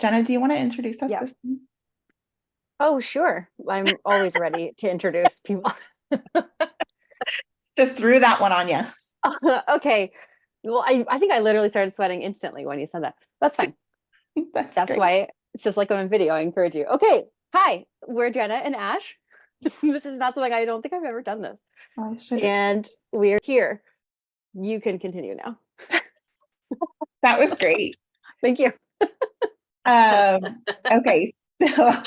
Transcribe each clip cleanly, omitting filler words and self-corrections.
Jenna, do you want to introduce us Yeah. this time? Oh, sure. I'm always ready to introduce people. Just threw that one on you. Okay. Well, I think I literally started sweating instantly when you said that. That's fine. That's That's great. why it's just like I'm in video. I encourage you. Okay. Hi, we're Jenna and Ash. This is not something I don't think I've ever done this. I should. And we're here. You can continue now. That was great. Thank you. Okay, so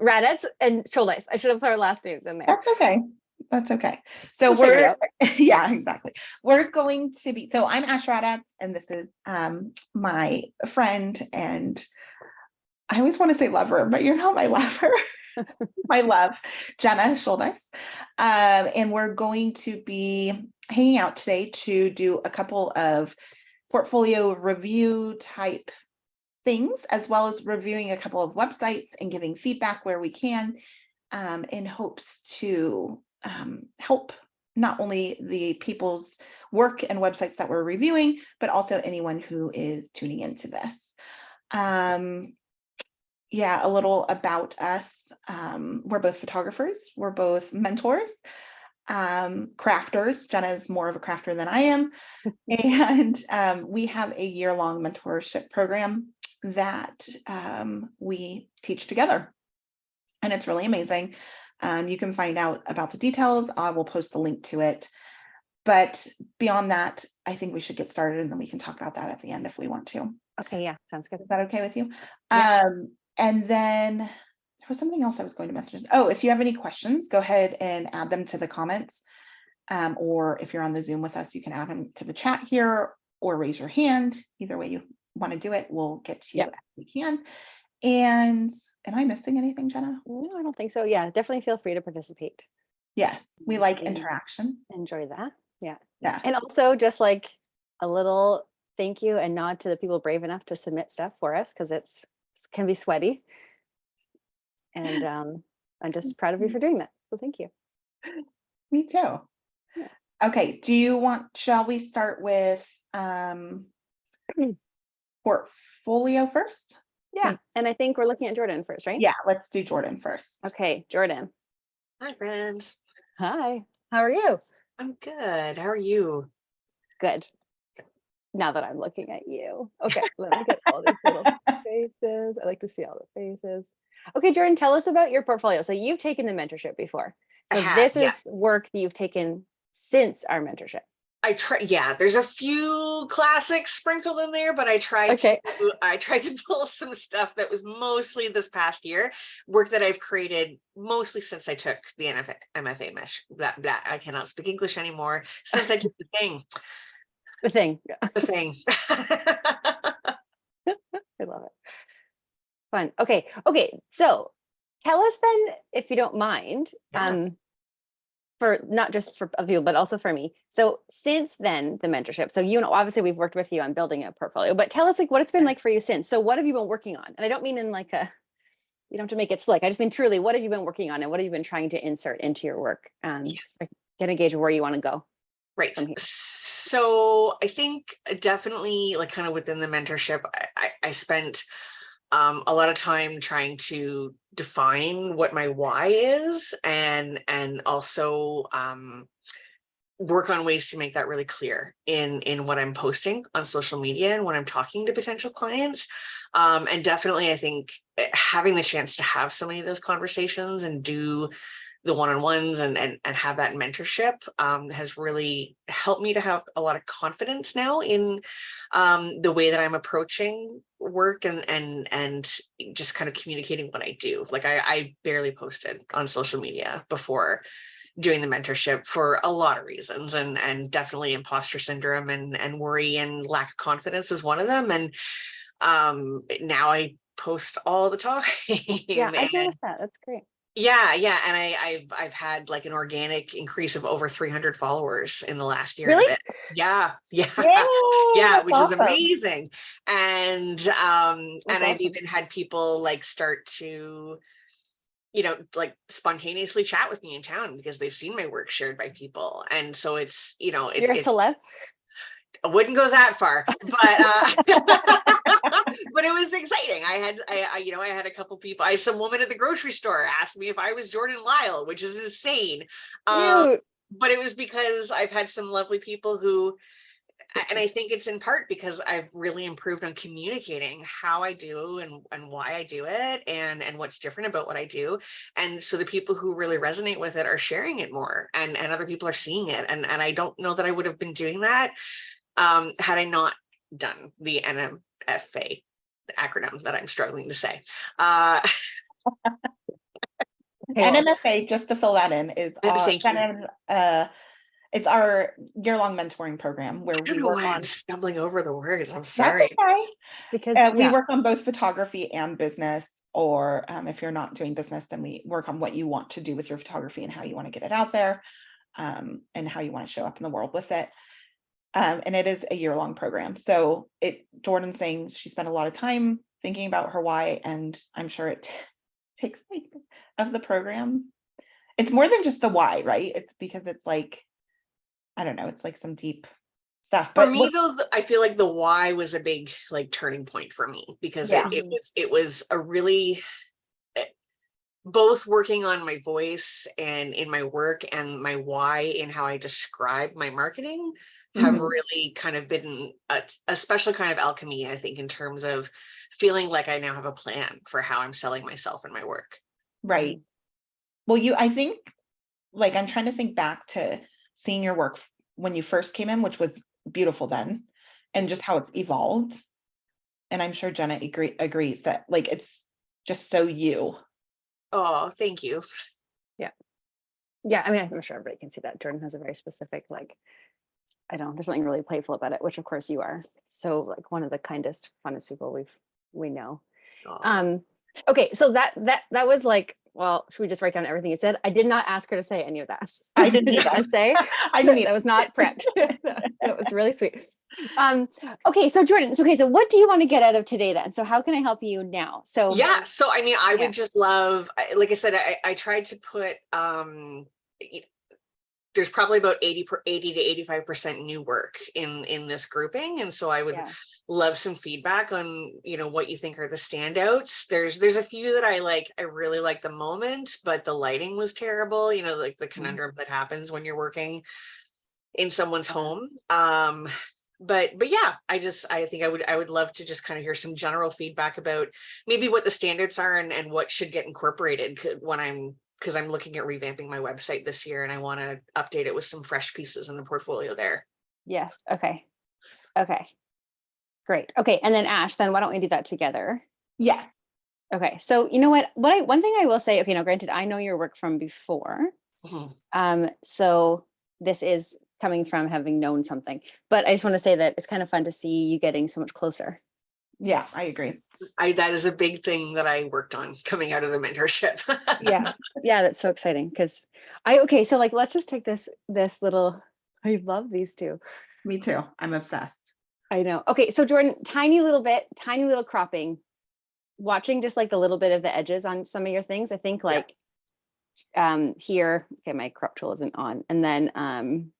Raddatz and Shouldice. I should have put our last names in there. that's okay. That's okay. So We'll figure it we're yeah, exactly. We're going to be I'm Ash Raddatz, and this is my friend, and I always want to say lover, but you're not my lover. My love, Jenna Shouldice. And we're going to be hanging out today to do a couple of portfolio review type things, as well as reviewing a couple of websites and giving feedback where we can, in hopes to help not only the people's work and websites that we're reviewing, but also anyone who is tuning into this. Yeah, a little about us. We're both photographers. We're both mentors, crafters. Jenna is more of a crafter than I am. And we have a year-long mentorship program that we teach together. And it's really amazing. You can find out about the details. I will post the link to it. But beyond that, I think we should get started, and then we can talk about that at the end if we want to. Okay, yeah, sounds good. Is that okay with you? Yeah. And then there was something else I was going to mention. Oh, if you have any questions, go ahead and add them to the comments. Or if you're on the Zoom with us, you can add them to the chat here or raise your hand. Either way you want to do it, we'll get to you as we can. And am I missing anything, Jenna? No, I don't think so. Yeah, definitely feel free to participate. Yes, we like interaction. Enjoy that. Yeah. Yeah. And also just like a little thank you and nod to the people brave enough to submit stuff for us, because it can be sweaty. And I'm just proud of you for doing that. So thank you. Me too. Yeah. Okay, shall we start with portfolio first? Yeah. And I think we're looking at Jordan first, right? Yeah, let's do Jordan first. Okay, Jordan. Hi, friends. Hi. How are you? I'm good. How are you? Good. Now that I'm looking at you. Okay, let me get all these little faces. I like to see all the faces. Okay, Jordan, tell us about your portfolio. So you've taken the mentorship before. So this is work that you've taken since our mentorship. There's a few classics sprinkled in there, but I tried to pull some stuff that was mostly this past year, work that I've created mostly since I took the MFA mesh. I cannot speak English anymore. Since I took the thing. The thing. I love it. Fun. Okay. So tell us then, if you don't mind, for not just for other people, but also for me. So since then, the mentorship, so, obviously we've worked with you on building a portfolio, but tell us like what it's been like for you since. So what have you been working on? And I don't mean in like you don't have to make it slick. I just mean truly, what have you been working on and what have you been trying to insert into your work? Get a gauge of where you want to go. Right. So I think definitely like kind of within the mentorship, I spent a lot of time trying to define what my why is and also work on ways to make that really clear in what I'm posting on social media and when I'm talking to potential clients. And definitely, I think having the chance to have so many of those conversations and do the one-on-ones and have that mentorship has really helped me to have a lot of confidence now in the way that I'm approaching work and just kind of communicating what I do. Like I barely posted on social media before doing the mentorship for a lot of reasons, and definitely imposter syndrome and worry and lack of confidence is one of them. And now I post all the time. Yeah, I've noticed that. That's great. Yeah. And I've had like an organic increase of over 300 followers in the last year. Really? Yeah. Yay, Yeah, which awesome. is amazing. And I've awesome. Even had people like start to, like spontaneously chat with me in town because they've seen my work shared by people. And so it's, you're a celeb? I wouldn't go that far, but but it was exciting. I had a couple people. Some woman at the grocery store asked me if I was Jordan Lyle, which is insane. Cute. But it was because I've had some lovely people who, and I think it's in part because I've really improved on communicating how I do and why I do it and what's different about what I do. And so the people who really resonate with it are sharing it more, and other people are seeing it. And I don't know that I would have been doing that had I not done the NMFA, the acronym that I'm struggling to say. NMFA, just to fill that in, is Thank you. it's our year-long mentoring program where I don't we know work why on. I'm stumbling over the words. I'm That's sorry. okay. Because We work on both photography and business, or if you're not doing business, then we work on what you want to do with your photography and how you want to get it out there, and how you want to show up in the world with it. And it is a year-long program. So Jordan's saying she spent a lot of time thinking about her why, and I'm sure it takes like of the program. It's more than just the why, right? It's because it's like, I don't know, it's like some deep stuff. For But me though, I feel like the why was a big like turning point for me, because Yeah. it was a really, both working on my voice and in my work, and my why in how I describe my marketing have Mhm. really kind of been a special kind of alchemy, I think, in terms of feeling like I now have a plan for how I'm selling myself and my work. Right. Well, I think, like, I'm trying to think back to seeing your work when you first came in, which was beautiful then, and just how it's evolved. And I'm sure Jenna agrees that like it's just so you. Oh, thank you. Yeah, I mean, I'm sure everybody can see that Jordan has a very specific, like, I don't know, there's something really playful about it, which of course you are. So like one of the kindest, funnest people we know. Aw. Okay, so that was like, well, should we just write down everything you said? I did not ask her to say any of that. I didn't Just either. to say I didn't that was not prepped. That was really sweet. Okay, so Jordan, so what do you want to get out of today then? So how can I help you now? So Yeah, so I mean, I Yeah. would just love, like I said, I tried to put there's probably about 80 to 85% new work in this grouping, and so I would Yeah. love some feedback on what you think are the standouts. There's a few that I really like the moment, but the lighting was terrible, like the conundrum that happens when you're working in someone's home. But yeah, I think I would love to just kind of hear some general feedback about maybe what the standards are and what should get incorporated because I'm looking at revamping my website this year, and I want to update it with some fresh pieces in the portfolio there. Yes. Okay. Great. Okay. And then Ash, then why don't we do that together? Yes. Okay. So you know what? One thing I will say, okay, now granted, I know your work from before. So this is coming from having known something, but I just want to say that it's kind of fun to see you getting so much closer. Yeah, I agree. That is a big thing that I worked on coming out of the mentorship. Yeah. That's so exciting because so like, let's just take this little, I love these two. Me too. I'm obsessed. I know. Okay. So Jordan, tiny little cropping, watching just like the little bit of the edges on some of your things. I think like, here, okay, my crop tool isn't on. And then,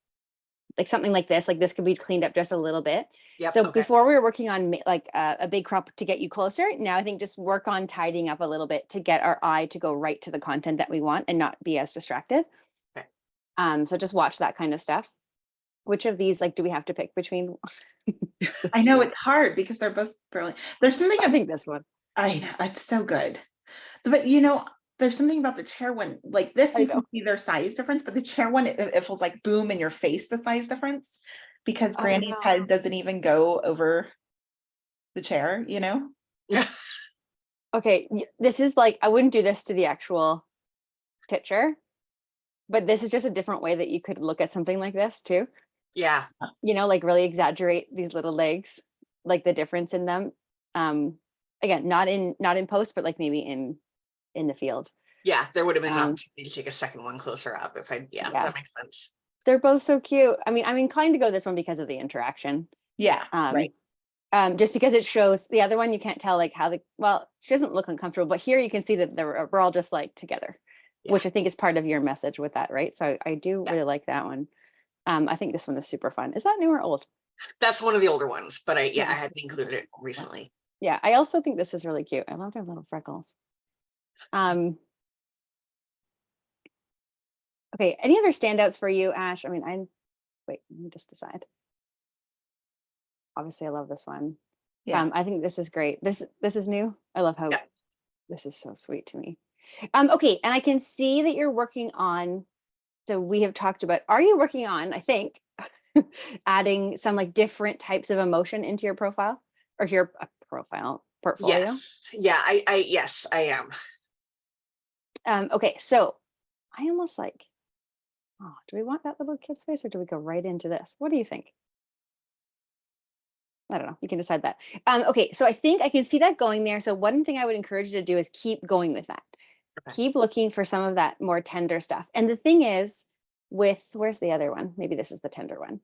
like something like this could be cleaned up just a little bit. Yep, So okay. before we were working on like a big crop to get you closer. Now I think just work on tidying up a little bit to get our eye to go right to the content that we want and not be as distracted. Okay. So just watch that kind of stuff. Which of these, like, do we have to pick between? So I know cute. it's hard because they're both brilliant. There's something I think this one. I know it's so good. But there's something about the chair one, like this, I you know. can see their size difference, but the chair one, it feels like boom in your face, the size difference, because I Granny's know. head doesn't even go over the chair, Okay, this is like, I wouldn't do this to the actual picture, but this is just a different way that you could look at something like this too. Yeah. Like really exaggerate these little legs, like the difference in them. Again, not in post, but like maybe in the field. Yeah, there would have been an opportunity to take a second one closer up if Yeah. that makes sense. They're both so cute. I mean, I'm inclined to go this one because of the interaction. Yeah, right. Just because it shows the other one, you can't tell like how she doesn't look uncomfortable, but here you can see that we're all just like together, which I think is part of your message with that, right? So I do really like that one. I think this one is super fun. Is that new or old? That's one of the older ones, but I hadn't included it recently. Yeah, I also think this is really cute. I love their little freckles. Um, okay, any other standouts for you, Ash? I mean, wait, let me just decide. Obviously, I love this one. Yeah. I think this is great. This is new. I love how Yeah. this is so sweet to me. Okay, and I can see that you're working on, so we have talked about, are you working on, I think, adding some like different types of emotion into your profile or your portfolio? Yes. Yeah. Yes, I am. Okay, so I almost like, oh, do we want that little kid space or do we go right into this? What do you think? I don't know. You can decide that. Okay, so I think I can see that going there. So one thing I would encourage you to do is keep going with that. Okay. Keep looking for some of that more tender stuff. And the thing is, where's the other one? Maybe this is the tender one.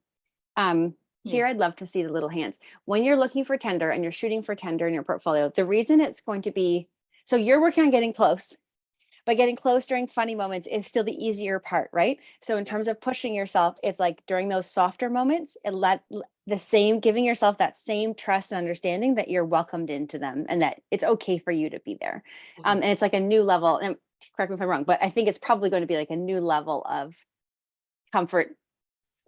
Here, Yeah. I'd love to see the little hands. When you're looking for tender and you're shooting for tender in your portfolio, the reason it's going to be, so you're working on getting close, but getting close during funny moments is still the easier part, right? So in Yeah. terms of pushing yourself, it's like during those softer moments, giving yourself that same trust and understanding that you're welcomed into them and that it's okay for you to be there. Mhm. And it's like a new level, and correct me if I'm wrong, but I think it's probably going to be like a new level of comfort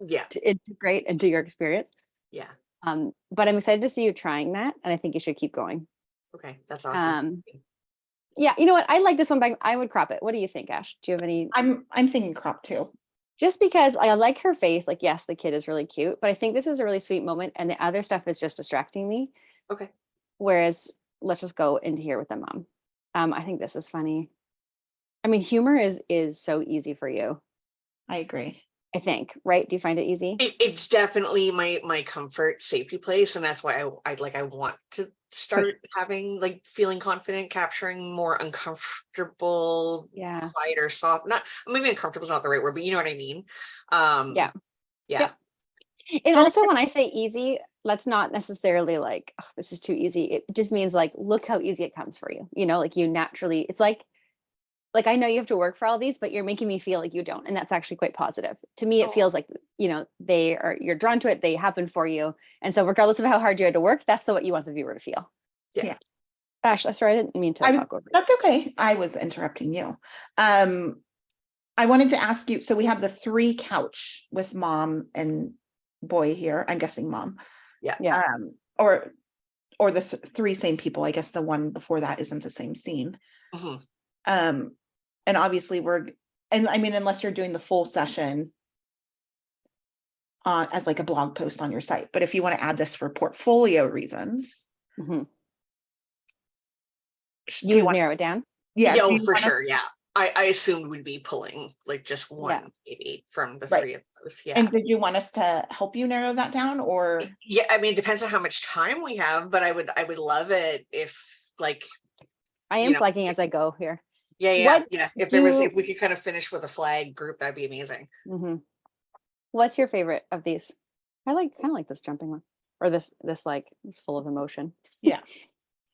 Yeah. to integrate into your experience. Yeah. But I'm excited to see you trying that, and I think you should keep going. Okay. That's awesome. Um, yeah, you know what? I like this one, but I would crop it. What do you think, Ash? Do you have any? I'm thinking crop too. Just because I like her face, like, yes, the kid is really cute, but I think this is a really sweet moment, and the other stuff is just distracting me. Okay. Whereas, let's just go into here with the mom. I think this is funny. I mean, humor is so easy for you. I agree. I think, right? Do you find it easy? It's definitely my comfort safety place, and that's why I want to start having like feeling confident, capturing more uncomfortable, Yeah. quieter, soft. Not maybe uncomfortable is not the right word, but you know what I mean. Yeah. Yeah. And also, when I say easy, let's not necessarily like, oh, this is too easy. It just means like, look how easy it comes for you. You know, like you naturally, it's like I know you have to work for all these, but you're making me feel like you don't. And that's actually quite positive. To me, it Oh, feels like, you're drawn to it, they happen for you. And so regardless of how hard you had to work, that's what you want the viewer to feel. yeah. Yeah. Gosh, sorry, I didn't mean to talk over you. That's okay. I was interrupting you. I wanted to ask you, so we have the 3 couch with mom and boy here. I'm guessing mom. Yeah. Or the 3 same people. I guess the one before that isn't the same scene. Mhm. And obviously and I mean, unless you're doing the full session as like a blog post on your site, but if you want to add this for portfolio reasons, Mhm. do You you would want, narrow it down. yeah, Yeah, do oh, you for want to, sure. Yeah. I assumed we'd be pulling like just Yeah. one maybe from the Right. 3 of those. Yeah. and did you want us to help you narrow that down or? Yeah, I mean, it depends on how much time we have, but I would love it if like, I you am know, flagging as I go here. yeah. What If we could kind of finish with a flag group, that'd be amazing. Mhm. What's your favorite of these? I kind of like this jumping one, or this like it's full of emotion. Yeah.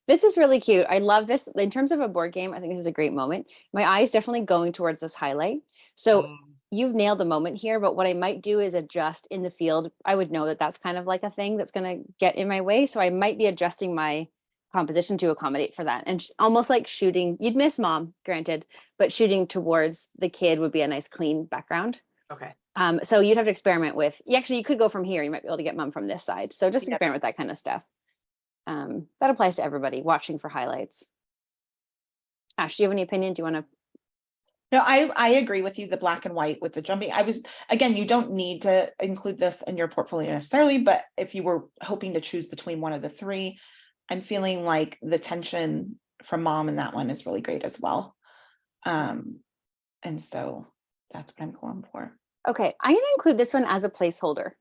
This is really cute. I love this. In terms of a board game, I think this is a great moment. My eye is definitely going towards this highlight. So Mm, you've nailed the moment here, but what I might do is adjust in the field. I would know that that's kind of like a thing that's going to get in my way. So I might be adjusting my composition to accommodate for that. And almost like shooting, you'd miss mom, granted, but shooting towards the kid would be a nice clean background. okay. So you'd have to experiment with, you could go from here. You might be able to get mom from this side. So just Yeah. experiment with that kind of stuff. That applies to everybody watching for highlights. Ash, do you have any opinion? Do you want to? No, I agree with you, the black and white with the jumping. Again, you don't need to include this in your portfolio necessarily, but if you were hoping to choose between one of the 3, I'm feeling like the tension from mom in that one is really great as well. And so that's what I'm going for. Okay, I'm going to include this one as a placeholder.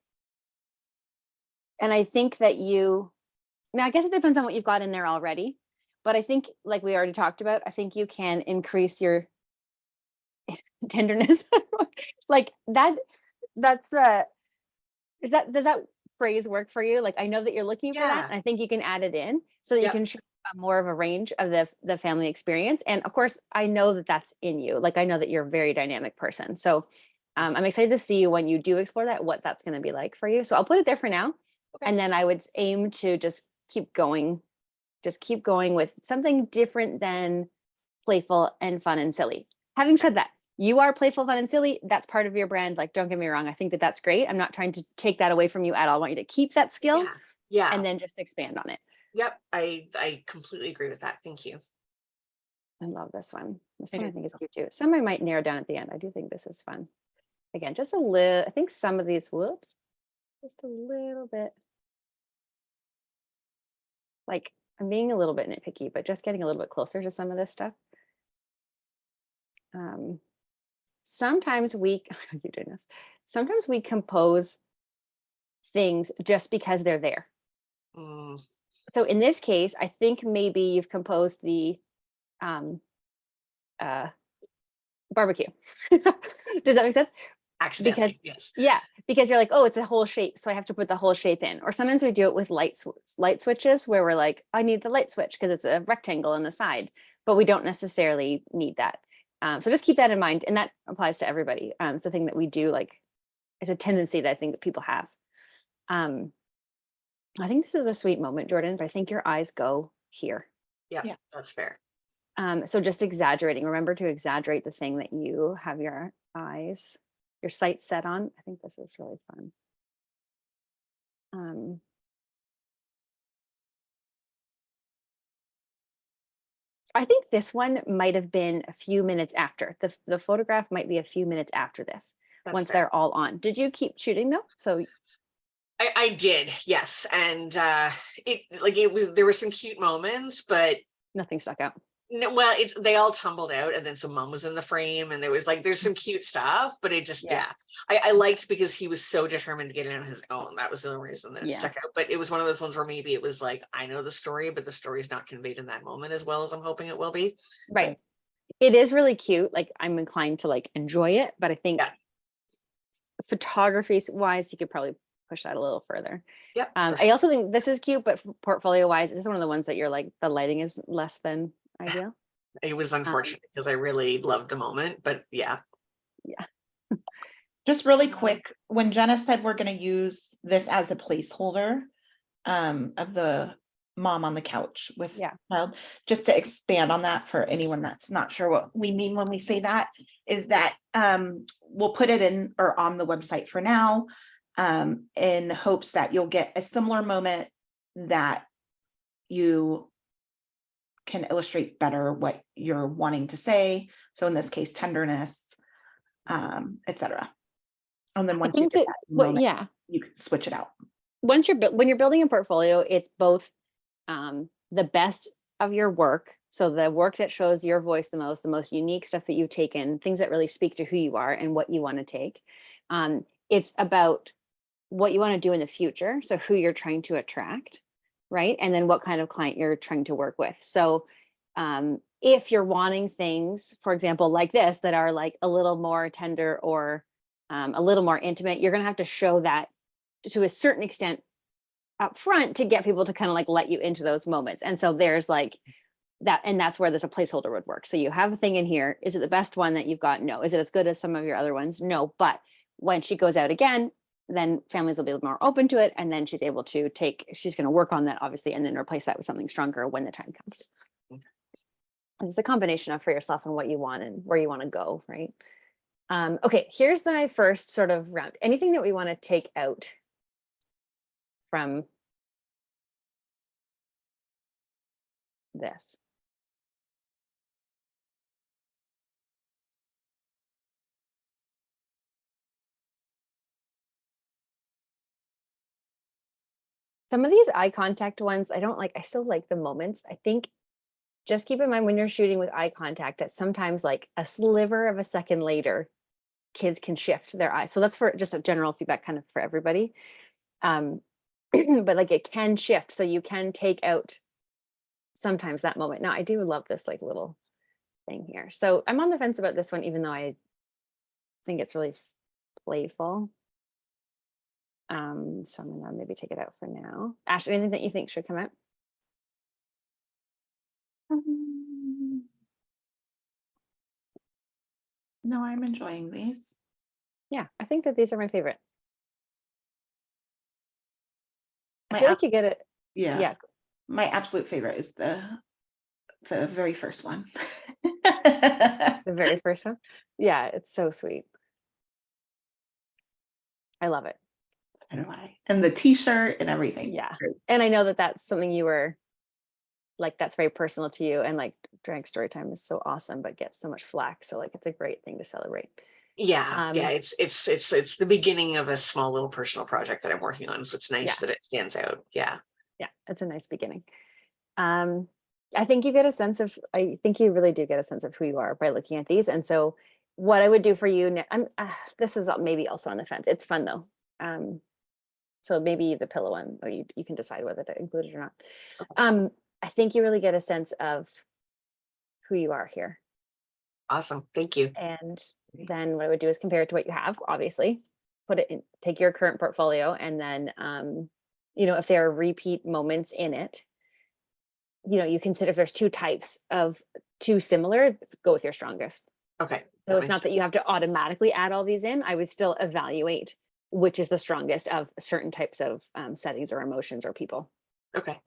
And I think that now I guess it depends on what you've got in there already, but I think like we already talked about, I think you can increase your tenderness. Like that's does that phrase work for you? Like, I know that you're looking for that, Yeah. and I think you can add it in so that you Yeah. can show more of a range of the family experience. And of course, I know that that's in you. Like, I know that you're a very dynamic person. So I'm excited to see when you do explore that, what that's going to be like for you. So I'll put it there for now. Okay. And then I would aim to just keep going just keep going with something different than playful and fun and silly. Having said that, you are playful, fun, and silly. That's part of your brand. Like, don't get me wrong. I think that that's great. I'm not trying to take that away from you at all. I want you to keep that skill Yeah. and then just expand on it. Yep. I completely agree with that. Thank you. I love this one. This I one I do think is cute too. Some I might narrow down at the end. I do think this is fun. Again, just a little, I think some of these, whoops, just a little bit. Like, I'm being a little bit nitpicky, but just getting a little bit closer to some of this stuff. Sometimes we, I keep doing this. Sometimes we compose things just because they're there. Mm, So in this case, I think maybe you've composed the barbecue. Does that make sense? accidentally, yes. Yeah, because you're like, oh, it's a whole shape, so I have to put the whole shape in. Or sometimes we do it with light switches where we're like, I need the light switch because it's a rectangle on the side, but we don't necessarily need that. So just keep that in mind, and that applies to everybody. It's a thing that we do, like, it's a tendency that I think that people have. I think this is a sweet moment, Jordan, but I think your eyes go here. Yeah, Yeah. that's fair. So just exaggerating. Remember to exaggerate the thing that you have your eyes, your sights set on. I think this is really fun. I think this one might have been a few minutes after. The photograph might be a few minutes after this, That's once fair. they're all on. Did you keep shooting though? So I did, yes. And there were some cute moments, but nothing stuck out. no, well, they all tumbled out, and then some mom was in the frame, and there's some cute stuff, but it just I liked because he was so determined to get it on his own. That was the only reason that it stuck out. But it was one of those ones where maybe it was like, I know the story, but the story's not conveyed in that moment as well as I'm hoping it will be. Right. It is really cute. Like, I'm inclined to like enjoy it, but I think photography wise, you could probably push that a little further. Yep. I also think this is cute, but portfolio wise, this is one of the ones that you're like, the lighting is less than ideal. It was unfortunate because I really loved the moment, but yeah. Just really quick, when Jenna said we're going to use this as a placeholder of the mom on the couch with child, just to expand on that for anyone that's not sure what we mean when we say that, is that we'll put it in or on the website for now, in hopes that you'll get a similar moment that you can illustrate better what you're wanting to say. So in this case, tenderness, etc. And then once you get that moment, you can switch it out. Once when you're building a portfolio, it's both the best of your work. So the work that shows your voice the most unique stuff that you've taken, things that really speak to who you are and what you want to take. It's about what you want to do in the future. So who you're trying to attract, right? And then what kind of client you're trying to work with. So if you're wanting things, for example, like this, that are like a little more tender or a little more intimate, you're going to have to show that to a certain extent up front to get people to kind of like let you into those moments. And so there's like that, and that's where there's a placeholder would work. So you have a thing in here. Is it the best one that you've got? No. Is it as good as some of your other ones? No. But when she goes out again, then families will be more open to it. And then she's able to she's going to work on that, obviously, and then replace that with something stronger when the time comes. It's a combination of for yourself and what you want and where you want to go, right? Okay, here's my first sort of round. Anything that we want to take out from this? Some of these eye contact ones, I don't like. I still like the moments. I think just keep in mind when you're shooting with eye contact that sometimes like a sliver of a second later, kids can shift their eyes. So that's for just a general feedback kind of for everybody. But like it can shift. So you can take out sometimes that moment. Now I do love this like little thing here. So I'm on the fence about this one, even though I think it's really playful. So I'm gonna maybe take it out for now. Ash, anything that you think should come out? No, I'm enjoying these. Yeah, I think that these are my favorite. I feel like you get it. Yeah. my absolute favorite is the very first one. The very first one. Yeah, it's so sweet. I love it. So do I. And the t-shirt and everything. Yeah. And I know that that's something you were like, that's very personal to you. And like drag story time is so awesome, but gets so much flack. So like, it's a great thing to celebrate. Yeah, it's the beginning of a small little personal project that I'm working on. So it's nice Yeah. that it stands out. Yeah. Yeah, it's a nice beginning. I think you get a sense of, I think you really do get a sense of who you are by looking at these. And so what I would do for you, this is maybe also on the fence. It's fun though. So maybe the pillow one, or you can decide whether to include it or not. I think you really get a sense of who you are here. Awesome. Thank you. And then what I would do is compare it to what you have, obviously, put it in, take your current portfolio, and then, if there are repeat moments in it, you consider if there's two types of two similar, go with your strongest. Okay. So it's not that you have to automatically add all these in. I would still evaluate which is the strongest of certain types of settings or emotions or people. Okay.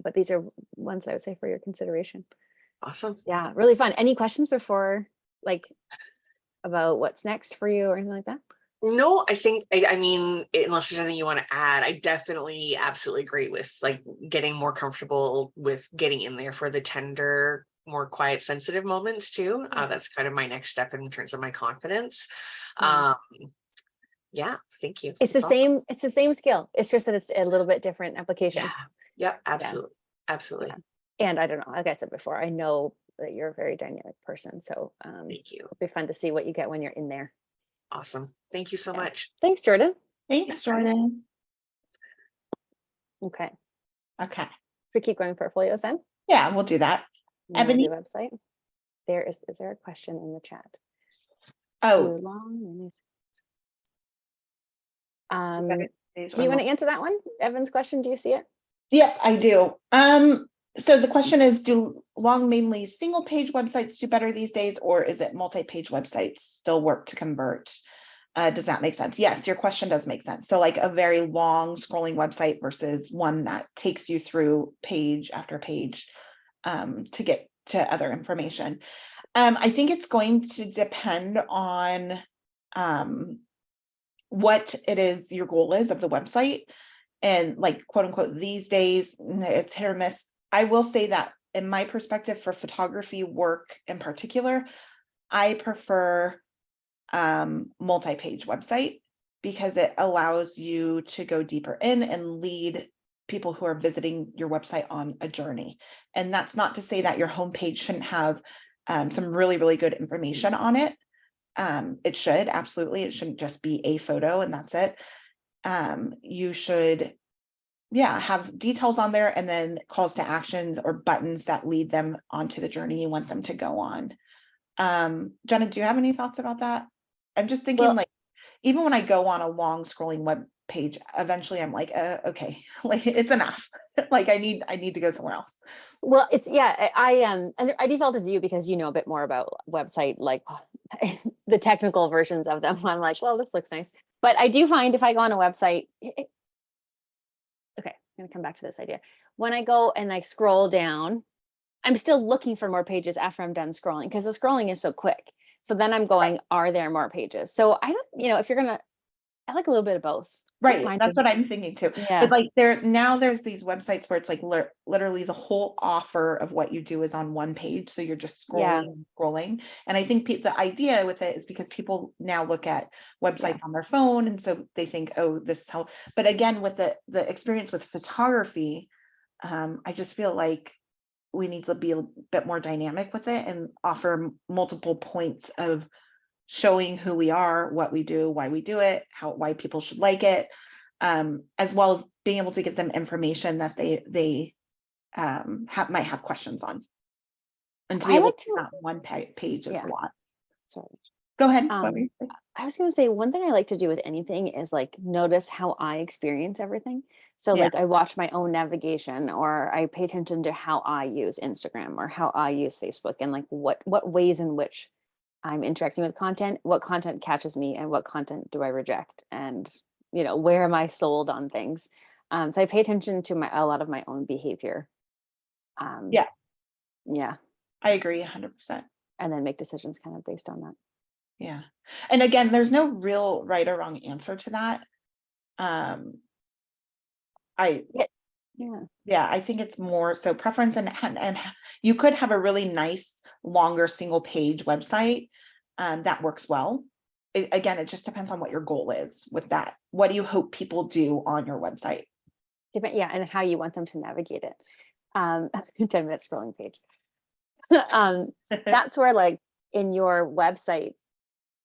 But these are ones that I would say for your consideration. Awesome. Yeah, really fun. Any questions before, like, about what's next for you or anything like that? No, I think, I mean, unless there's anything you want to add, I definitely absolutely agree with like getting more comfortable with getting in there for the tender, more quiet, sensitive moments too. That's kind of my next step in terms of my confidence. Yeah, thank you. It's the same skill. It's just that it's a little bit different application. Yeah. Yep. Absolutely. Yeah. Absolutely. Yeah. And I don't know, like I said before, I know that you're a very dynamic person. So thank you. It'll be fun to see what you get when you're in there. Awesome. Thank you so much. Thanks, Jordan. Thanks, Jordan. Okay. Okay. We keep going portfolios then? Yeah, we'll do that. Ebony? The website. Is there a question in the chat? Oh. Too long. Do you want to answer that one? Evan's question, do you see it? Yep, I do. So the question is, do long, mainly single page websites do better these days, or is it multi-page websites still work to convert? Does that make sense? Yes, your question does make sense. So like a very long scrolling website versus one that takes you through page after page to get to other information. I think it's going to depend on what it is your goal is of the website. And like, quote unquote, these days, it's hit or miss. I will say that in my perspective for photography work in particular, I prefer multi-page website because it allows you to go deeper in and lead people who are visiting your website on a journey. And that's not to say that your homepage shouldn't have some really, really good information on it. It should, absolutely. It shouldn't just be a photo and that's it. You should, have details on there and then calls to actions or buttons that lead them onto the journey you want them to go on. Jenna, do you have any thoughts about that? I'm just thinking, like, even when I go on a long scrolling web page, eventually I'm like, okay, like it's enough. Like I need to go somewhere else. Well, it's and I defaulted to you because you know a bit more about website, like the technical versions of them. I'm like, well, this looks nice. But I do find if I go on a website, okay, I'm gonna come back to this idea. When I go and I scroll down, I'm still looking for more pages after I'm done scrolling because the scrolling is so quick. So then I'm going, are there more pages? So I don't, if you're gonna, I like a little bit of both. Right, that's what I'm thinking too. Yeah. But like there's these websites where it's like literally the whole offer of what you do is on one page. So you're just scrolling. And I think the idea with it is because people now look at websites on their phone. And so they think, oh, this is how, but again, with the experience with photography, I just feel like we need to be a bit more dynamic with it and offer multiple points of showing who we are, what we do, why we do it, why people should like it, as well as being able to give them information that they might have questions on. And to be able to do that one page is a lot. Sorry. Go ahead. I was going to say one thing I like to do with anything is like notice how I experience everything. So like I watch my own navigation, or I pay attention to how I use Instagram or how I use Facebook, and like what ways in which I'm interacting with content, what content catches me, and what content do I reject, and where am I sold on things. So I pay attention to a lot of my own behavior Yeah. Yeah. I agree 100%. And then make decisions kind of based on that. Yeah. And again, there's no real right or wrong answer to that. I Yeah. I think it's more so preference, and you could have a really nice longer single page website that works well. Again, it just depends on what your goal is with that. What do you hope people do on your website? Yeah, and how you want them to navigate it. 10-minute scrolling page. That's where, like, in your website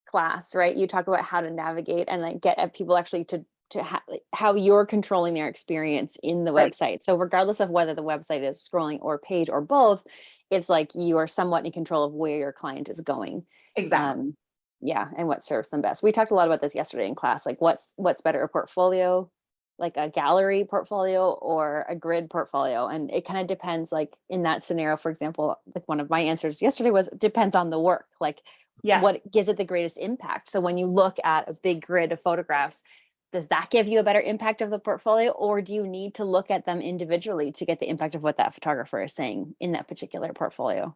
class, right, you talk about how to navigate and like get at people actually to like, how you're controlling their experience in the Right. website. So regardless of whether the website is scrolling or page or both, it's like you are somewhat in control of where your client is going. Exactly. Yeah, and what serves them best. We talked a lot about this yesterday in class, like what's better, a portfolio, like a gallery portfolio or a grid portfolio. And it kind of depends, like in that scenario, for example, like one of my answers yesterday was depends on the work, like Yeah. what gives it the greatest impact. So when you look at a big grid of photographs, does that give you a better impact of the portfolio, or do you need to look at them individually to get the impact of what that photographer is saying in that particular portfolio?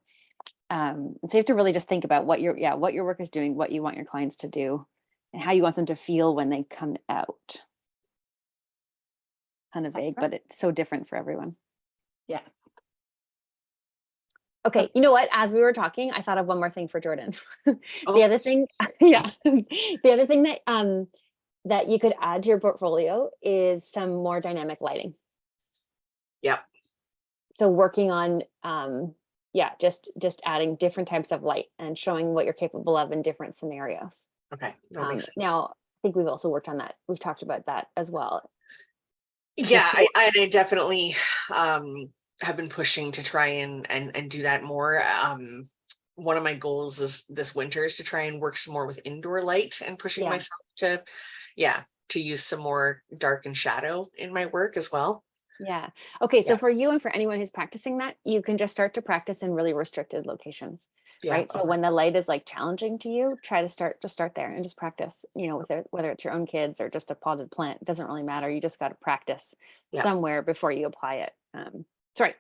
So you have to really just think about what your work is doing, what you want your clients to do, and how you want them to feel when they come out. Kind of vague, but it's so different for everyone. Yeah. Okay, you know what? As we were talking, I thought of one more thing for Jordan. The Oh. other thing, yeah, the other thing that you could add to your portfolio is some more dynamic lighting. Yep. So working on, just adding different types of light and showing what you're capable of in different scenarios. Okay, that makes sense. Now, I think we've also worked on that. We've talked about that as well. Yeah, I definitely have been pushing to try and do that more. One of my goals is this winter is to try and work some more with indoor light and pushing Yeah. myself to use some more dark and shadow in my work as well. Yeah. Okay. So Yeah. for you and for anyone who's practicing that, you can just start to practice in really restricted locations. Yeah. Right. So Okay. when the light is like challenging to you, try to start there and just practice, with it, whether it's your own kids or just a potted plant, it doesn't really matter. You just got to practice Yeah. somewhere before you apply it. Sorry,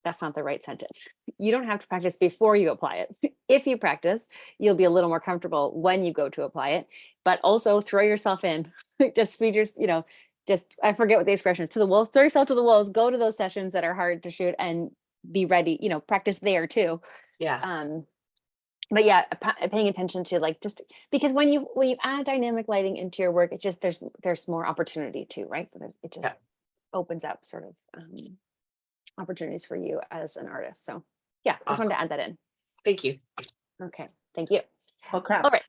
that's not the right sentence. You don't have to practice before you apply it. If you practice, you'll be a little more comfortable when you go to apply it, but also throw yourself in, just feed your, I forget what the expression is, to the wolves, throw yourself to the wolves, go to those sessions that are hard to shoot and be ready, practice there too. Yeah. But yeah, paying attention to like, just because when you add dynamic lighting into your work, it just, there's more opportunity too, right? It just opens up sort of opportunities for you as an artist. So yeah, I just wanted to add that in. Thank you. Okay, thank you. Oh crap. All right.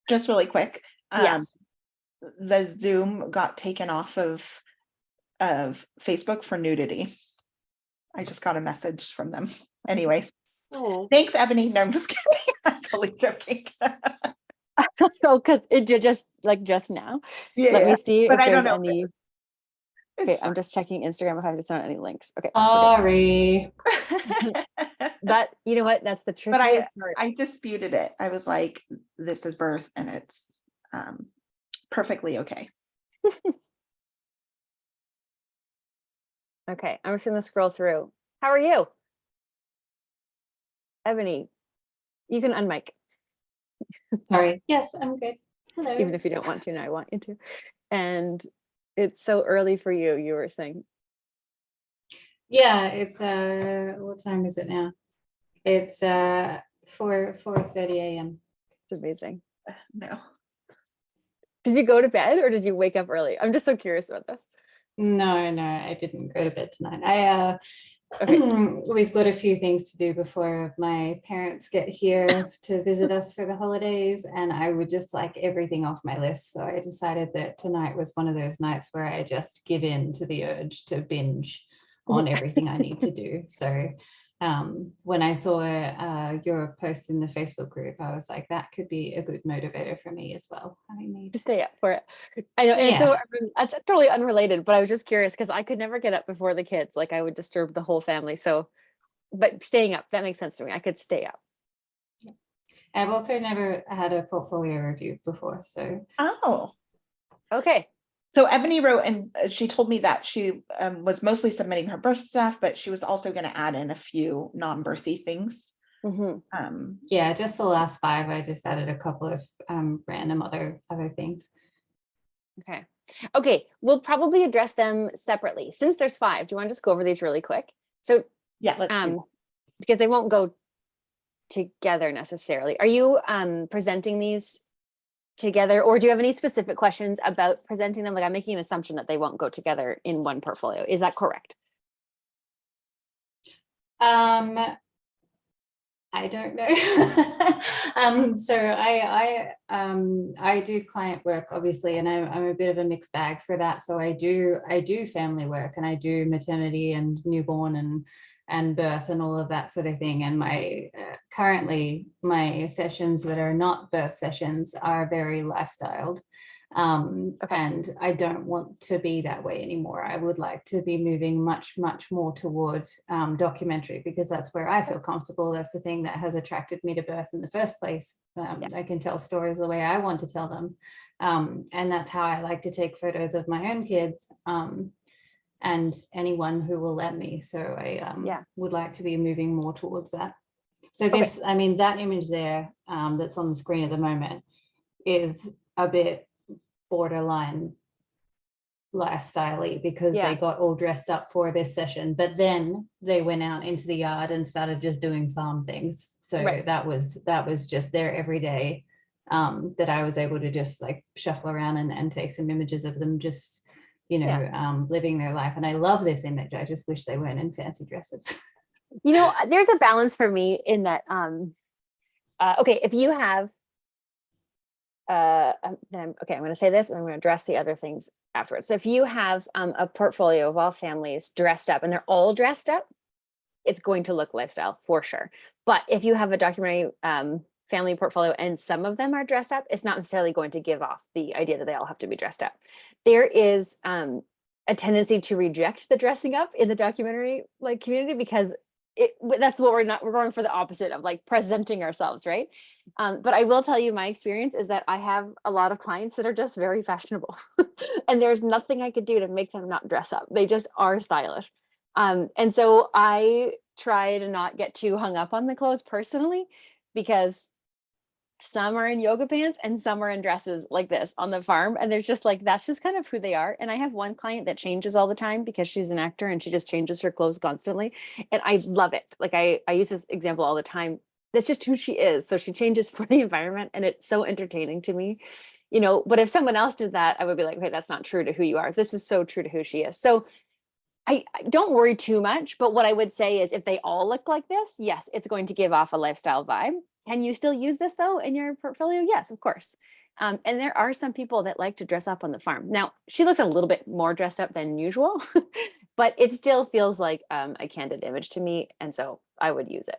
Just really quick. Yes. The Zoom got taken off of Facebook for nudity. I just got a message from them. Anyways. Oh. Thanks, Ebony. No, I'm just kidding. I'm totally joking. Oh, because it did just now. Yeah. Let me see But if I don't there's know. any. It's Okay, I'm just checking Instagram if I just found any links. Okay. Sorry. That, you know what? That's the But trickiest part. I disputed it. I was like, this is birth and it's perfectly okay. Okay, I'm just gonna scroll through. How are you? Ebony, you can unmic, Sorry. Yes, I'm good. Hello. even if you don't want to, and I want you to. And it's so early for you, you were saying. Yeah, it's what time is it now? It's 4:30 a.m. It's amazing. No. Did you go to bed or did you wake up early? I'm just so curious about this. No, I didn't go to bed tonight. Okay. We've got a few things to do before my parents get here to visit us for the holidays, and I would just like everything off my list. So I decided that tonight was one of those nights where I just give in to the urge to binge on everything I need to do. So when I saw your post in the Facebook group, I was like, that could be a good motivator for me as well. I need to stay up for it. I know, and so it's totally unrelated, but I was just curious because I could never get up before the kids. Like I would disturb the whole family. So, but staying up, that makes sense to me. I could stay up. I've also never had a portfolio review before, so. Oh. Okay. So Ebony wrote, and she told me that she was mostly submitting her birth stuff, but she was also going to add in a few non-birthy things. Yeah, just the last 5. I just added a couple of random other things. Okay. Okay. We'll probably address them separately. Since there's 5, do you want to just go over these really quick? So Yeah, let's do because they won't go together necessarily. Are you presenting these together, or do you have any specific questions about presenting them? Like, I'm making an assumption that they won't go together in one portfolio. Is that correct? I don't know. So I do client work, obviously, and I'm a bit of a mixed bag for that. So I do family work, and I do maternity and newborn and birth and all of that sort of thing. And my currently my sessions that are not birth sessions are very lifestyled. And I don't want to be that way anymore. I would like to be moving much more toward documentary, because that's where I feel comfortable. That's the thing that has attracted me to birth in the first place. I can tell stories the way I want to tell them, and that's how I like to take photos of my own kids, and anyone who will let me. So I would like to be moving more towards that. So this, I mean, that image there that's on the screen at the moment is a bit borderline lifestyle-y, because they got all dressed up for this session, but then they went out into the yard and started just doing farm things. So that was just their everyday, that I was able to just like shuffle around and take some images of them just, you know, living their life. And I love this image. I just wish they weren't in fancy dresses. You know, there's a balance for me in that, okay, if you have, I'm going to say this and I'm going to address the other things afterwards. So if you have a portfolio of all families dressed up and they're all dressed up, it's going to look lifestyle for sure. But if you have a documentary family portfolio and some of them are dressed up, it's not necessarily going to give off the idea that they all have to be dressed up. There is a tendency to reject the dressing up in the documentary like community, because that's what we're going for the opposite of like presenting ourselves, right? But I will tell you, my experience is that I have a lot of clients that are just very fashionable and there's nothing I could do to make them not dress up. They just are stylish. And so I try to not get too hung up on the clothes personally, because some are in yoga pants and some are in dresses like this on the farm. And they're just like, that's just kind of who they are. And I have one client that changes all the time because she's an actor and she just changes her clothes constantly. And I love it. Like I use this example all the time. That's just who she is. So she changes for the environment and it's so entertaining to me, you know, but if someone else did that, I would be like, okay, that's not true to who you are. This is so true to who she is. So I don't worry too much, but what I would say is if they all look like this, yes, it's going to give off a lifestyle vibe. Can you still use this though in your portfolio? Yes, of course. And there are some people that like to dress up on the farm. Now, she looks a little bit more dressed up than usual, but it still feels like a candid image to me. And so I would use it.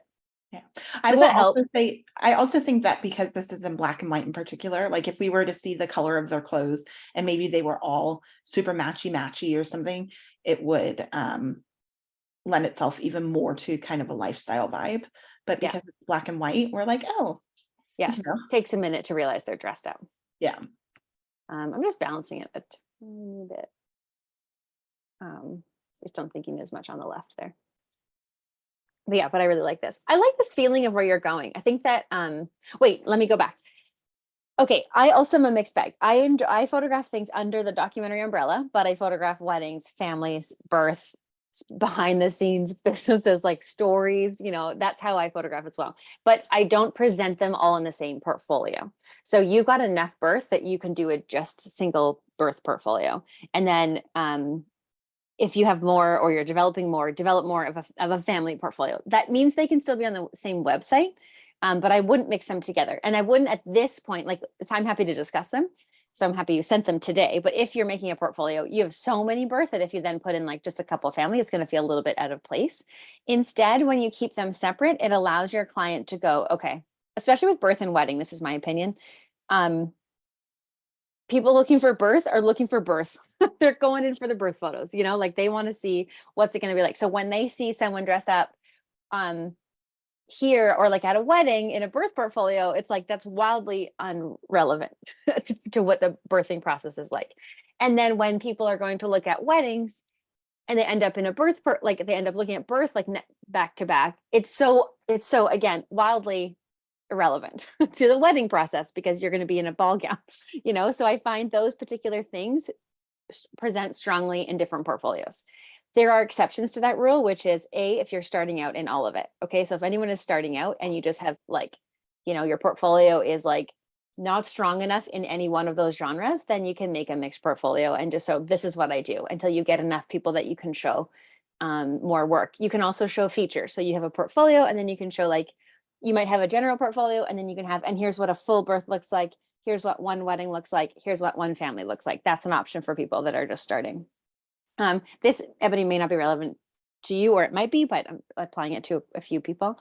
Yeah, I will also say, I also think that because this is in black and white in particular, like if we were to see the color of their clothes and maybe they were all super matchy or something, it would lend itself even more to kind of a lifestyle vibe. But because it's black and white, we're like, oh, yes, you know. Takes a minute to realize they're dressed up. Yeah. I'm just balancing it a tiny bit. Just don't thinking as much on the left there. But yeah, but I really like this. I like this feeling of where you're going. I think that, wait, let me go back. Okay, I also am a mixed bag. I photograph things under the documentary umbrella, but I photograph weddings, families, birth, behind the scenes businesses, like stories, you know, that's how I photograph as well. But I don't present them all in the same portfolio. So you've got enough birth that you can do a just single birth portfolio. And then if you have more or you're developing more, develop more of a family portfolio. That means they can still be on the same website, but I wouldn't mix them together. And I wouldn't at this point, like, I'm happy to discuss them. So I'm happy you sent them today. But if you're making a portfolio, you have so many birth that if you then put in like just a couple of family, it's going to feel a little bit out of place. Instead, when you keep them separate, it allows your client to go, okay, especially with birth and wedding, this is my opinion. People looking for birth are looking for birth. They're going in for the birth photos, you know, like they want to see what's it going to be like. So when they see someone dressed up, here or like at a wedding in a birth portfolio, it's like that's wildly irrelevant to what the birthing process is like. And then when people are going to look at weddings and they end up in a like they end up looking at birth like back to back, it's so again wildly irrelevant to the wedding process because you're going to be in a ball gown, you know. So I find those particular things present strongly in different portfolios. There are exceptions to that rule, which is if you're starting out in all of it. Okay. So if anyone is starting out and you just have like, you know, your portfolio is like not strong enough in any one of those genres, then you can make a mixed portfolio and just, so this is what I do until you get enough people that you can show more work. You can also show features. So you have a portfolio and then you can show like, you might have a general portfolio and then you can have, and here's what a full birth looks like. Here's what one wedding looks like. Here's what one family looks like. That's an option for people that are just starting. This, Ebony, may not be relevant to you, or it might be, but I'm applying it to a few people.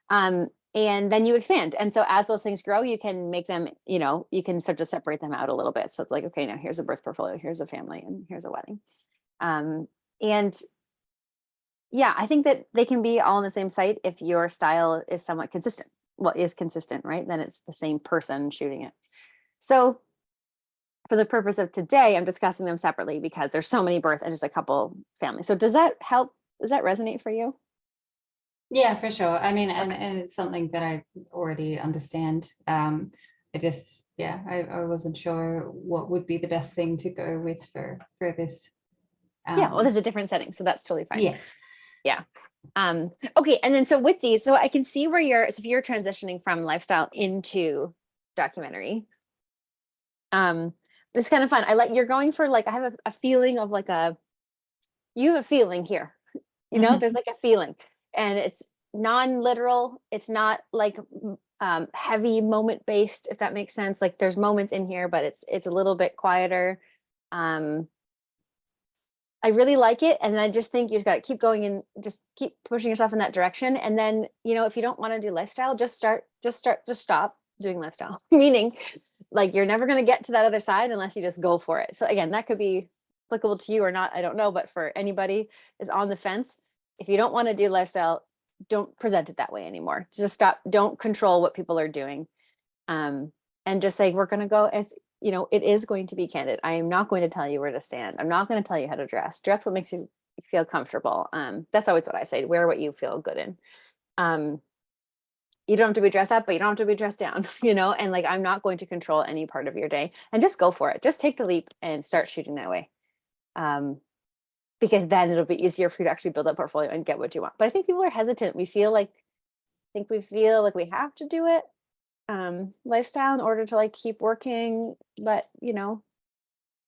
And then you expand. And so as those things grow, you can make them, you know, you can start to separate them out a little bit. So it's like, okay, now here's a birth portfolio, here's a family, and here's a wedding. And yeah, I think that they can be all on the same site if your style is somewhat consistent. Well, is consistent, right? Then it's the same person shooting it. So for the purpose of today, I'm discussing them separately because there's so many birth and just a couple families. So does that help? Does that resonate for you? Yeah, for sure. I mean, and it's something that I already understand. I just, yeah, I wasn't sure what would be the best thing to go with for this. Yeah, well, there's a different setting, so that's totally fine. Yeah. Yeah. Okay, and then so with these, so I can see where so if you're transitioning from lifestyle into documentary, it's kind of fun. You're going for like, I have a feeling of like you have a feeling here, you know, there's like a feeling, and it's non-literal. It's not like heavy moment based, if that makes sense. Like there's moments in here, but it's a little bit quieter. I really like it. And I just think you've got to keep going and just keep pushing yourself in that direction. And then, you know, if you don't want to do lifestyle, just stop doing lifestyle. Meaning like you're never going to get to that other side unless you just go for it. So again, that could be applicable to you or not, I don't know, but for anybody is on the fence, if you don't want to do lifestyle, don't present it that way anymore. Just stop. Don't control what people are doing. And just say, we're going to go as, you know, it is going to be candid. I am not going to tell you where to stand. I'm not going to tell you how to dress. Dress what makes you feel comfortable. That's always what I say. Wear what you feel good in. You don't have to be dressed up, but you don't have to be dressed down, you know, and like, I'm not going to control any part of your day, and just go for it. Just take the leap and start shooting that way. Because then it'll be easier for you to actually build that portfolio and get what you want. But I think people are hesitant. We feel like we have to do it lifestyle in order to like keep working, but you know,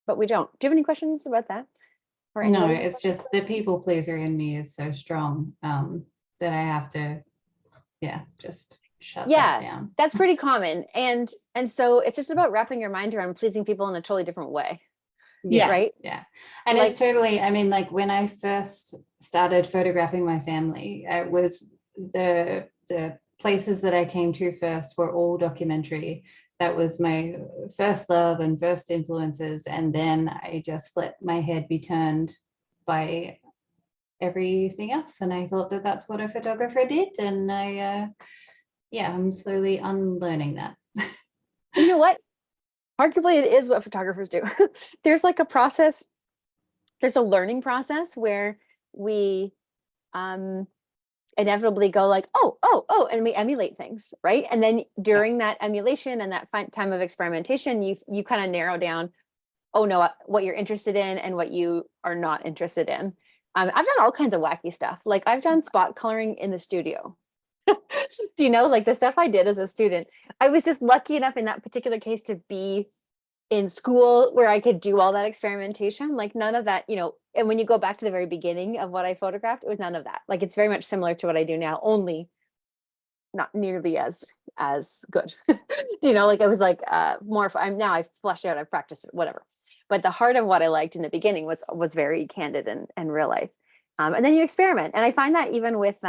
but we don't. Do you have any questions about that? No, it's just the people pleaser in me is so strong that I have to, just shut that down. That's pretty common. And so it's just about wrapping your mind around pleasing people in a totally different way. Yeah. Right. Yeah. And like, it's totally, I mean, like when I first started photographing my family, it was the places that I came to first were all documentary. That was my first love and first influences. And then I just let my head be turned by everything else. And I thought that that's what a photographer did. And I'm slowly unlearning that. You know what? Arguably, it is what photographers do. There's like a process. There's a learning process where we inevitably go like, oh, and we emulate things, right? And then during that emulation and that time of experimentation, you kind of narrow down, oh no, what you're interested in and what you are not interested in. I've done all kinds of wacky stuff. Like I've done spot coloring in the studio. Do you know, like the stuff I did as a student, I was just lucky enough in that particular case to be in school where I could do all that experimentation. Like none of that, you know, and when you go back to the very beginning of what I photographed, it was none of that. Like it's very much similar to what I do now, only not nearly as good. You know, like it was like more, now I've fleshed out, I've practiced it, whatever. But the heart of what I liked in the beginning was very candid and real life. And then you experiment. And I find that even with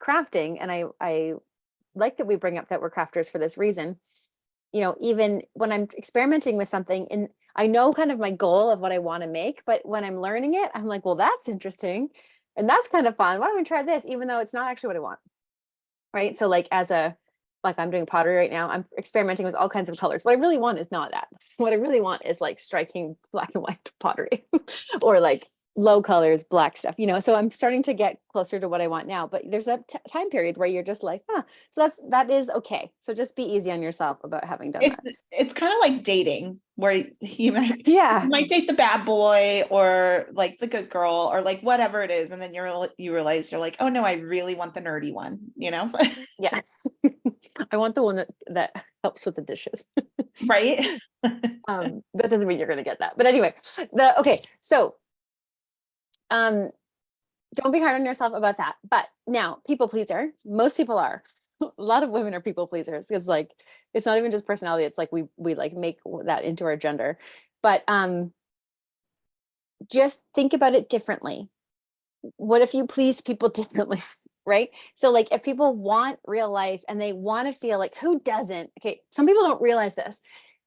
crafting, and I like that we bring up that we're crafters for this reason, you know, even when I'm experimenting with something and I know kind of my goal of what I want to make, but when I'm learning it, I'm like, well, that's interesting. And that's kind of fun. Why don't we try this? Even though it's not actually what I want. right? So like I'm doing pottery right now, I'm experimenting with all kinds of colors. What I really want is not that. What I really want is like striking black and white pottery or like low colors, black stuff, so I'm starting to get closer to what I want now, but there's that time period where you're just like, so that is okay. So just be easy on yourself about having done that. It's kind of like dating, where you might Yeah. you might date the bad boy or like the good girl or like whatever it is, and then you realize you're like, oh no, I really want the nerdy one, Yeah. I want the one that helps with the dishes. right? That doesn't mean you're going to get that, but anyway, so don't be hard on yourself about that. But now, people pleaser, most people are. A lot of women are people pleasers. It's like, it's not even just personality. It's like we like make that into our gender. But just think about it differently. What if you please people differently? Right? So like if people want real life and they want to feel like, who doesn't? Okay, some people don't realize this,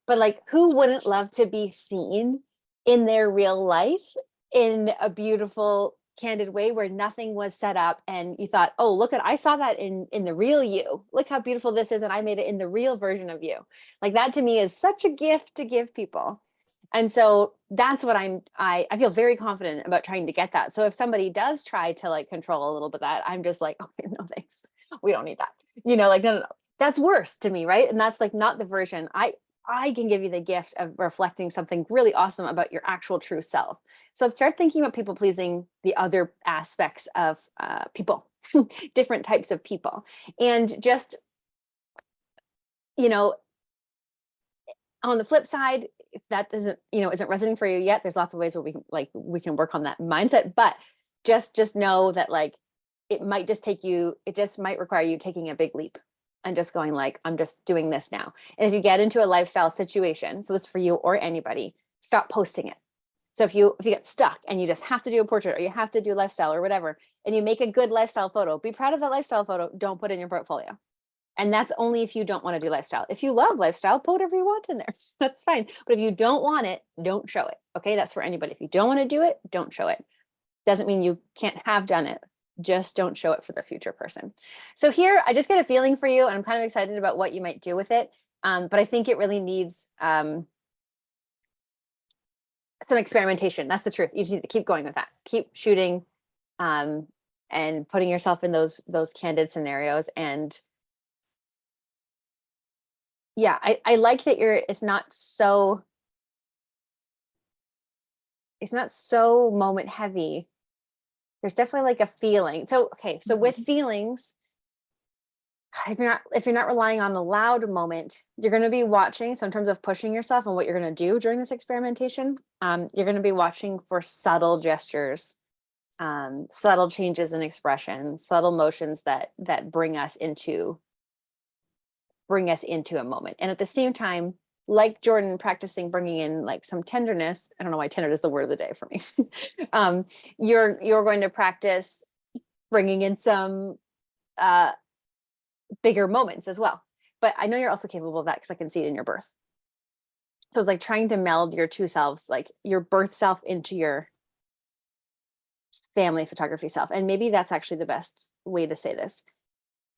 but like, who wouldn't love to be seen in their real life in a beautiful, candid way where nothing was set up and you thought, oh, I saw that in the real you. Look how beautiful this is, and I made it in the real version of you. Like that to me is such a gift to give people. And so that's what I feel very confident about trying to get that. So if somebody does try to like control a little bit of that, I'm just like, okay, no thanks, we don't need that. Like no, that's worse to me, right? And that's like not the version. I can give you the gift of reflecting something really awesome about your actual true self. So start thinking about people pleasing, the other aspects of people, different types of people, and just, on the flip side, if that isn't resonating for you yet, there's lots of ways where we can work on that mindset. But just know that like it just might require you taking a big leap and just going like, I'm just doing this now. And if you get into a lifestyle situation, so this is for you or anybody, stop posting it. So if you get stuck and you just have to do a portrait or you have to do lifestyle or whatever, and you make a good lifestyle photo, be proud of that lifestyle photo. Don't put it in your portfolio. And that's only if you don't want to do lifestyle. If you love lifestyle, put whatever you want in there. That's fine. But if you don't want it, don't show it. Okay, that's for anybody. If you don't want to do it, don't show it. Doesn't mean you can't have done it. Just don't show it for the future person. So here, I just get a feeling for you, and I'm kind of excited about what you might do with it. But I think it really needs some experimentation. That's the truth. You just need to keep going with that. Keep shooting and putting yourself in those candid scenarios. And yeah, I like that it's not so moment heavy. There's definitely like a feeling. So, okay. So with feelings, if you're not relying on the loud moment, you're going to be watching. So in terms of pushing yourself and what you're going to do during this experimentation, you're going to be watching for subtle gestures, subtle changes in expression, subtle motions that bring us into a moment. And at the same time, like Jordan, practicing bringing in like some tenderness. I don't know why tender is the word of the day for me. You're going to practice bringing in some bigger moments as well. But I know you're also capable of that because I can see it in your birth. So it's like trying to meld your two selves, like your birth self into your family photography self. And maybe that's actually the best way to say this.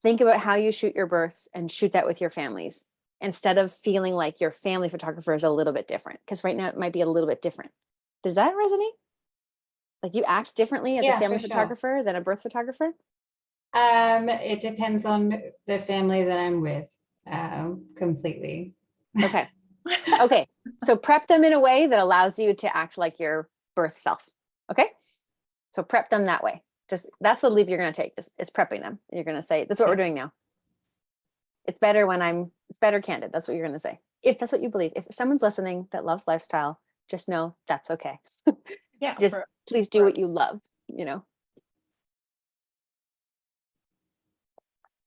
Think about how you shoot your births and shoot that with your families instead of feeling like your family photographer is a little bit different, because right now it might be a little bit different. Does that resonate? Like you act differently as a family photographer than a birth photographer? It depends on the family that I'm with, completely. Okay. Okay. So prep them in a way that allows you to act like your birth self. Okay. So prep them that way. Just that's the leap you're going to take is prepping them. You're going to say, that's what we're doing now. It's better it's better candid. That's what you're going to say. If that's what you believe. If someone's listening that loves lifestyle, just know that's okay. Yeah. Just please do what you love,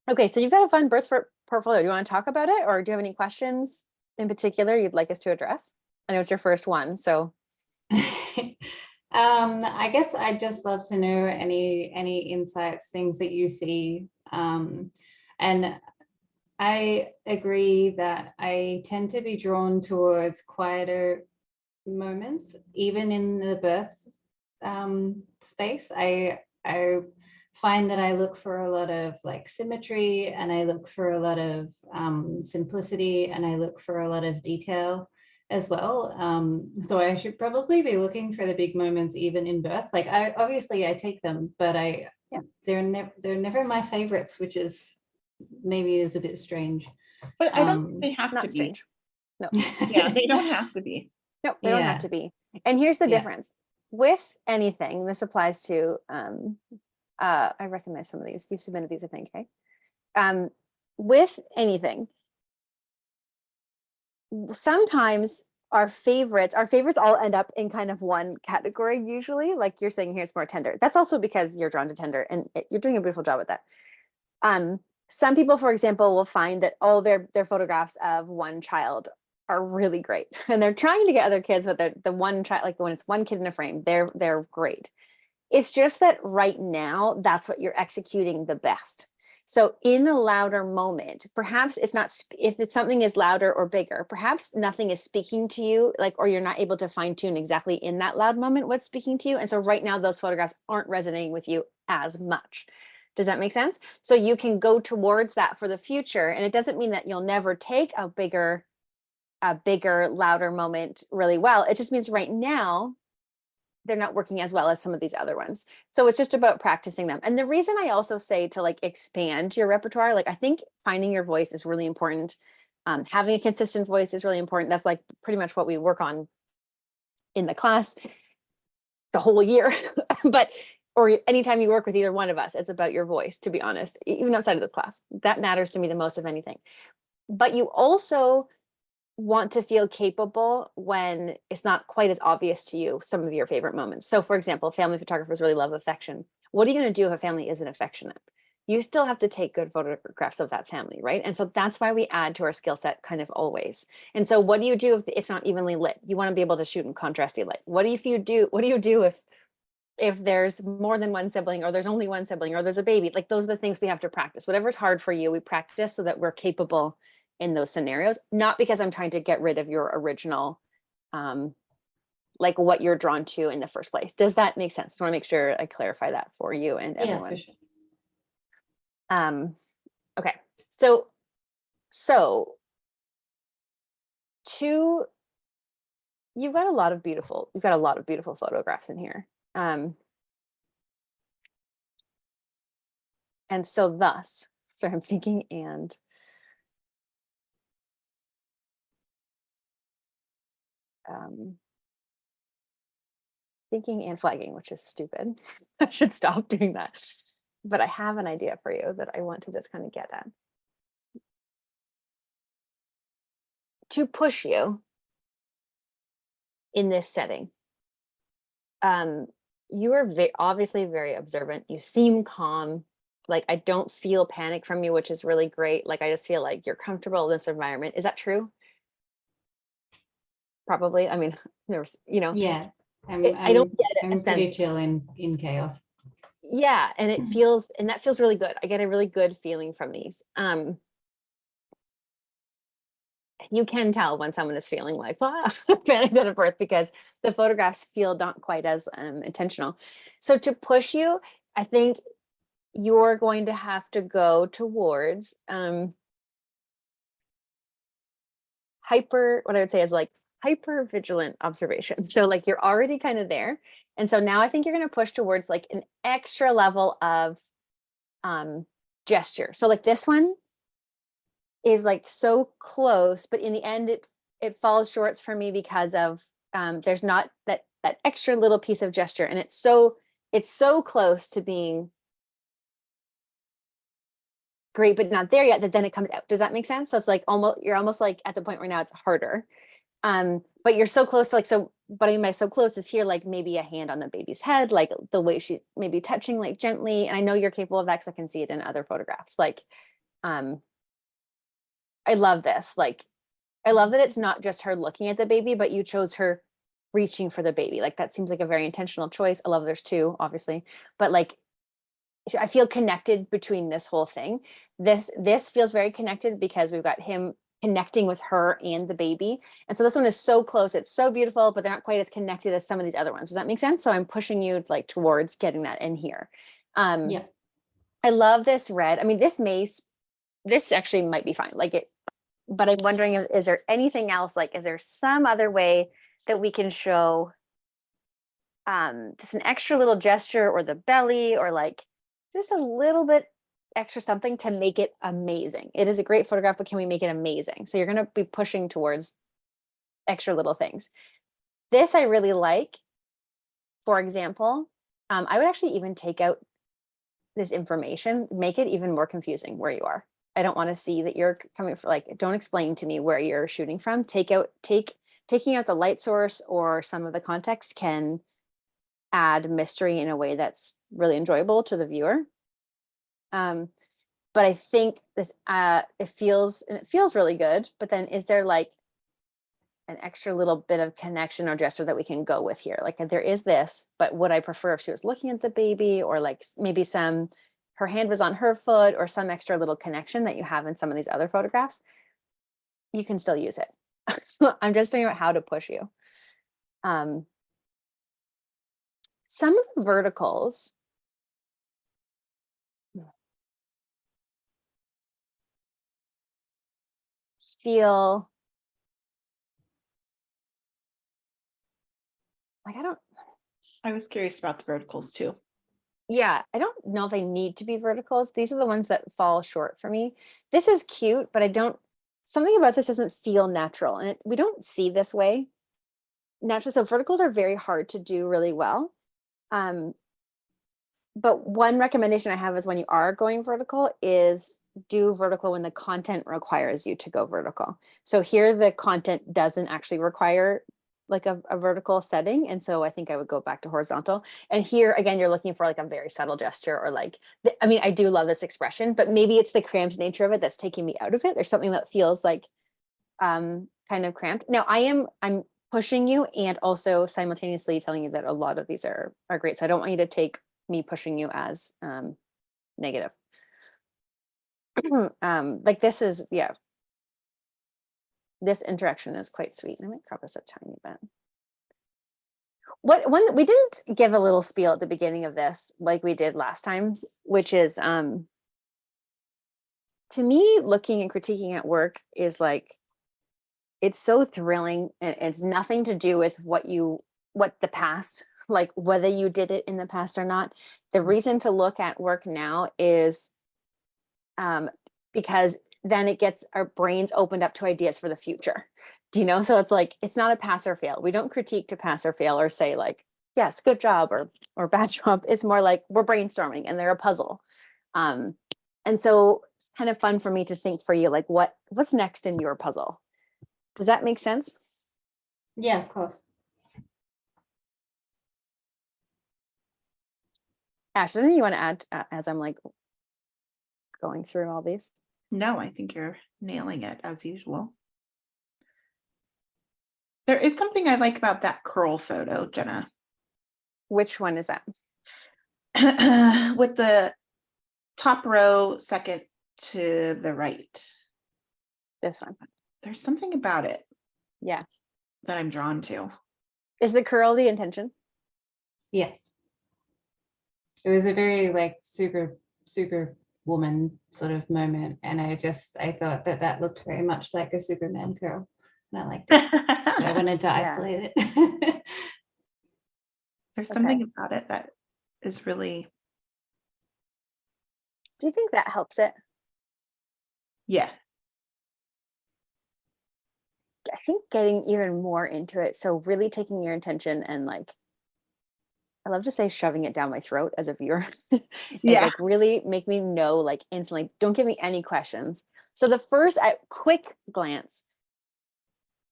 Okay, so you've got a fun birth portfolio. Do you want to talk about it, or do you have any questions in particular you'd like us to address? I know it's your first one, so. I guess I'd just love to know any insights, things that you see. And I agree that I tend to be drawn towards quieter moments, even in the birth space. I find that I look for a lot of like symmetry, and I look for a lot of simplicity, and I look for a lot of detail as well. So I should probably be looking for the big moments even in birth. Like I take them, but they're never my favorites, which is maybe is a bit strange. But I don't think they have to Not be. strange. No. Yeah, they don't have to be. No, they don't have Yeah. to be. And here's the Yeah. difference. With anything, this applies to, I recognize some of these. You've submitted these, I think, okay? With anything, sometimes our favorites all end up in kind of one category usually. Like you're saying, here's more tender. That's also because you're drawn to tender, and you're doing a beautiful job with that. Some people, for example, will find that all their photographs of one child are really great, and they're trying to get other kids, but the one child, like when it's one kid in a frame, they're great. It's just that right now, that's what you're executing the best. So in a louder moment, perhaps it's not, if it's something is louder or bigger, perhaps nothing is speaking to you, like, or you're not able to fine tune exactly in that loud moment what's speaking to you. And so right now, those photographs aren't resonating with you as much. Does that make sense? So you can go towards that for the future. And it doesn't mean that you'll never take a bigger, louder moment really well. It just means right now, they're not working as well as some of these other ones. So it's just about practicing them. And the reason I also say to like expand your repertoire, like I think finding your voice is really important. Having a consistent voice is really important. That's like pretty much what we work on in the class the whole year. Or anytime you work with either one of us, it's about your voice, to be honest, even outside of this class. That matters to me the most of anything. But you also want to feel capable when it's not quite as obvious to you some of your favorite moments. So for example, family photographers really love affection. What are you going to do if a family isn't affectionate? You still have to take good photographs of that family, right? And so that's why we add to our skill set kind of always. And so what do you do if it's not evenly lit? You want to be able to shoot in contrasty light. What do you do if there's more than one sibling, or there's only one sibling, or there's a baby? Like those are the things we have to practice. Whatever's hard for you, we practice so that we're capable in those scenarios, not because I'm trying to get rid of your original, like what you're drawn to in the first place. Does that make sense? I want to make sure I clarify that for you and everyone. Yeah, for sure. Okay. So you've got a lot of beautiful photographs in here. And so thus, so I'm thinking thinking and flagging, which is stupid. I should stop doing that. But I have an idea for you that I want to just kind of get at. To push you in this setting, you are obviously very observant. You seem calm. Like I don't feel panic from you, which is really great. Like I just feel like you're comfortable in this environment. Is that true? Probably. I mean, there's, Yeah, I don't get I'm a pretty sense. chill in chaos. Yeah, and it feels, and that feels really good. I get a really good feeling from these. You can tell when someone is feeling like panic at birth, because the photographs feel not quite as intentional. So to push you, I think you're going to have to go towards what I would say is like hyper vigilant observation. So like you're already kind of there. And so now I think you're going to push towards like an extra level of gesture. So like this one is like so close, but in the end it falls short for me because of there's not that extra little piece of gesture, and it's so close to being great but not there yet that then it comes out. Does that make sense? So it's like you're almost like at the point where now it's harder, but you're so close to like, so but I mean by so close is here like maybe a hand on the baby's head, like the way she's maybe touching like gently. And I know you're capable of that because I can see it in other photographs. Like I love this. Like, I love that it's not just her looking at the baby, but you chose her reaching for the baby. Like that seems like a very intentional choice. I love there's two, obviously, but like, I feel connected between this whole thing. This feels very connected because we've got him connecting with her and the baby. And so this one is so close. It's so beautiful, but they're not quite as connected as some of these other ones. Does that make sense? So I'm pushing you like towards getting that in here. Yeah. I love this red. I mean, this actually might be fine, like it, but I'm wondering, is there anything else? Like, is there some other way that we can show just an extra little gesture, or the belly, or like just a little bit extra something to make it amazing? It is a great photograph, but can we make it amazing? So you're going to be pushing towards extra little things. This I really like. For example, I would actually even take out this information, make it even more confusing where you are. I don't want to see that you're coming from, like, don't explain to me where you're shooting from. Taking out the light source or some of the context can add mystery in a way that's really enjoyable to the viewer. But I think this it feels really good, but then is there like an extra little bit of connection or gesture that we can go with here? Like, there is this, but would I prefer if she was looking at the baby, or like maybe her hand was on her foot, or some extra little connection that you have in some of these other photographs? You can still use it. I'm just talking about how to push you. Some of the verticals feel like I was curious about the verticals too. yeah, I don't know if they need to be verticals. These are the ones that fall short for me. This is cute, but something about this doesn't feel natural, and we don't see this way naturally. So verticals are very hard to do really well. But one recommendation I have is, when you are going vertical, is do vertical when the content requires you to go vertical. So here the content doesn't actually require like a vertical setting. And so I think I would go back to horizontal. And here again, you're looking for like a very subtle gesture, or like, I mean, I do love this expression, but maybe it's the cramped nature of it that's taking me out of it. There's something that feels like kind of cramped. Now I'm pushing you and also simultaneously telling you that a lot of these are great. So I don't want you to take me pushing you as negative. Like this is, yeah. This interaction is quite sweet. I might crop this a tiny bit. We didn't give a little spiel at the beginning of this like we did last time, which is to me, looking and critiquing at work is like, it's so thrilling, and it's nothing to do with what the past, like whether you did it in the past or not. The reason to look at work now is because then it gets our brains opened up to ideas for the future. Do you know? So it's like, it's not a pass or fail. We don't critique to pass or fail, or say like, yes, good job or bad job. It's more like we're brainstorming and they're a puzzle. And so it's kind of fun for me to think for you, like what's next in your puzzle? Does that make sense? Yeah, of course. Ash, anything you want to add as I'm like going through all these? No, I think you're nailing it as usual. There is something I like about that curl photo, Jenna. Which one is that? With the top row, second to the right. This one. There's something about it. Yeah. That I'm drawn to. Is the curl the intention? Yes. It was a very like super woman sort of moment, and I thought that looked very much like a Superman curl, and I liked it. So I wanted to isolate it. There's something about it that is really. Do you think that helps it? Yeah. I think getting even more into it. So really taking your intention and like, I love to say shoving it down my throat as a viewer. Yeah. Like really make me know, like instantly, don't give me any questions. So the first quick glance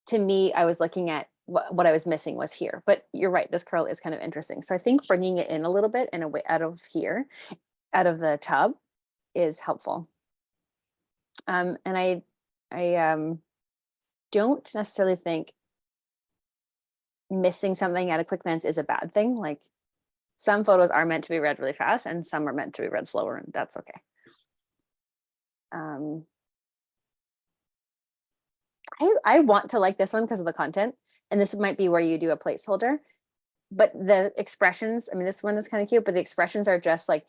to me, I was looking at what I was missing was here, but you're right. This curl is kind of interesting. So I think bringing it in a little bit and away out of here, out of the tub is helpful. And I don't necessarily think missing something at a quick glance is a bad thing. Like some photos are meant to be read really fast and some are meant to be read slower, and that's okay. I want to like this one because of the content, and this might be where you do a placeholder, but the expressions, I mean, this one is kind of cute, but the expressions are just like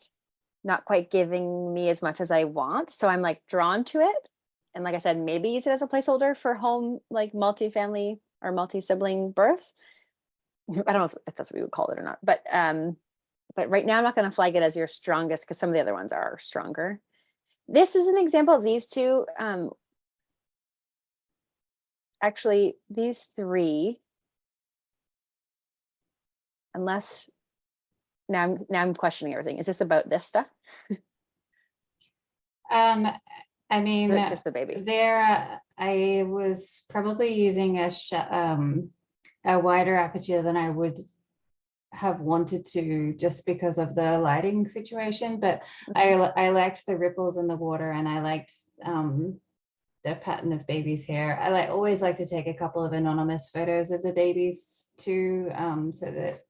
not quite giving me as much as I want. So I'm like drawn to it. And like I said, maybe use it as a placeholder for home, like multi-family or multi-sibling births. I don't know if that's what we would call it or not, but right now I'm not going to flag it as your strongest because some of the other ones are stronger. This is an example of these two. Actually, these three, unless now I'm questioning everything. Is this about this stuff? I mean, Just the baby. there, I was probably using a wider aperture than I would have wanted to, just because of the lighting situation. But I liked the ripples in the water, and I liked the pattern of baby's hair. I always like to take a couple of anonymous photos of the babies too, so that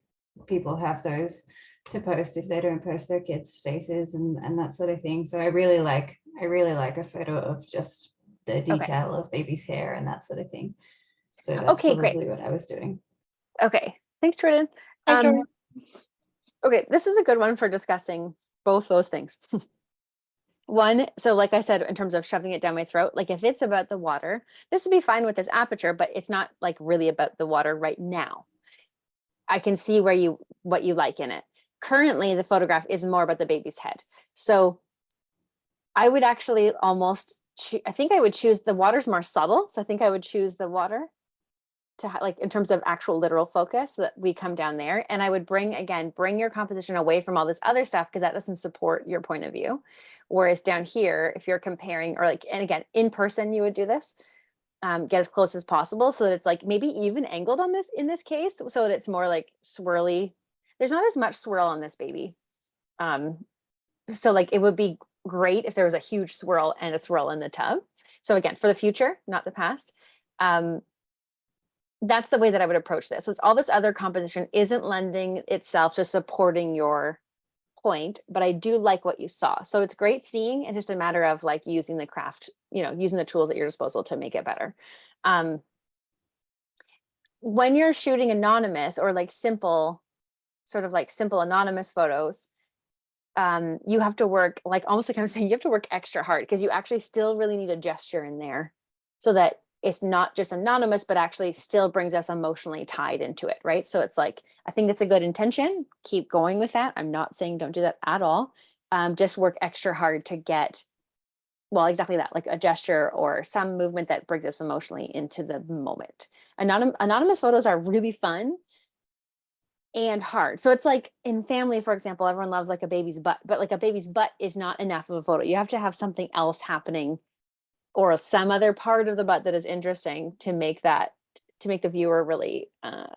people have those to post if they don't post their kids' faces and that sort of thing. So I really like a photo of just the detail of baby's hair and that sort of thing. So that's probably what I was doing. Okay, thanks, Jordan. Okay, this is a good one for discussing both those things. One, so like I said, in terms of shoving it down my throat, like if it's about the water, this would be fine with this aperture, but it's not like really about the water right now. I can see what you like in it. Currently, the photograph is more about the baby's head. So I would actually almost, I think I would choose, the water's more subtle. So I think I would choose the water to like, in terms of actual literal focus, so that we come down there. And I would bring your composition away from all this other stuff, because that doesn't support your point of view. Whereas down here, if you're comparing, or like, and again, in person, you would do this, get as close as possible so that it's like maybe even angled on this, in this case, so that it's more like swirly. There's not as much swirl on this baby. So like it would be great if there was a huge swirl and a swirl in the tub. So again, for the future, not the past. That's the way that I would approach this. So all this other composition isn't lending itself to supporting your point, but I do like what you saw. So it's great seeing. It's just a matter of like using the craft, using the tools at your disposal to make it better. When you're shooting anonymous or like simple anonymous photos, you have to work, like almost like I was saying, you have to work extra hard, because you actually still really need a gesture in there so that it's not just anonymous, but actually still brings us emotionally tied into it, right? So it's like, I think it's a good intention. Keep going with that. I'm not saying don't do that at all. Just work extra hard to get, well, exactly that, like a gesture or some movement that brings us emotionally into the moment. Anonymous photos are really fun and hard. So it's like in family, for example, everyone loves like a baby's butt, but like a baby's butt is not enough of a photo. You have to have something else happening, or some other part of the butt that is interesting to make the viewer really, to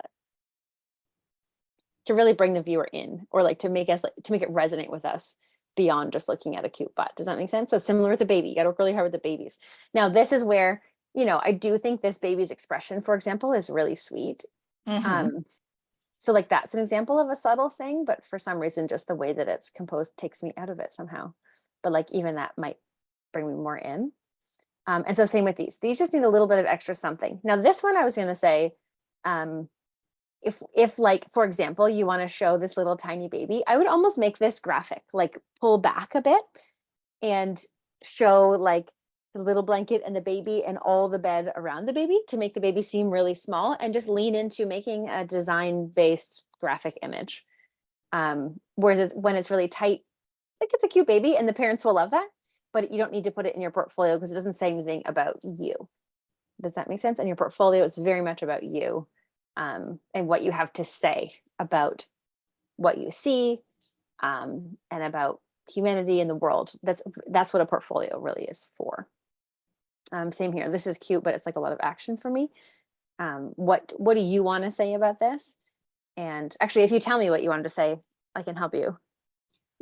really bring the viewer in, or like to make it resonate with us beyond just looking at a cute butt. Does that make sense? So similar with the baby, you got to work really hard with the babies. Now, this is where, I do think this baby's expression, for example, is really sweet. So like that's an example of a subtle thing, but for some reason, just the way that it's composed takes me out of it somehow. But like even that might bring me more in. And so same with these just need a little bit of extra something. Now this one I was going to say, if like, for example, you want to show this little tiny baby, I would almost make this graphic, like pull back a bit and show like the little blanket and the baby and all the bed around the baby to make the baby seem really small, and just lean into making a design-based graphic image. Whereas when it's really tight, like it's a cute baby and the parents will love that, but you don't need to put it in your portfolio because it doesn't say anything about you. Does that make sense? And your portfolio is very much about you, and what you have to say about what you see, and about humanity in the world. That's what a portfolio really is for. Same here. This is cute, but it's like a lot of action for me. What do you want to say about this? And actually, if you tell me what you wanted to say, I can help you.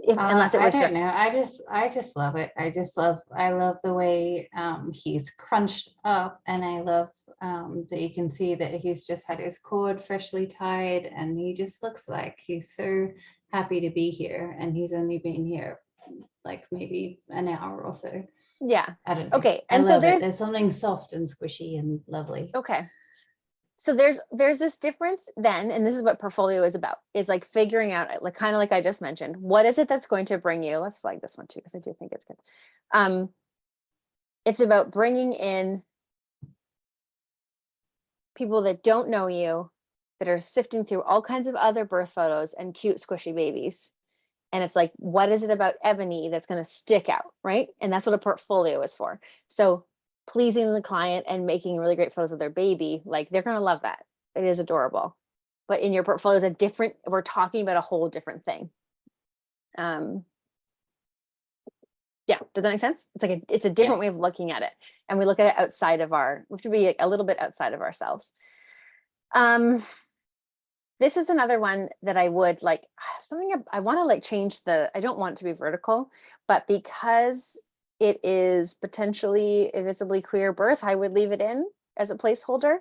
Unless it was I don't know. I just love it. I love the way he's crunched up, and I love that you can see that he's just had his cord freshly tied, and he just looks like he's so happy to be here, and he's only been here like maybe an hour or so. Yeah. I don't know. Okay. And so there's something soft and squishy and lovely. Okay. So there's this difference then, and this is what portfolio is about, is like figuring out, like kind of like I just mentioned, what is it that's going to bring you, let's flag this one too, because I do think it's good. It's about bringing in people that don't know you, that are sifting through all kinds of other birth photos and cute squishy babies. And it's like, what is it about Ebony that's going to stick out, right? And that's what a portfolio is for. So pleasing the client and making really great photos of their baby, like they're going to love that. It is adorable. But in your portfolio is a different, we're talking about a whole different thing. Yeah, does that make sense? It's like it's a different way of looking at it. And we look at it outside of we have to be like a little bit outside of ourselves. This is another one that I would like, something I want to like change I don't want it to be vertical, but because it is potentially a visibly queer birth, I would leave it in as a placeholder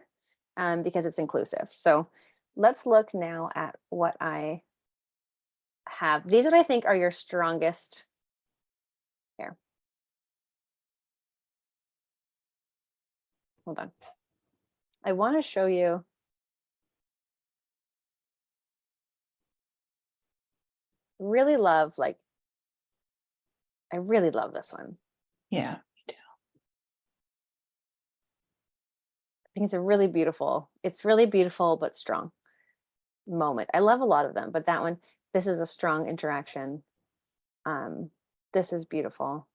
because it's inclusive. So let's look now at what I have. These are what I think are your strongest here. Hold on. I want to show you. Really love, like, I really love this one. Yeah, me too. I think it's really beautiful but strong moment. I love a lot of them, but that one, this is a strong interaction. This is beautiful.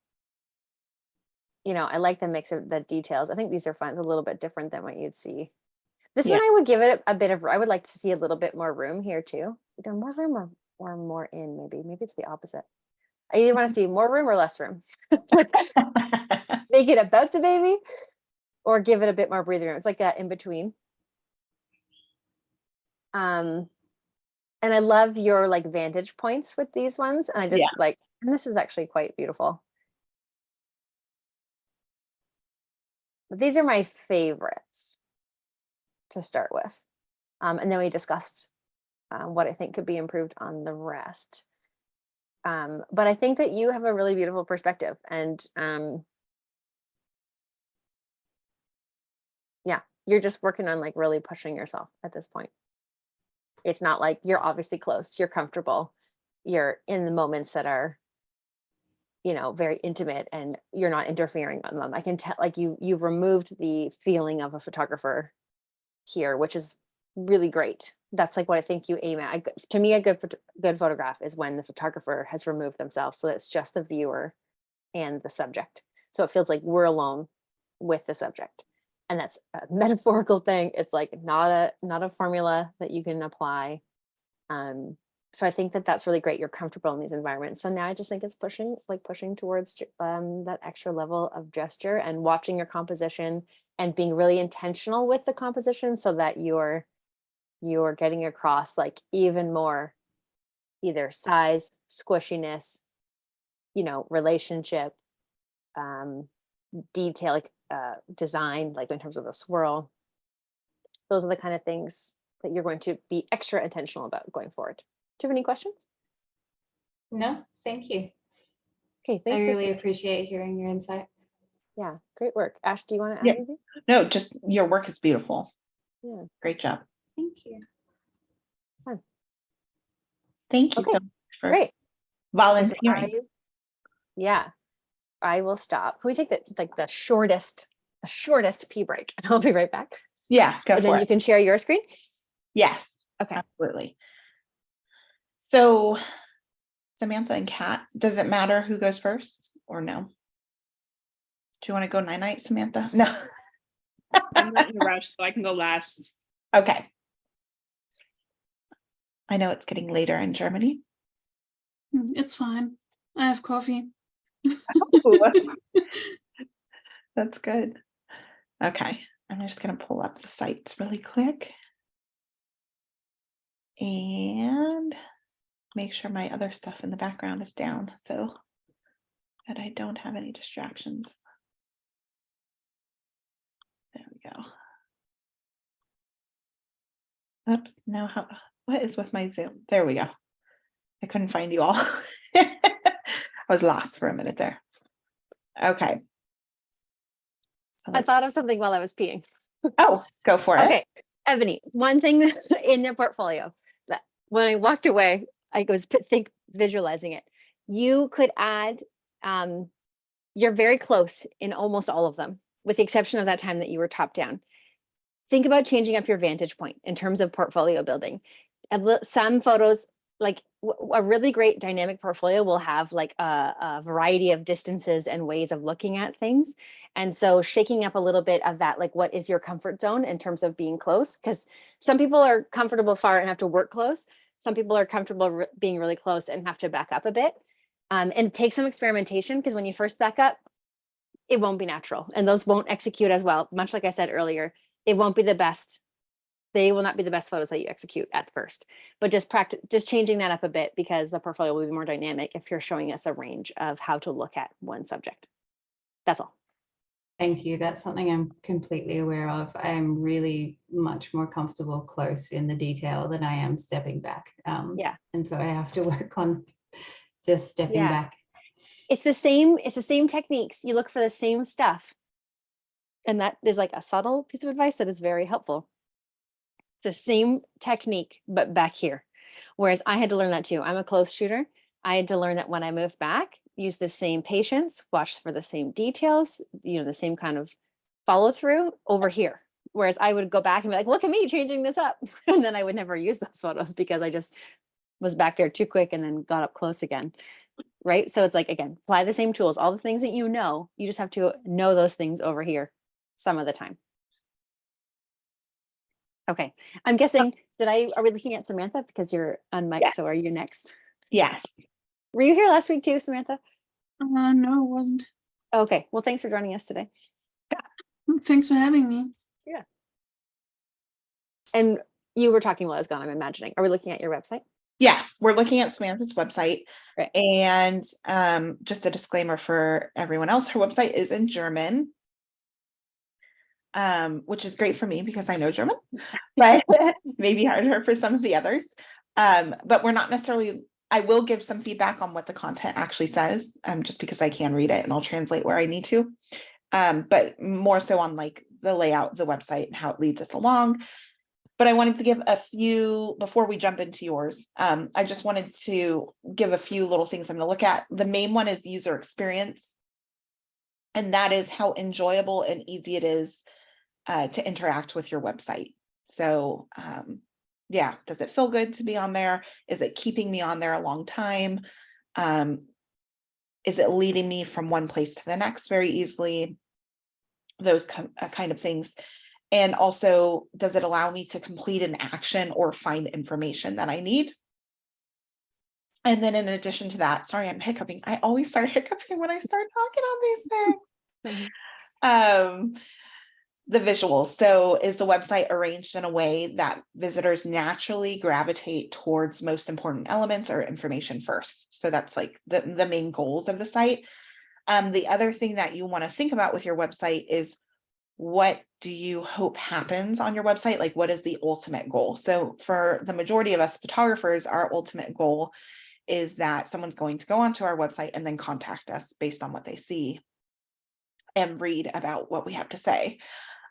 You know, I like the mix of the details. I think these are fun. It's a little bit different than what you'd see. This one, I would give it a bit of, I would like to see a little bit more room here too. Either more room or more in, maybe it's the opposite. I either want to see more room or less room. Make it about the baby or give it a bit more breathing room. It's like that in between. And I love your like vantage points with these ones. And I just like, and this is actually quite beautiful. But these are my favorites to start with. And then we discussed what I think could be improved on the rest. But I think that you have a really beautiful perspective, and yeah, you're just working on like really pushing yourself at this point. It's not like you're obviously close, you're comfortable, you're in the moments that are, you know, very intimate, and you're not interfering on them. I can tell, like you've removed the feeling of a photographer here, which is really great. That's like what I think you aim at. To me, a good photograph is when the photographer has removed themselves, so it's just the viewer and the subject. So it feels like we're alone with the subject, and that's a metaphorical thing. It's like not a formula that you can apply. So I think that that's really great. You're comfortable in these environments. So now I just think it's pushing towards that extra level of gesture and watching your composition and being really intentional with the composition, so that you're getting across like even more either size, squishiness, you know, relationship, detail, like design, like in terms of the swirl. Those are the kind of things that you're going to be extra intentional about going forward. Do you have any questions? No, thank you. Okay, thanks. I really appreciate hearing your insight. Yeah, great work. Ash, do you want to add anything? No, just your work is beautiful. Yeah. Great job. Thank you. Fun. Thank you Okay, so much for great. volunteering. Yeah, I will stop. Can we take the shortest pee break, and I'll be right back. Yeah, go And for then it. you can share your screen. Yes. Okay. Absolutely. So Samantha and Kat, does it matter who goes first or no? Do you want to go night-night, Samantha? No. I'm not in a rush, so I can go last. Okay. I know it's getting later in Germany. It's fine. I have coffee. Oh, that's good. Okay. I'm just going to pull up the sites really quick and make sure my other stuff in the background is down so that I don't have any distractions. There we go. Oops, now what is with my Zoom? There we go. I couldn't find you all. I was lost for a minute there. Okay. So I thought of something while I was peeing. Oh, go for it. Okay. Ebony, one thing in your portfolio that when I walked away, I was visualizing it. You could add, you're very close in almost all of them, with the exception of that time that you were top down. Think about changing up your vantage point in terms of portfolio building. Some photos, like a really great dynamic portfolio will have like a variety of distances and ways of looking at things. And so shaking up a little bit of that, like what is your comfort zone in terms of being close? Because some people are comfortable far and have to work close. Some people are comfortable being really close and have to back up a bit. And take some experimentation, because when you first back up, it won't be natural and those won't execute as well. Much like I said earlier, it won't be the best. They will not be the best photos that you execute at first, but just changing that up a bit, because the portfolio will be more dynamic if you're showing us a range of how to look at one subject. That's all. Thank you. That's something I'm completely aware of. I'm really much more comfortable close in the detail than I am stepping back. Yeah. And so I have to work on just stepping Yeah. back. It's the same techniques. You look for the same stuff. And that is like a subtle piece of advice that is very helpful. It's the same technique, but back here. Whereas I had to learn that too. I'm a close shooter. I had to learn that when I moved back, use the same patience, watch for the same details, the same kind of follow through over here. Whereas I would go back and be like, look at me changing this up. And then I would never use those photos because I just was back there too quick and then got up close again. Right. So it's like, again, apply the same tools, all the things that you just have to know those things over here some of the time. Okay. I'm guessing, are we looking at Samantha? Because you're on mic, Yes. so are you next? Yes. Were you here last week too, Samantha? No, it wasn't. Okay. Well, thanks for joining us today. Thanks for having me. Yeah. And you were talking while I was gone, I'm imagining. Are we looking at your website? Yeah, we're looking at Samantha's website. Right. And just a disclaimer for everyone else, her website is in German, which is great for me because I know German, but maybe harder for some of the others. But we're not necessarily, I will give some feedback on what the content actually says, just because I can read it and I'll translate where I need to. But more so on like the layout of the website and how it leads us along. But I wanted to give a few, before we jump into yours, I just wanted to give a few little things I'm going to look at. The main one is user experience. And that is how enjoyable and easy it is to interact with your website. So yeah, does it feel good to be on there? Is it keeping me on there a long time? Is it leading me from one place to the next very easily? Those kind of things. And also, does it allow me to complete an action or find information that I need? And then in addition to that, sorry, I'm hiccuping. I always start hiccuping when I start talking on these things. Mm-hmm. The visuals. So is the website arranged in a way that visitors naturally gravitate towards most important elements or information first? So that's like the main goals of the site. The other thing that you want to think about with your website is, what do you hope happens on your website? Like, what is the ultimate goal? So for the majority of us photographers, our ultimate goal is that someone's going to go onto our website and then contact us based on what they see and read about what we have to say.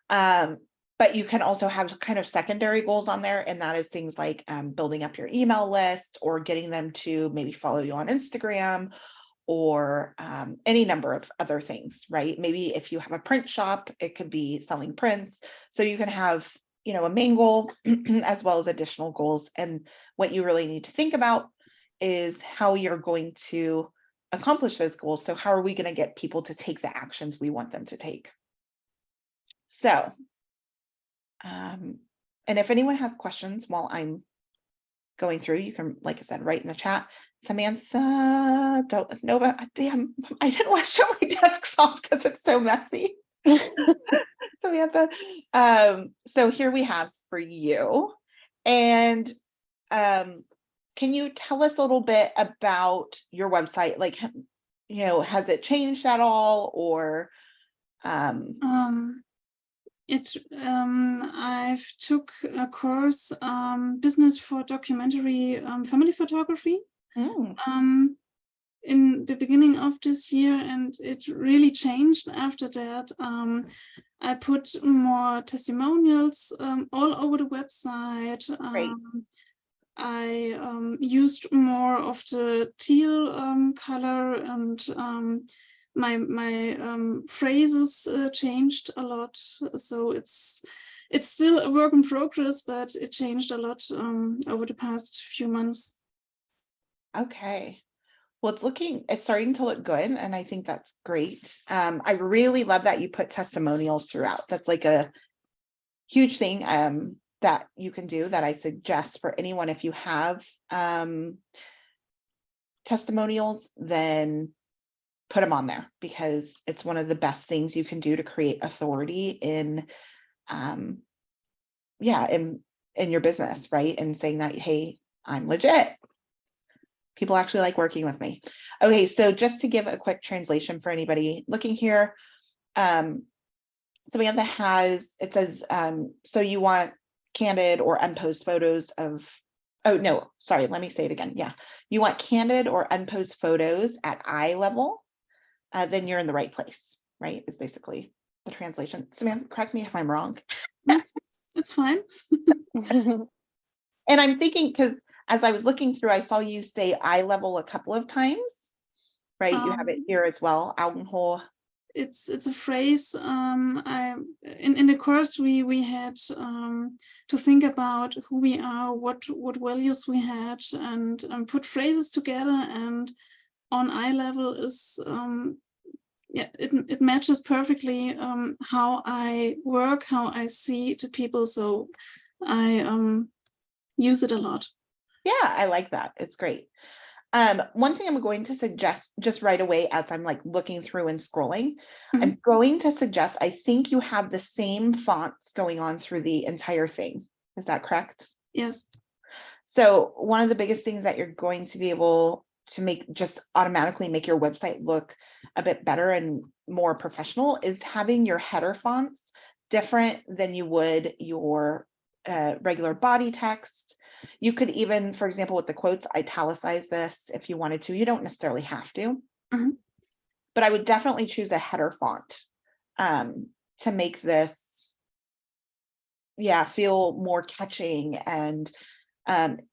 But you can also have kind of secondary goals on there, and that is things like building up your email list or getting them to maybe follow you on Instagram, or any number of other things, right? Maybe if you have a print shop, it could be selling prints. So you can have, a main goal as well as additional goals. And what you really need to think about is how you're going to accomplish those goals. So how are we going to get people to take the actions we want them to take? So, and if anyone has questions while I'm going through, you can, like I said, write in the chat. Samantha, don't know about, damn, I didn't want to show my desktop because it's so messy. Samantha, so here we have for you. And can you tell us a little bit about your website? Like, has it changed at all, or? I've took a course, business for documentary family photography. in the beginning of this year, and it really changed after that. I put more testimonials all over the website. Great. I used more of the teal color, and my phrases changed a lot. So it's still a work in progress, but it changed a lot over the past few months. Okay. Well, it's starting to look good, and I think that's great. I really love that you put testimonials throughout. That's like a huge thing that you can do, that I suggest for anyone. If you have testimonials, then put them on there, because it's one of the best things you can do to create authority in in your business, right? And saying that, hey, I'm legit. People actually like working with me. Okay, so just to give a quick translation for anybody looking here, Samantha it says, so you want candid or unposed photos of, oh no, sorry, let me say it again. Yeah, you want candid or unposed photos at eye level, then you're in the right place, right? Is basically the translation. Samantha, correct me if I'm wrong. It's fine. And I'm thinking, because as I was looking through, I saw you say eye level a couple of times, right? You have it here as well, Augenhöhe. It's a phrase. In the course we had to think about who we are, what values we had, and put phrases together. And on eye level is it matches perfectly how I work, how I see the people. So I use it a lot. Yeah, I like that. It's great. One thing I'm going to suggest just right away, as I'm like looking through and scrolling, I'm going to suggest, I think you have the same fonts going on through the entire thing. Is that correct? Yes. So one of the biggest things that you're going to be able to make, just automatically make your website look a bit better and more professional, is having your header fonts different than you would your regular body text. You could even, for example, with the quotes, italicize this if you wanted to. You don't necessarily have to, but I would definitely choose a header font to make this, feel more catching. And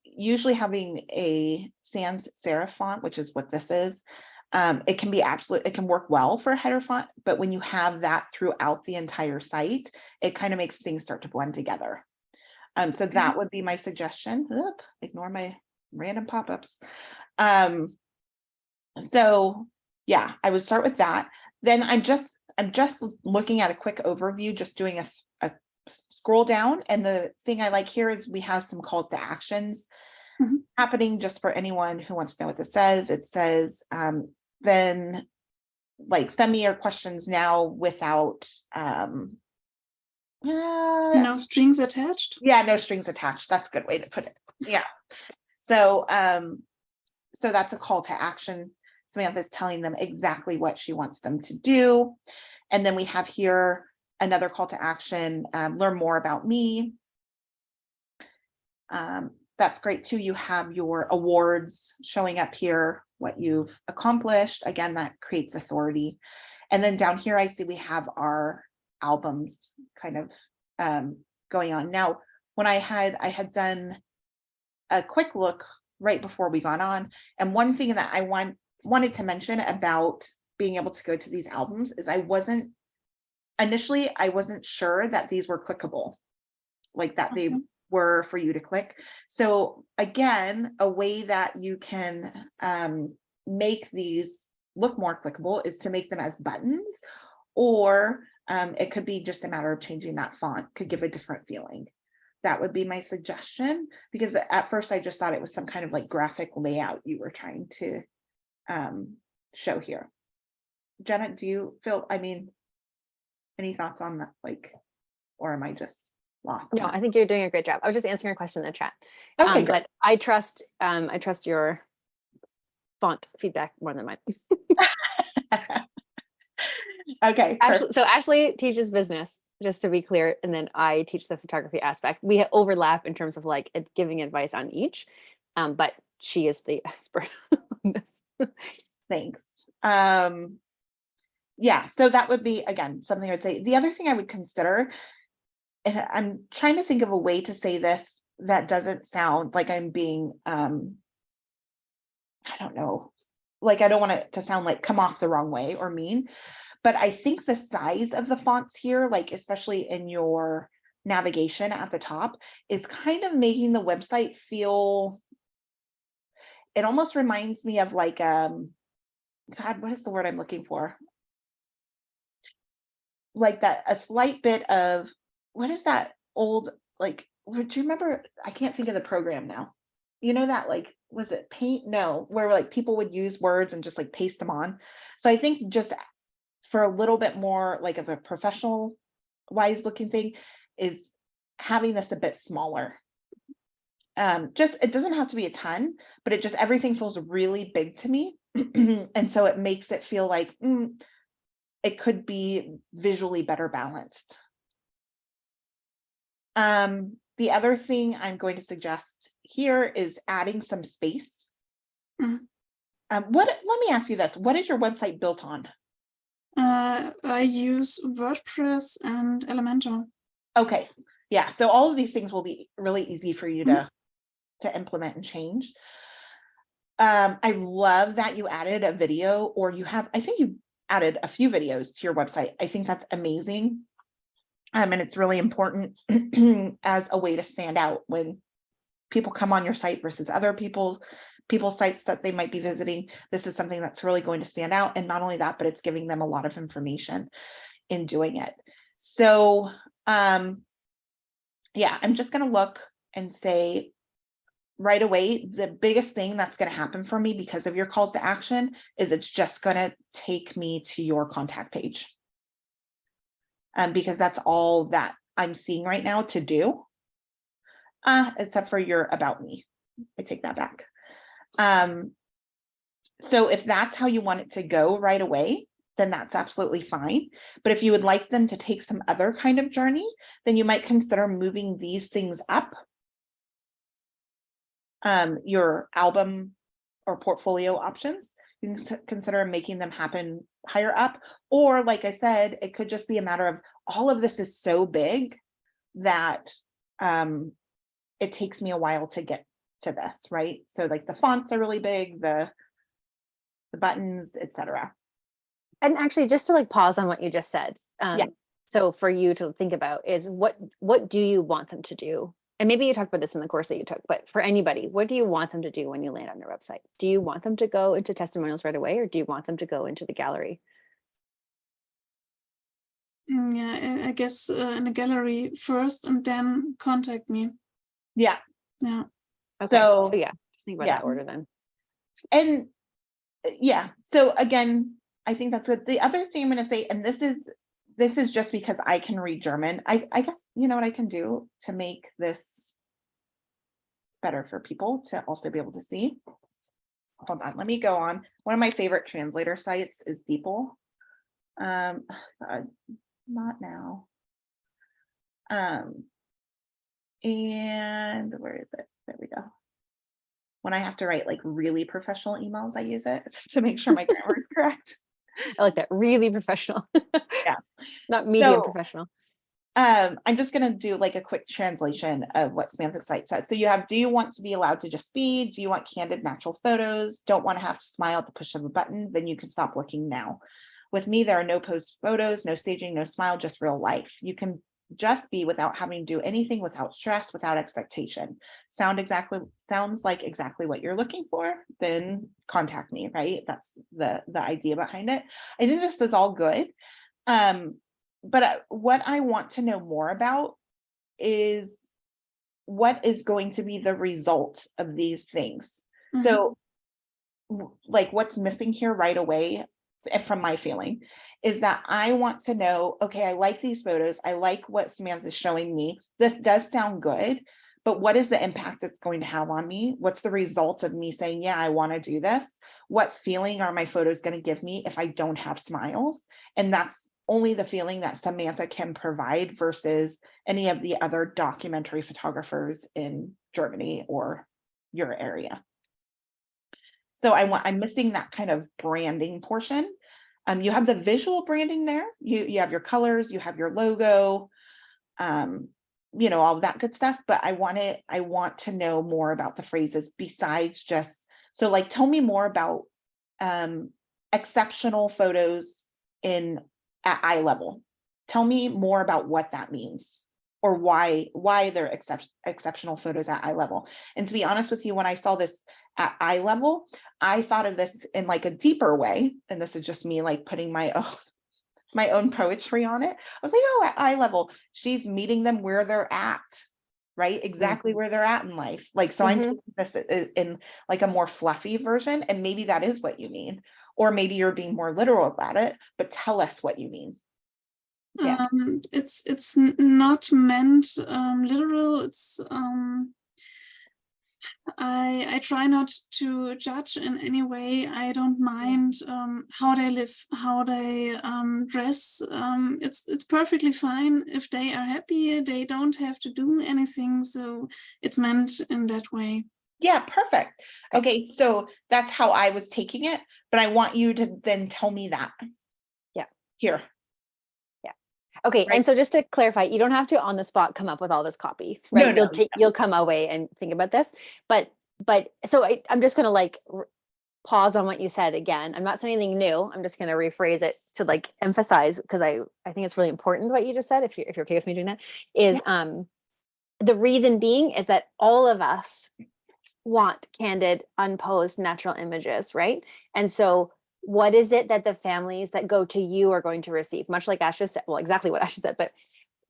usually having a sans serif font, which is what this is, it can be it can work well for a header font, but when you have that throughout the entire site, it kind of makes things start to blend together. So that would be my suggestion. Ignore my random pop-ups. So yeah, I would start with that. Then I'm just looking at a quick overview, just doing a scroll down. And the thing I like here is we have some calls to actions happening, just for anyone who wants to know what this says. It says, then like send me your questions now without No strings attached. Yeah, no strings attached. That's a good way to put it. Yeah. So so that's a call to action. Samantha's telling them exactly what she wants them to do. And then we have here another call to action, learn more about me. That's great too. You have your awards showing up here, what you've accomplished. Again, that creates authority. And then down here, I see we have our albums kind of going on. Now, when I had done a quick look right before we got on, and one thing that I wanted to mention about being able to go to these albums is initially I wasn't sure that these were clickable, like that they were for you to click. So again, a way that you can make these look more clickable is to make them as buttons, or it could be just a matter of changing that font, could give a different feeling. That would be my suggestion, because at first I just thought it was some kind of like graphic layout you were trying to show here. Jenna, do you feel, any thoughts on that, like, or am I just lost? No, I think you're doing a great job. I was just answering a question in the chat. Okay, but I trust your font feedback more than mine. Okay. Ashley teaches business, just to be clear, and then I teach the photography aspect. We overlap in terms of like giving advice on each, but she is the expert on this. Thanks. Yeah, so that would be, again, something I would say. The other thing I would consider, and I'm trying to think of a way to say this that doesn't sound like I'm being, I don't know, like I don't want it to sound like come off the wrong way or mean, but I think the size of the fonts here, like especially in your navigation at the top, is kind of making the website feel, it almost reminds me of like, God, what is the word I'm looking for? Like that, a slight bit of, what is that old, like, do you remember? I can't think of the program now. You know that, like, was it Paint? No, where like people would use words and just like paste them on. So I think just for a little bit more like of a professional wise looking thing is having this a bit smaller. Just, it doesn't have to be a ton, but it just, everything feels really big to me. And so it makes it feel like, it could be visually better balanced. The other thing I'm going to suggest here is adding some space. Mhm. Let me ask you this, what is your website built on? I use WordPress and Elementor. Okay, yeah, so all of these things will be really easy for you to implement and change. I love that you added a video, or you have, I think you added a few videos to your website. I think that's amazing. And it's really important as a way to stand out when people come on your site versus other people's sites that they might be visiting. This is something that's really going to stand out. And not only that, but it's giving them a lot of information in doing it. So yeah, I'm just going to look and say right away, the biggest thing that's going to happen for me because of your calls to action is it's just going to take me to your contact page. Because that's all that I'm seeing right now to do, except for your about me. I take that back. So if that's how you want it to go right away, then that's absolutely fine. But if you would like them to take some other kind of journey, then you might consider moving these things up. Your album or portfolio options, you can consider making them happen higher up. Or like I said, it could just be a matter of all of this is so big that it takes me a while to get to this, right? So like the fonts are really big, the buttons, etc. And actually, just to like pause on what you just said. Yeah. So for you to think about is what do you want them to do? And maybe you talked about this in the course that you took, but for anybody, what do you want them to do when you land on your website? Do you want them to go into testimonials right away, or do you want them to go into the gallery? Yeah, I guess in the gallery first and then contact me. Yeah. Yeah. Okay. So yeah, just think about yeah. that order then. And yeah, so again, I think that's good. The other thing I'm going to say, and this is just because I can read German. I guess, you know what I can do to make this better for people to also be able to see. Hold on, let me go on. One of my favorite translator sites is DeepL. Not now. And where is it? There we go. When I have to write like really professional emails, I use it to make sure my grammar is correct. I like that. Really professional. Yeah. Not medium So, professional. I'm just going to do like a quick translation of what Samantha's site says. So you have, do you want to be allowed to just be? Do you want candid natural photos? Don't want to have to smile at the push of a button? Then you can stop looking now. With me, there are no posed photos, no staging, no smile, just real life. You can just be without having to do anything, without stress, without expectation. Sounds like exactly what you're looking for, then contact me, right? That's the idea behind it. I think this is all good. But what I want to know more about is what is going to be the result of these things. Mhm. So like what's missing here right away from my feeling is that I want to know, okay, I like these photos. I like what Samantha's showing me. This does sound good, but what is the impact it's going to have on me? What's the result of me saying, yeah, I want to do this? What feeling are my photos going to give me if I don't have smiles? And that's only the feeling that Samantha can provide versus any of the other documentary photographers in Germany or your area. So I'm missing that kind of branding portion. You have the visual branding there. You have your colors, you have your logo, all of that good stuff. But I want to know more about the phrases besides just, so like, tell me more about exceptional photos at eye level. Tell me more about what that means, or why they're exceptional photos at eye level. And to be honest with you, when I saw this at eye level, I thought of this in like a deeper way. And this is just me like putting my own poetry on it. I was like, oh, at eye level, she's meeting them where they're at, right? Exactly where they're at in life. Like, so I'm taking this in like a more fluffy version, and maybe that is what you mean, or maybe you're being more literal about it, but tell us what you mean. Yeah. It's not meant literal. It's I try not to judge in any way. I don't mind how they live, how they dress. It's perfectly fine if they are happy. They don't have to do anything. So it's meant in that way. Yeah, perfect. Okay, so that's how I was taking it, but I want you to then tell me that. Yeah. Here. Okay, Right. and so just to clarify, you don't have to on the spot come up with all this copy, right? No, You'll come away and think about this, but so I'm just gonna like pause on what you said again. I'm not saying anything new. I'm just gonna rephrase it to like emphasize, because I think it's really important what you just said. If you're okay with me doing that, is the reason being is that all of us want candid, unposed, natural images, right? And so what is it that the families that go to you are going to receive? Much like Ash just said, well, exactly what Ash said, but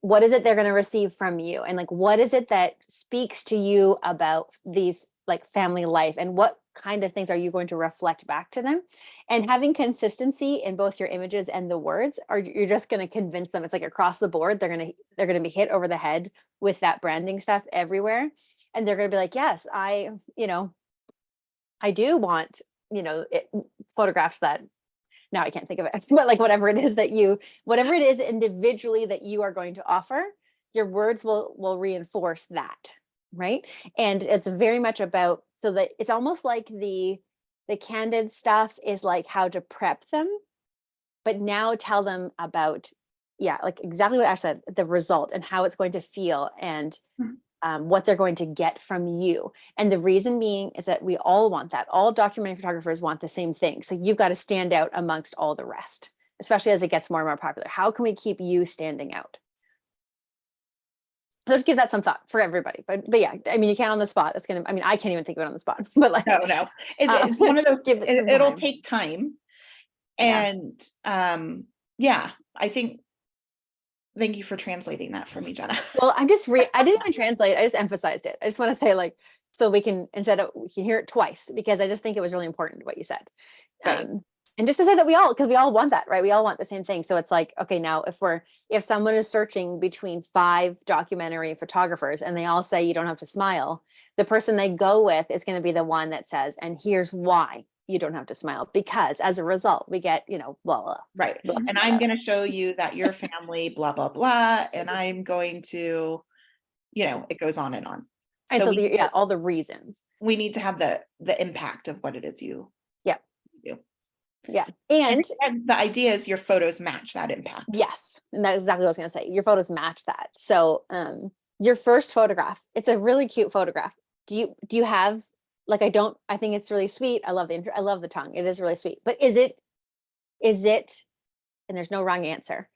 what is it they're going to receive from you? And like, what is it that speaks to you about these like family life, and what kind of things are you going to reflect back to them? And having consistency in both your images and the words, or you're just going to convince them it's like across the board, they're going to be hit over the head with that branding stuff everywhere. And they're going to be like, yes, I do want, photographs that, now I can't think of it, but like whatever it is individually that you are going to offer, your words will reinforce that, right? And it's very much about, so that it's almost like the candid stuff is like how to prep them, but now tell them about, like exactly what Ash said, the result and how it's going to feel, and what they're going to get from you. And the reason being is that we all want that. All documentary photographers want the same thing. So you've got to stand out amongst all the rest, especially as it gets more and more popular. How can we keep you standing out? Let's give that some thought for everybody. But yeah, I mean, you can't on the spot. I can't even think of it on the spot, but like, no. It's one of those, it'll take time. And I think, thank you for translating that for me, Jenna. Well, I didn't even translate. I just emphasized it. I just want to say, like, so we can hear it twice, because I just think it was really important what you said. Right. And just to say that because we all want that, right? We all want the same thing. So it's like, okay, now if someone is searching between 5 documentary photographers and they all say you don't have to smile, the person they go with is going to be the one that says, and here's why you don't have to smile, because as a result, we get, blah, blah. Right. Blah, and I'm going to show you that your family, blah, blah, blah. And I'm going to, it goes on and on. And so all the reasons. We need to have the impact of what it is you do. Yeah. And the idea is your photos match that impact. Yes. And that's exactly what I was going to say. Your photos match that. So your first photograph, it's a really cute photograph. Do you have, like, I think it's really sweet. I love the tongue. It is really sweet. But is it, and there's no wrong answer.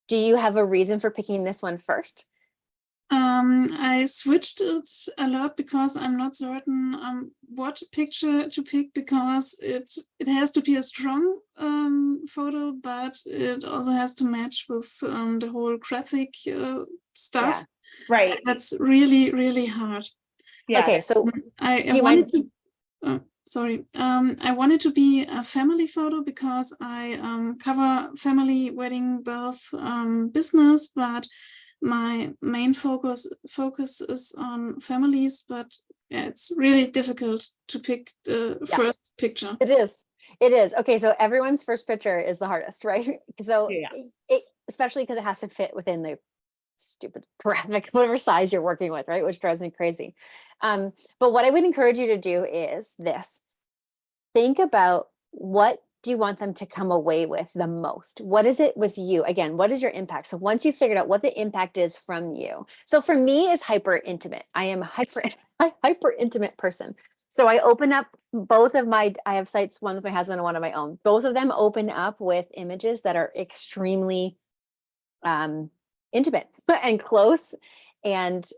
Do you have a reason for picking this one first? I switched it a lot because I'm not certain what picture to pick, because it has to be a strong photo, but it also has to match with the whole graphic stuff. Yeah. Right. That's really, really hard. Yeah. Okay, so I wanted to be a family photo because I cover family, wedding, birth, business, but my main focus is on families. But it's really difficult to pick the first picture. It is. Okay, so everyone's first picture is the hardest, right? So it especially because it has to fit within the stupid graphic, whatever size you're working with, right? Which drives me crazy. But what I would encourage you to do is this. think about what do you want them to come away with the most? What is it with you? Again, what is your impact? So once you figured out what the impact is from you. So for me is hyper intimate. I am a hyper intimate person. So I open up both of my, I have sites, one with my husband and one of my own. Both of them open up with images that are extremely intimate and close and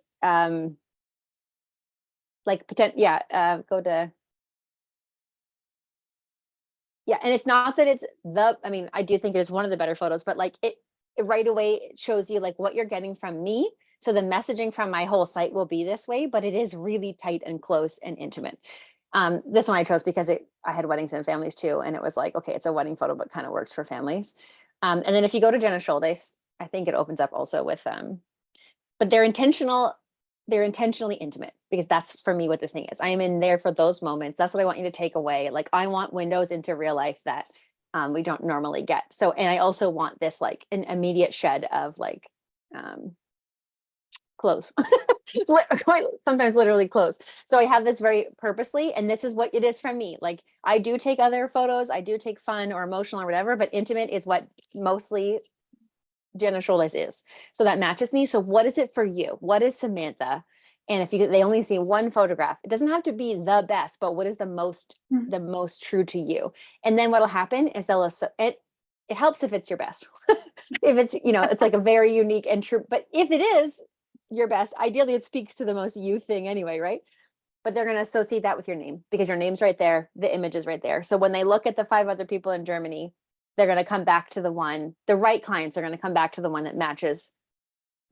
like go to. Yeah, and it's not that it's I mean, I do think it is one of the better photos, but like it right away shows you like what you're getting from me. So the messaging from my whole site will be this way, but it is really tight and close and intimate. This one I chose because I had weddings and families too, and it was like, okay, it's a wedding photo, but kind of works for families. And then if you go to Jenna Shouldice, I think it opens up also with but they're intentionally intimate because that's for me what the thing is. I am in there for those moments. That's what I want you to take away. Like I want windows into real life that we don't normally get. So, and I also want this like an immediate shed of like clothes, sometimes literally clothes. So I have this very purposely, and this is what it is from me. Like I do take other photos, I do take fun or emotional or whatever, but intimate is what mostly Jenna Shouldice is. So that matches me. So what is it for you? What is Samantha? And if they only see one photograph, it doesn't have to be the best, but what is the most true to you? And then what'll happen is it helps if it's your best. If it's, it's like a very unique and true, but if it is your best, ideally it speaks to the most you thing anyway, right? But they're going to associate that with your name because your name's right there. The image is right there. So when they look at the 5 other people in Germany, they're going to come back to the right clients are going to come back to the one that matches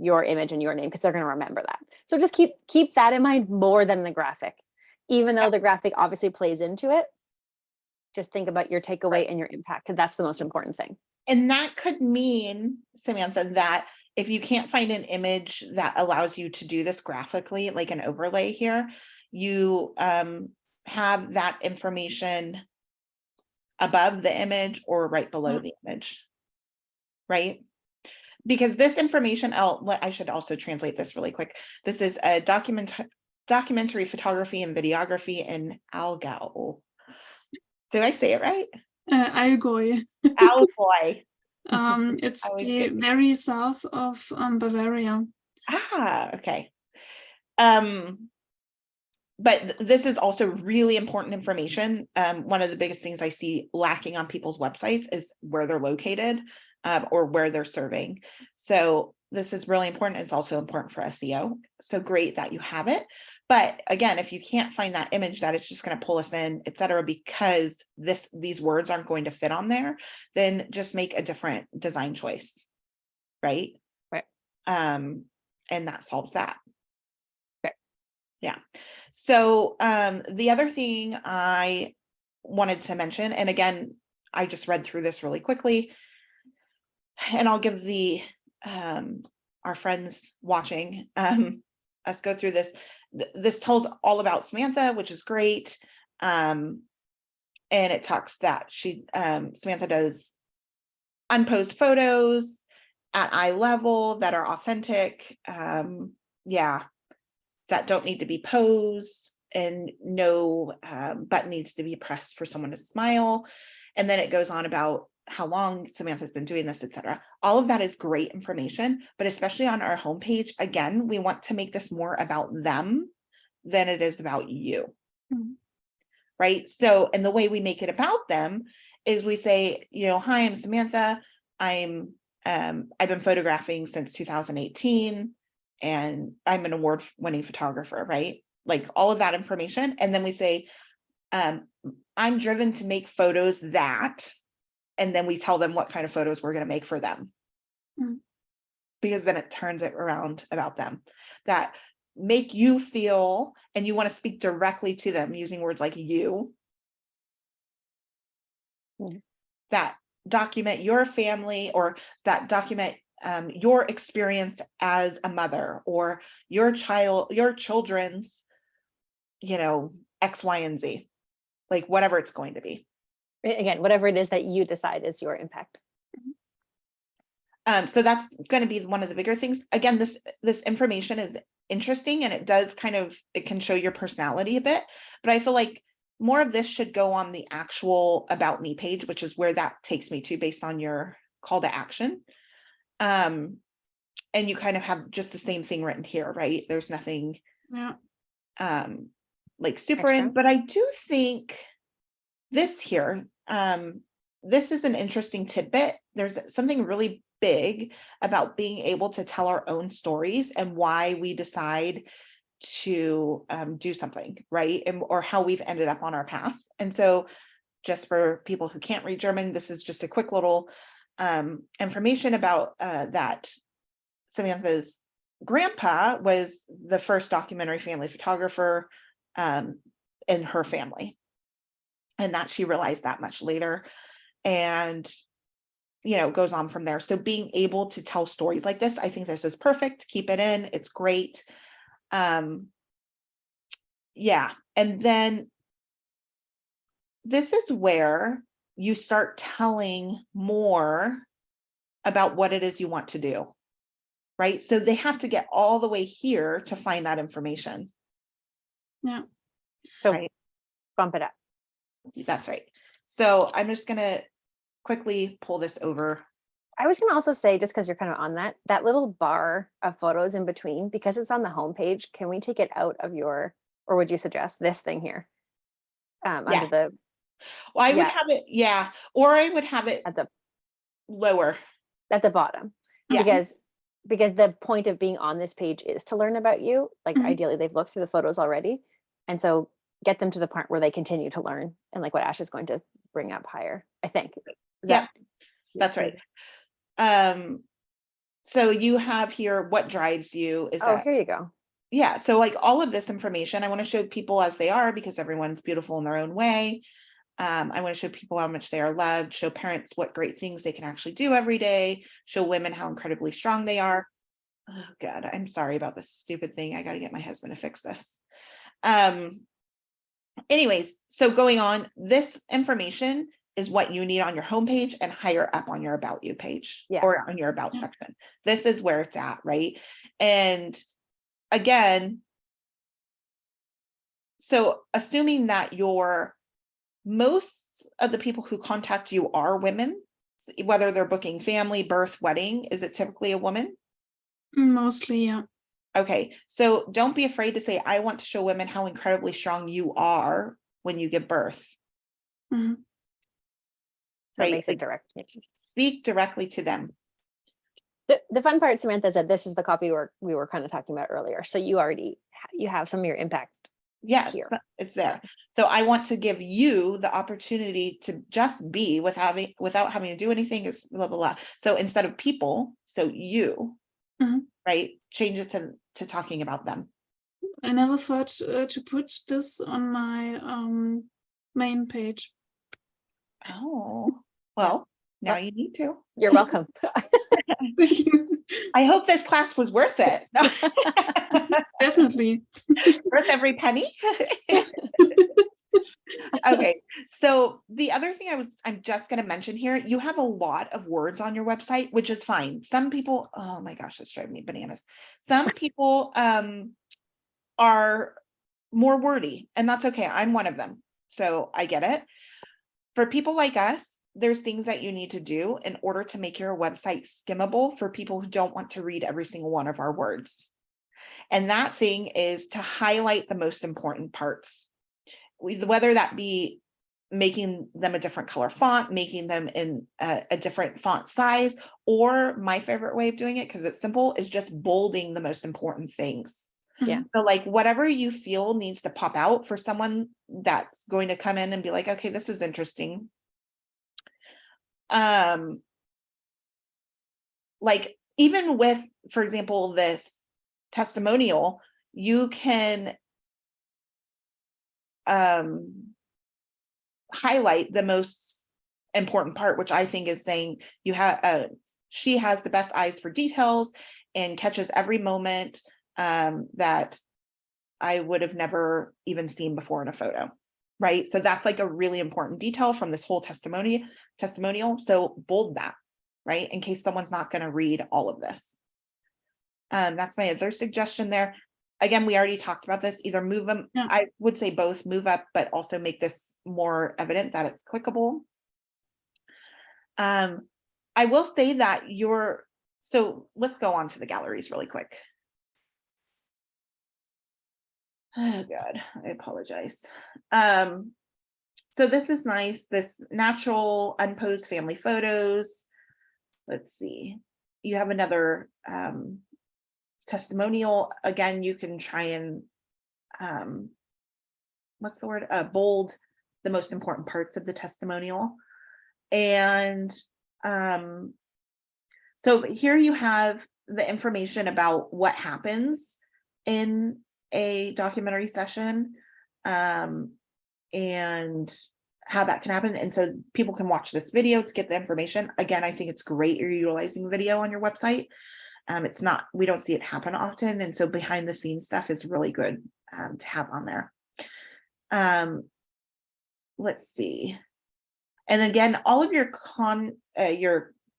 your image and your name because they're going to remember that. So just keep that in mind more than the graphic, even though the graphic obviously plays into it. Just think about your takeaway and your impact because that's the most important thing. And that could mean, Samantha, that if you can't find an image that allows you to do this graphically, like an overlay here, you have that information above the image or right below the image, right? Because this information, I should also translate this really quick. This is a documentary photography and videography in Allgäu. Did I say it right? Allgäu. Allgäu. It's the very south of Bavaria. Okay. But this is also really important information. One of the biggest things I see lacking on people's websites is where they're located or where they're serving. So this is really important. It's also important for SEO. So great that you have it. But again, if you can't find that image that it's just going to pull us in, et cetera, because these words aren't going to fit on there, then just make a different design choice, right? Right. And that solves that. Okay. Yeah. So the other thing I wanted to mention, and again, I just read through this really quickly, and I'll give our friends watching us go through this. This tells all about Samantha, which is great. And it talks that Samantha does unposed photos at eye level that are authentic. That don't need to be posed, and no button needs to be pressed for someone to smile. And then it goes on about how long Samantha's been doing this, etc. All of that is great information, but especially on our homepage, again, we want to make this more about them than it is about you. Right? So, and the way we make it about them is we say, hi, I'm Samantha. I've been photographing since 2018. And I'm an award-winning photographer, right? Like all of that information. And then we say, I'm driven to make photos that, and then we tell them what kind of photos we're going to make for them. Because then it turns it around about them that make you feel, and you want to speak directly to them using words like you, that document your family, or that document your experience as a mother, or your children's, X, Y, and Z, like whatever it's going to be. Again, whatever it is that you decide is your impact. So that's going to be one of the bigger things. Again, this information is interesting, and it does it can show your personality a bit, but I feel like more of this should go on the actual About Me page, which is where that takes me to based on your call to action. And you kind of have just the same thing written here, right? There's nothing Yeah. like super Extra. in, but I do think this here, this is an interesting tidbit. There's something really big about being able to tell our own stories and why we decide to do something, right? And, or how we've ended up on our path. And so just for people who can't read German, this is just a quick little information about that Samantha's grandpa was the first documentary family photographer in her family, and that she realized that much later, and goes on from there. So being able to tell stories like this, I think this is perfect. Keep it in, it's great. Yeah, and then this is where you start telling more about what it is you want to do, right? So they have to get all the way here to find that information. Yeah. So Right. bump it up. That's right. So I'm just gonna quickly pull this over. I was going to also say, just because you're kind of on that little bar of photos in between, because it's on the homepage, can we take it out of your, or would you suggest this thing here? Under the, Well, I would Yeah. have it, yeah, or I would have it at the lower. bottom. Yeah. Because the point of being on this page is to learn about you. Like Mhm. ideally they've looked through the photos already. And so get them to the part where they continue to learn, and like what Ash is going to bring up higher, I think. Yeah, that's right. So you have here what drives you is Oh, that, here you go. yeah, so like all of this information, I want to show people as they are because everyone's beautiful in their own way. I want to show people how much they are loved, show parents what great things they can actually do every day, show women how incredibly strong they are. Oh God, I'm sorry about this stupid thing. I got to get my husband to fix this. Anyways, so going on, this information is what you need on your homepage and higher up on your About You page, Yeah. or on your About Yeah. section. This is where it's at, right? And again, so assuming that most of the people who contact you are women, whether they're booking family, birth, wedding, is it typically a woman? Mostly, yeah. Okay, so don't be afraid to say, I want to show women how incredibly strong you are when you give birth. Mhm. So it Right, makes it like, direct. speak directly to them. The fun part, Samantha said, this is the copy we were kind of talking about earlier. So you already, you have some of your impact. Yes, Here. it's there. So I want to give you the opportunity to just be without having to do anything, is blah, blah, blah. So instead of people, so you, Mhm. right? Change it to talking about them. I never thought to put this on my main page. Oh, well, now Well, you need to. You're welcome. Thank you. I hope this class was worth it. Definitely. Worth every penny. Okay, so the other thing I'm just going to mention here, you have a lot of words on your website, which is fine. Some people, oh my gosh, it's driving me bananas. Some people are more wordy, and that's okay. I'm one of them, so I get it. For people like us, there's things that you need to do in order to make your website skimmable for people who don't want to read every single one of our words. And that thing is to highlight the most important parts, whether that be making them a different color font, making them in a different font size, or my favorite way of doing it, because it's simple, is just bolding the most important things. Yeah. So like whatever you feel needs to pop out for someone that's going to come in and be like, okay, this is interesting. Like even with, for example, this testimonial, you can highlight the most important part, which I think is saying you have she has the best eyes for details and catches every moment that I would have never even seen before in a photo, right? So that's like a really important detail from this whole testimonial. So bold that, right? In case someone's not going to read all of this. That's my other suggestion there. again, we already talked about this, either move them, Yeah. I would say both move up, but also make this more evident that it's clickable. I will say that so let's go on to the galleries really quick. Oh God, I apologize. So this is nice, this natural unposed family photos. Let's see, you have another testimonial. Again, you can try and what's the word? Bold the most important parts of the testimonial. And so here you have the information about what happens in a documentary session, and how that can happen. And so people can watch this video to get the information. Again, I think it's great you're utilizing video on your website. It's not, we don't see it happen often. And so behind the scenes stuff is really good to have on there. Let's see. And again, all of your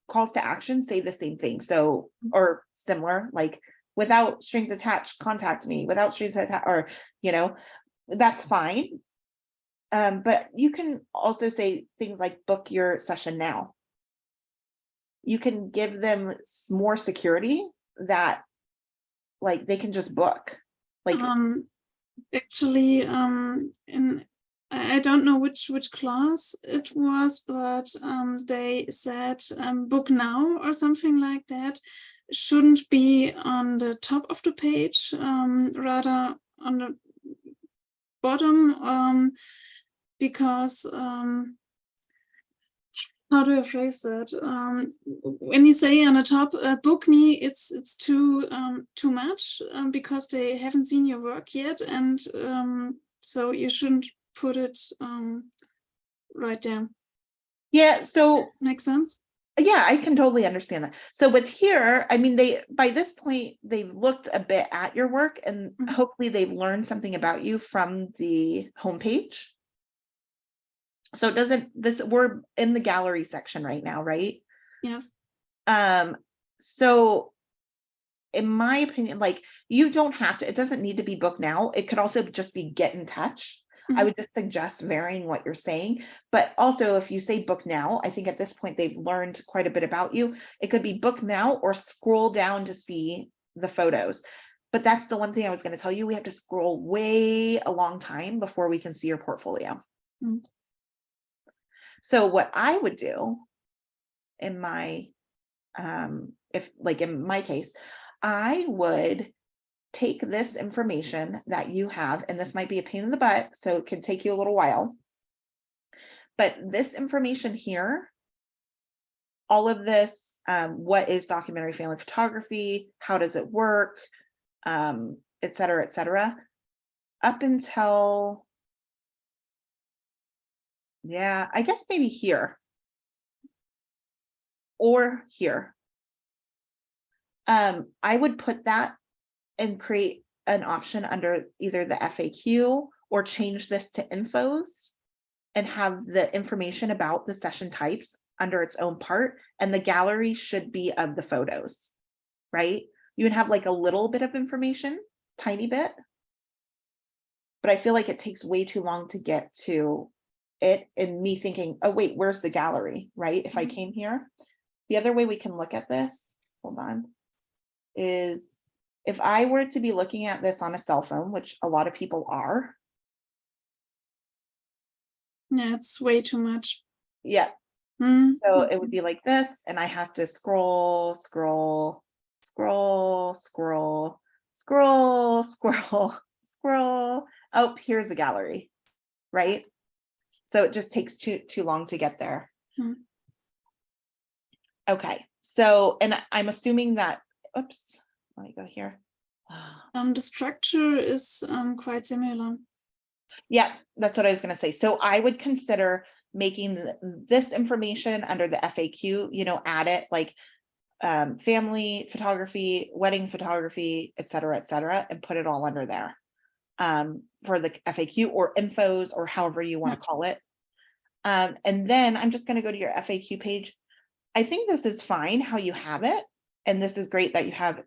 calls to action say the same thing. So, or similar, like without strings attached, contact me, without strings attached, or, that's fine. But you can also say things like book your session now. You can give them more security that like they can just book. Like actually, I don't know which class it was, but they said book now or something like that shouldn't be on the top of the page, rather on the bottom, because how do I phrase that? When you say on the top, book me, it's too much, because they haven't seen your work yet, and so you shouldn't put it right there. Yeah, so Does this make sense? yeah, I can totally understand that. So with here, I mean, by this point, they've looked a bit at your work, and hopefully they've learned something about you from the homepage. So it doesn't, we're in the gallery section right now, right? Yes. So in my opinion, like you don't have to, it doesn't need to be book now. It could also just be get in touch. I would just suggest varying what you're saying, but also if you say book now, I think at this point they've learned quite a bit about you. It could be book now or scroll down to see the photos. But that's the one thing I was going to tell you, we have to scroll way a long time before we can see your portfolio. So what I would do in my, if like in my case, I would take this information that you have, and this might be a pain in the butt, so it can take you a little while, but this information here, all of this, what is documentary family photography, how does it work, et cetera, up until, yeah, I guess maybe here or here. I would put that and create an option under either the FAQ or change this to infos and have the information about the session types under its own part, and the gallery should be of the photos, right? You would have like a little bit of information, tiny bit, but I feel like it takes way too long to get to it, and me thinking, oh wait, where's the gallery, right? If I came here, the other way we can look at this, hold on, is if I were to be looking at this on a cell phone, which a lot of people are. Yeah, it's way too much. Yeah. So it would be like this, and I have to scroll. Oh, here's the gallery, right? So it just takes too long to get there. Okay, so, and I'm assuming that, oops, let me go here. The structure is quite similar. Yeah, that's what I was going to say. So I would consider making this information under the FAQ, add it like family photography, wedding photography, et cetera, and put it all under there for the FAQ or infos or however you want to call it. And then I'm just going to go to your FAQ page. I think this is fine how you have it. And this is great that you have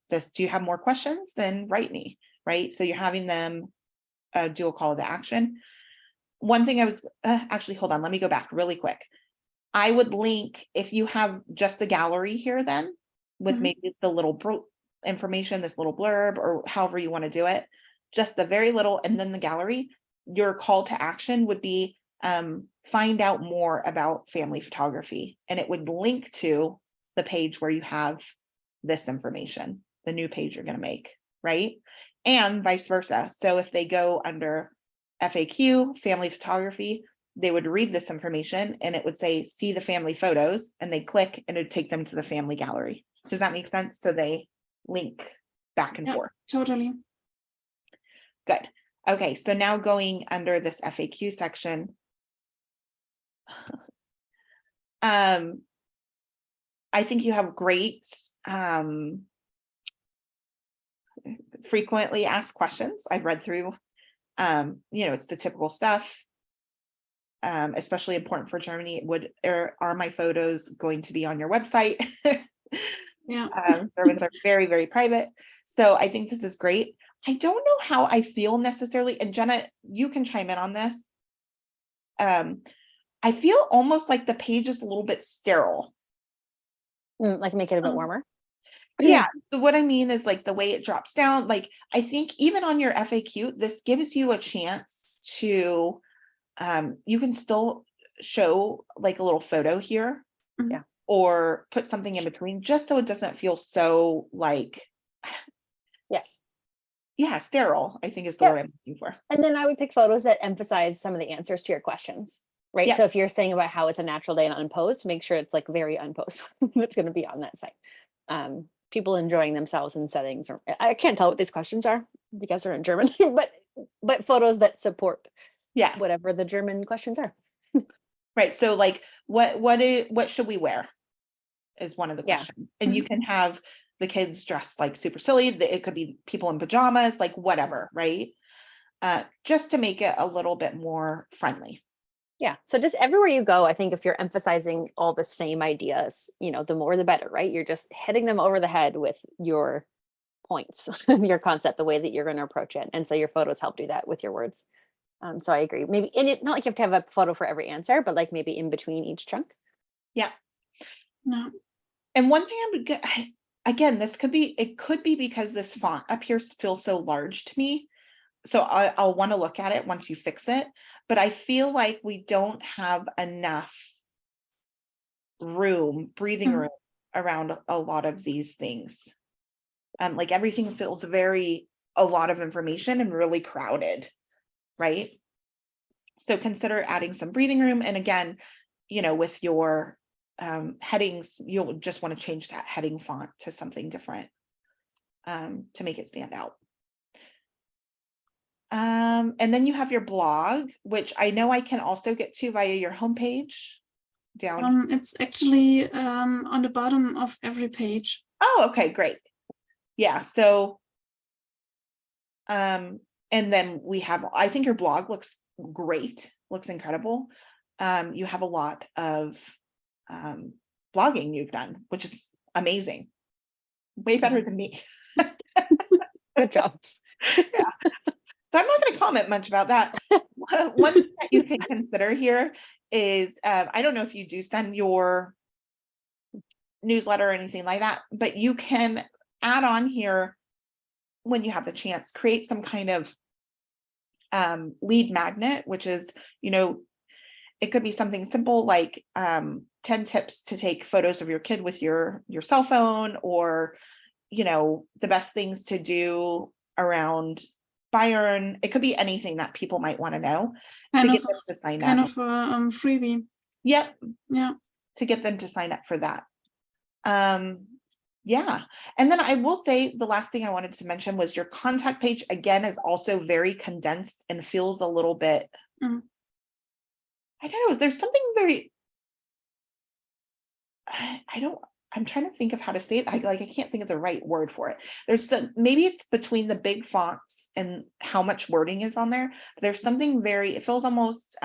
this. Do you have more questions? Then write me, right? So you're having them do a call to action. One thing I was actually, hold on, let me go back really quick. I would link, if you have just the gallery here, then with Mhm. maybe the little information, this little blurb, or however you want to do it, just the very little, and then the gallery, your call to action would be find out more about family photography. And it would link to the page where you have this information, the new page you're going to make, right? And vice versa. So if they go under FAQ, family photography, they would read this information and it would say, see the family photos, and they click and it would take them to the family gallery. Does that make sense? So they link back and Yeah. forth. Totally. Good. Okay, so now going under this FAQ section, I think you have great frequently asked questions. I've read through, it's the typical stuff. Especially important for Germany. Are my photos going to be on your website? Yeah. Germans are very, very private. So I think this is great. I don't know how I feel necessarily, and Jenna, you can chime in on this. I feel almost like the page is a little bit sterile. Like make it a bit warmer. Yeah, so what I mean is like the way it drops down, like I think even on your FAQ, this gives you a chance to, you can still show like a little photo here. Yeah. Or put something in between, just so it doesn't feel so like, Yes. yeah, sterile, I think is the word I'm looking for. And then I would pick photos that emphasize some of the answers to your questions, right? Yep. So if you're saying about how it's a natural day and unposed, make sure it's like very unposed that's going to be on that site. People enjoying themselves in settings, or I can't tell what these questions are because they're in German, but photos that support whatever the German questions are. Right. So like what should we wear is one of the questions. And you can have the kids dressed like super silly. It could be people in pajamas, like whatever, right? Just to make it a little bit more friendly. Yeah. So just everywhere you go, I think if you're emphasizing all the same ideas, the more the better, right? You're just hitting them over the head with your points, your concept, the way that you're going to approach it. And so your photos help do that with your words. So I agree. Maybe, and it not like you have to have a photo for every answer, but like maybe in between each chunk. Yeah. No. And one thing again, it could be because this font up here feels so large to me. So I'll want to look at it once you fix it, but I feel like we don't have enough breathing room around a lot of these things. Like everything feels a lot of information and really crowded, right? So consider adding some breathing room. And again, with your headings, you'll just want to change that heading font to something different to make it stand out. And then you have your blog, which I know I can also get to via your homepage down. It's actually on the bottom of every page. Oh, okay, great. Yeah, so and then I think your blog looks great, looks incredible. You have a lot of blogging you've done, which is amazing. Way better than me. Good job. Yeah. So I'm not going to comment much about that. One thing that you can consider here is, I don't know if you do send your newsletter or anything like that, but you can add on here when you have the chance, create some kind of lead magnet, which is, it could be something simple like 10 tips to take photos of your kid with your cell phone, or, the best things to do around Bayern. It could be anything that people might want to know to get them to sign up. Kind of freebie. Yep. Yeah. To get them to sign up for that. Yeah. And then I will say the last thing I wanted to mention was your contact page, again, is also very condensed and feels a little bit, I don't know, there's something very, I'm trying to think of how to say it. I can't think of the right word for it. Maybe it's between the big fonts and how much wording is on there. But there's something it feels almost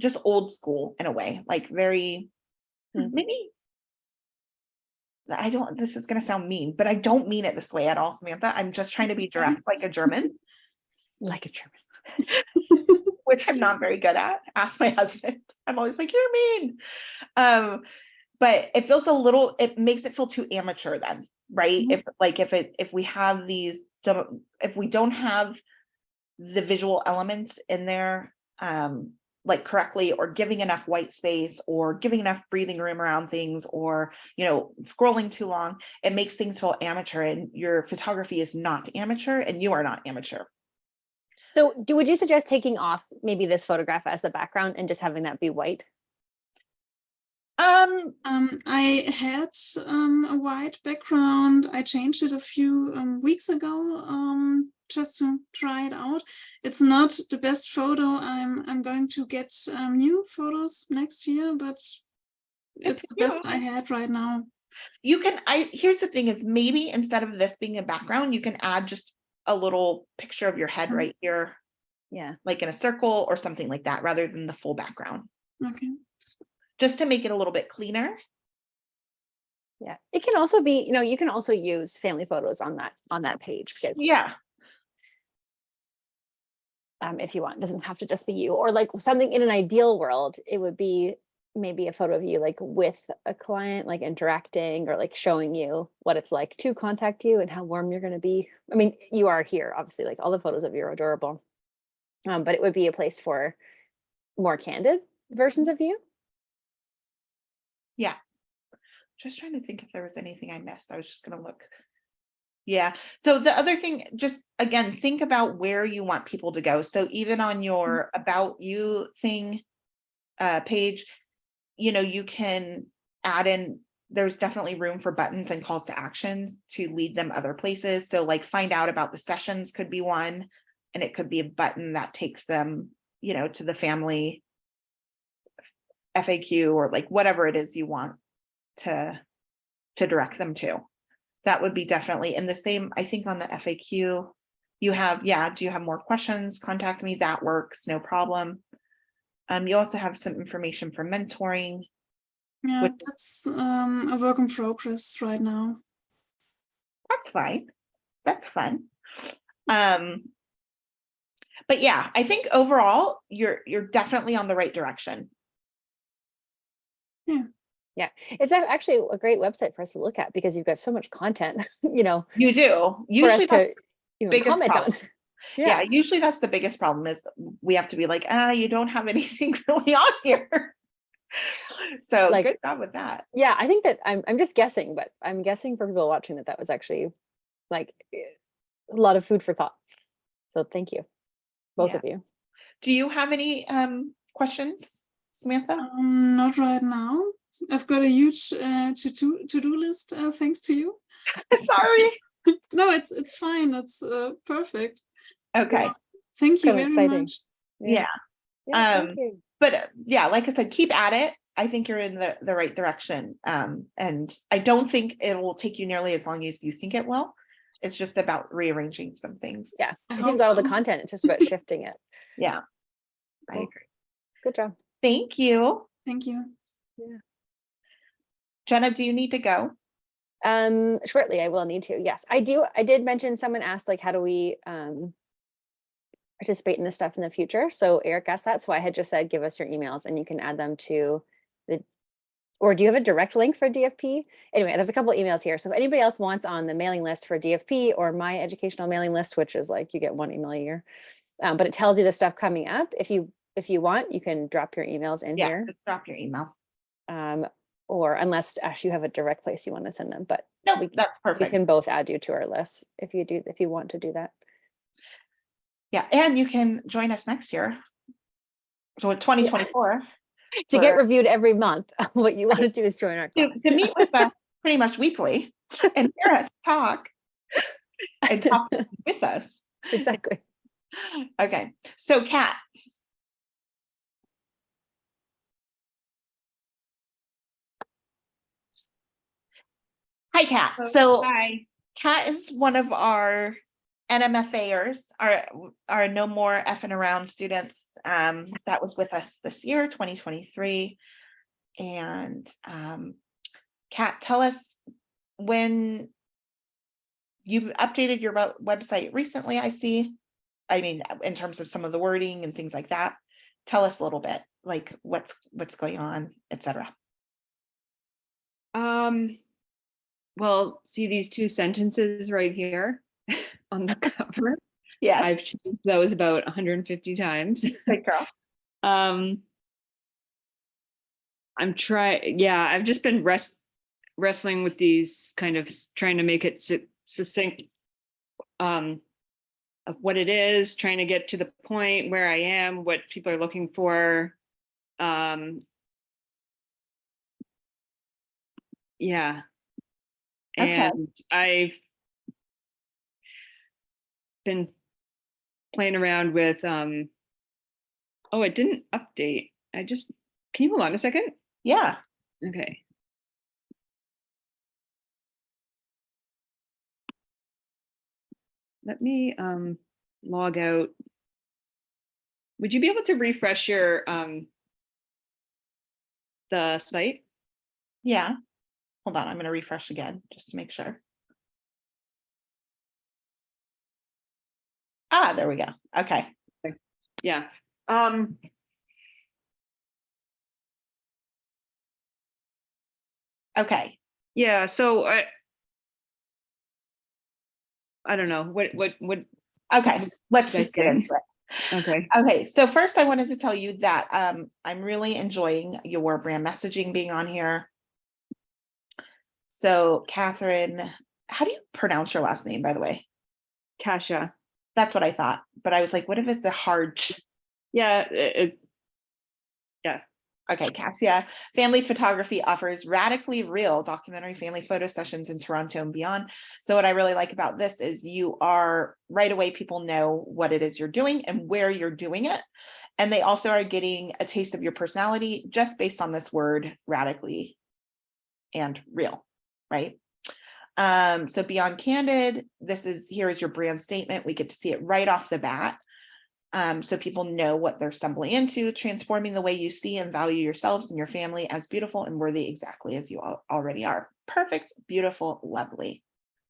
just old school in a way, like very, maybe this is going to sound mean, but I don't mean it this way at all, Samantha. I'm just trying to be direct like a German, Like a German. which I'm not very good at. Ask my husband. I'm always like, you're mean. But it feels it makes it feel too amateur then, right? If we have if we don't have the visual elements in there, like correctly, or giving enough white space, or giving enough breathing room around things, or, scrolling too long, it makes things feel amateur, and your photography is not amateur and you are not amateur. So would you suggest taking off maybe this photograph as the background and just having that be white? I had a white background. I changed it a few weeks ago just to try it out. It's not the best photo. I'm going to get new photos next year, but it's the best I had right now. You can, here's the thing is, maybe instead of this being a background, you can add just a little picture of your head right here. Yeah. Like in a circle or something like that, rather than the full background. Okay. Just to make it a little bit cleaner. Yeah. It can also be, you can also use family photos on that page, because Yeah. if you want, it doesn't have to just be you, or like something in an ideal world, it would be maybe a photo of you like with a client, like interacting, or like showing you what it's like to contact you and how warm you're going to be. I mean, you are here, obviously, like all the photos of you are adorable. But it would be a place for more candid versions of you. Yeah. Just trying to think if there was anything I missed. I was just going to look. Yeah. So the other thing, just again, think about where you want people to go. So even on your About You thing page, you can add in, there's definitely room for buttons and calls to action to lead them other places. So like find out about the sessions could be one, and it could be a button that takes them, to the family FAQ, or like whatever it is you want to direct them to. That would be definitely in the same. I think on the FAQ you have, do you have more questions? Contact me. That works, no problem. You also have some information for mentoring. Yeah, that's a work in progress right now. That's fine. That's fun. But yeah, I think overall you're definitely on the right direction. Yeah, it's actually a great website for us to look at, because you've got so much content, You do. for Usually us to even biggest comment problem. on. Yeah, usually that's the biggest problem, is we have to be like, you don't have anything really on here. So Like, good job with that. Yeah, I think that I'm just guessing, but I'm guessing for people watching that was actually like a lot of food for thought. So thank you, both Yeah. of you. Do you have any questions, Samantha? Not right now. I've got a huge to-do list thanks to you. Sorry. No, it's fine. It's perfect. Okay. Thank you Kind of very exciting. much. Yeah. Thank you. But yeah, like I said, keep at it. I think you're in the right direction. And I don't think it will take you nearly as long as you think it will. It's just about rearranging some things. Yeah, I because you've hope got all the so. content. It's just about shifting it. Yeah. I Cool. agree. Good job. Thank you. Thank you. Jenna, do you need to go? Shortly, I will need to. Yes, I do. I did mention, someone asked, like, how do we participate in this stuff in the future? So Eric asked that. So I had just said, give us your emails and you can add them to the, or do you have a direct link for DFP? Anyway, there's a couple of emails here. So if anybody else wants on the mailing list for DFP, or my educational mailing list, which is like, you get one email a year, but it tells you the stuff coming up. If you want, you can drop your emails in here. Just drop your email. Or unless Ash, you have a direct place you want to send them, but No, that's we perfect. can both add you to our list if you want to do that. Yeah, and you can join us next year. So 2024. To get reviewed every month, what you want to do is join our class. To meet with us pretty much weekly and hear us talk and talk with us. Exactly. Okay, so Kat. Hi, Kat. So Hi. Kat is one of our NMFAers, our No More Effing Around students that was with us this year, 2023. And Kat, tell us when you've updated your website recently, I see, I mean, in terms of some of the wording and things like that, tell us a little bit, like what's going on, etc. Well, see these two sentences right here on the cover. Yeah, I've changed those about 150 times. great girl. I'm I've just been wrestling with these, kind of trying to make it succinct of what it is, trying to get to the point where I am, what people are looking for. Yeah. Okay. And I've been playing around with oh, it didn't update. Can you hold on a second? Yeah. Okay. Let me log out. Would you be able to refresh your the site? Yeah. Hold on, I'm going to refresh again just to make sure. Ah, there we go. Okay. Yeah. Okay. Yeah, so I don't know. What Okay. Let's should I just get into say? it. Okay. Okay. So first I wanted to tell you that I'm really enjoying your brand messaging being on here. So Catherine, how do you pronounce your last name, by the way? Kasha. That's what I thought. But I was like, what if it's a hard Yeah, Okay, Cassia. Family Photography offers radically real documentary family photo sessions in Toronto and beyond. So what I really like about this is you are right away, people know what it is you're doing and where you're doing it. And they also are getting a taste of your personality just based on this word radically and real, right? So Beyond Candid, here is your brand statement. We get to see it right off the bat. So people know what they're stumbling into, transforming the way you see and value yourselves and your family as beautiful and worthy exactly as you already are. Perfect, beautiful, lovely.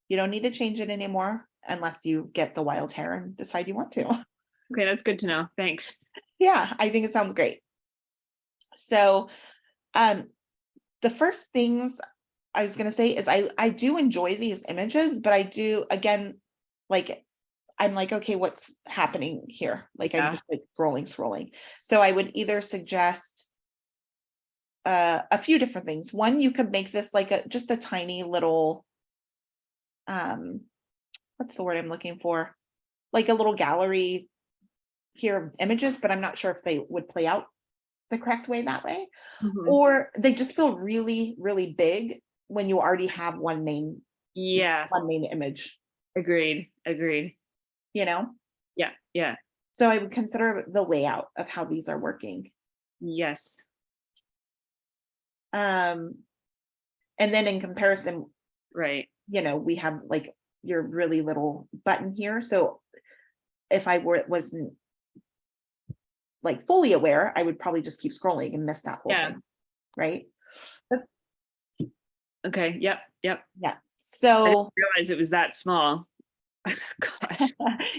You don't need to change it anymore unless you get the wild hair and decide you want to. okay, that's good to know. Thanks. Yeah, I think it sounds great. So the first things I was going to say is I do enjoy these images, but I do, again, like I'm like, okay, what's happening here? Like I'm Yeah. just like scrolling. So I would either suggest a few different things. One, you could make this like just a tiny little, what's the word I'm looking for? Like a little gallery here of images, but I'm not sure if they would play out the correct way that way. Mhm. Or they just feel really, really big when you already have one main Yeah, image, agreed. you know? Yeah. So I would consider the layout of how these are working. Yes. And then in comparison, Right. you know, we have like your really little button here. So if I wasn't like fully aware, I would probably just keep scrolling and miss that whole Yeah. thing, right? Okay. Yep. Yeah. I So didn't realize it was that small. Gosh.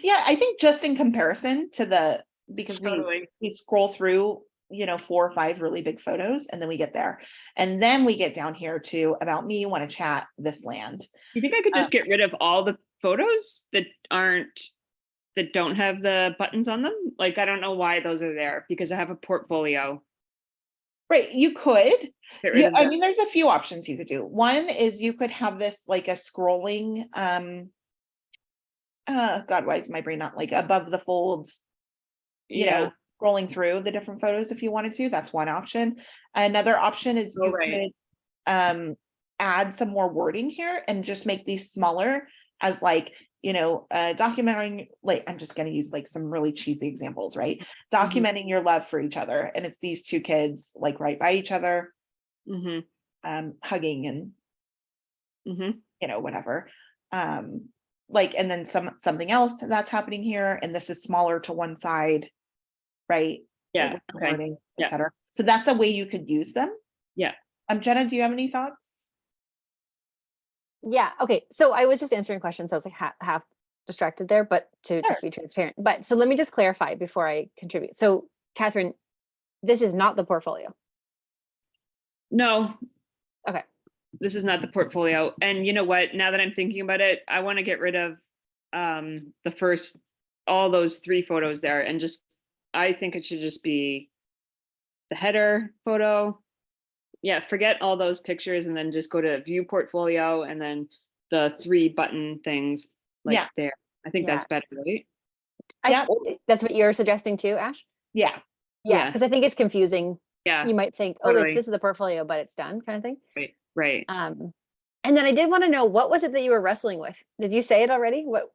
yeah, I think just in comparison to because Totally. we scroll through, you know, 4 or 5 really big photos and then we get there. And then we get down here to about me, you want to chat this land. You think I could just get rid of all the photos that don't have the buttons on them? Like, I don't know why those are there because I have a portfolio. Right, you could. Get rid Yeah, of I them. mean, there's a few options you could do. One is you could have this like a scrolling, God, why is my brain not like above the folds, you Yeah. know, scrolling through the different photos if you wanted to. That's one option. Another option is Oh, you right. could add some more wording here and just make these smaller as like, you know, documenting, like, I'm just going to use like some really cheesy examples, right? Documenting your love for each other. And it's these two kids like right by each other, hugging and, you know, whatever. Like, and then something else that's happening here. And this is smaller to one side, right? Yeah. With the Okay. wording, Yeah. etc. So that's a way you could use them. Yeah. Jenna, do you have any thoughts? Yeah. Okay. So I was just answering questions. I was like half distracted there, but to just be transparent. But so let me just clarify before I contribute. So Catherine, this is not the portfolio. No. Okay. This is not the portfolio. And you know what? Now that I'm thinking about it, I want to get rid of all those 3 photos there, and just, I think it should just be the header photo. Yeah, forget all those pictures and then just go to view portfolio and then the 3 button things like there. I think that's better, right? That's what you're suggesting too, Ash? Yeah. Yeah, because I think it's confusing. Yeah. You might think, oh, totally. this is the portfolio, but it's done kind of thing. Right. And then I did want to know, what was it that you were wrestling with? Did you say it already? What,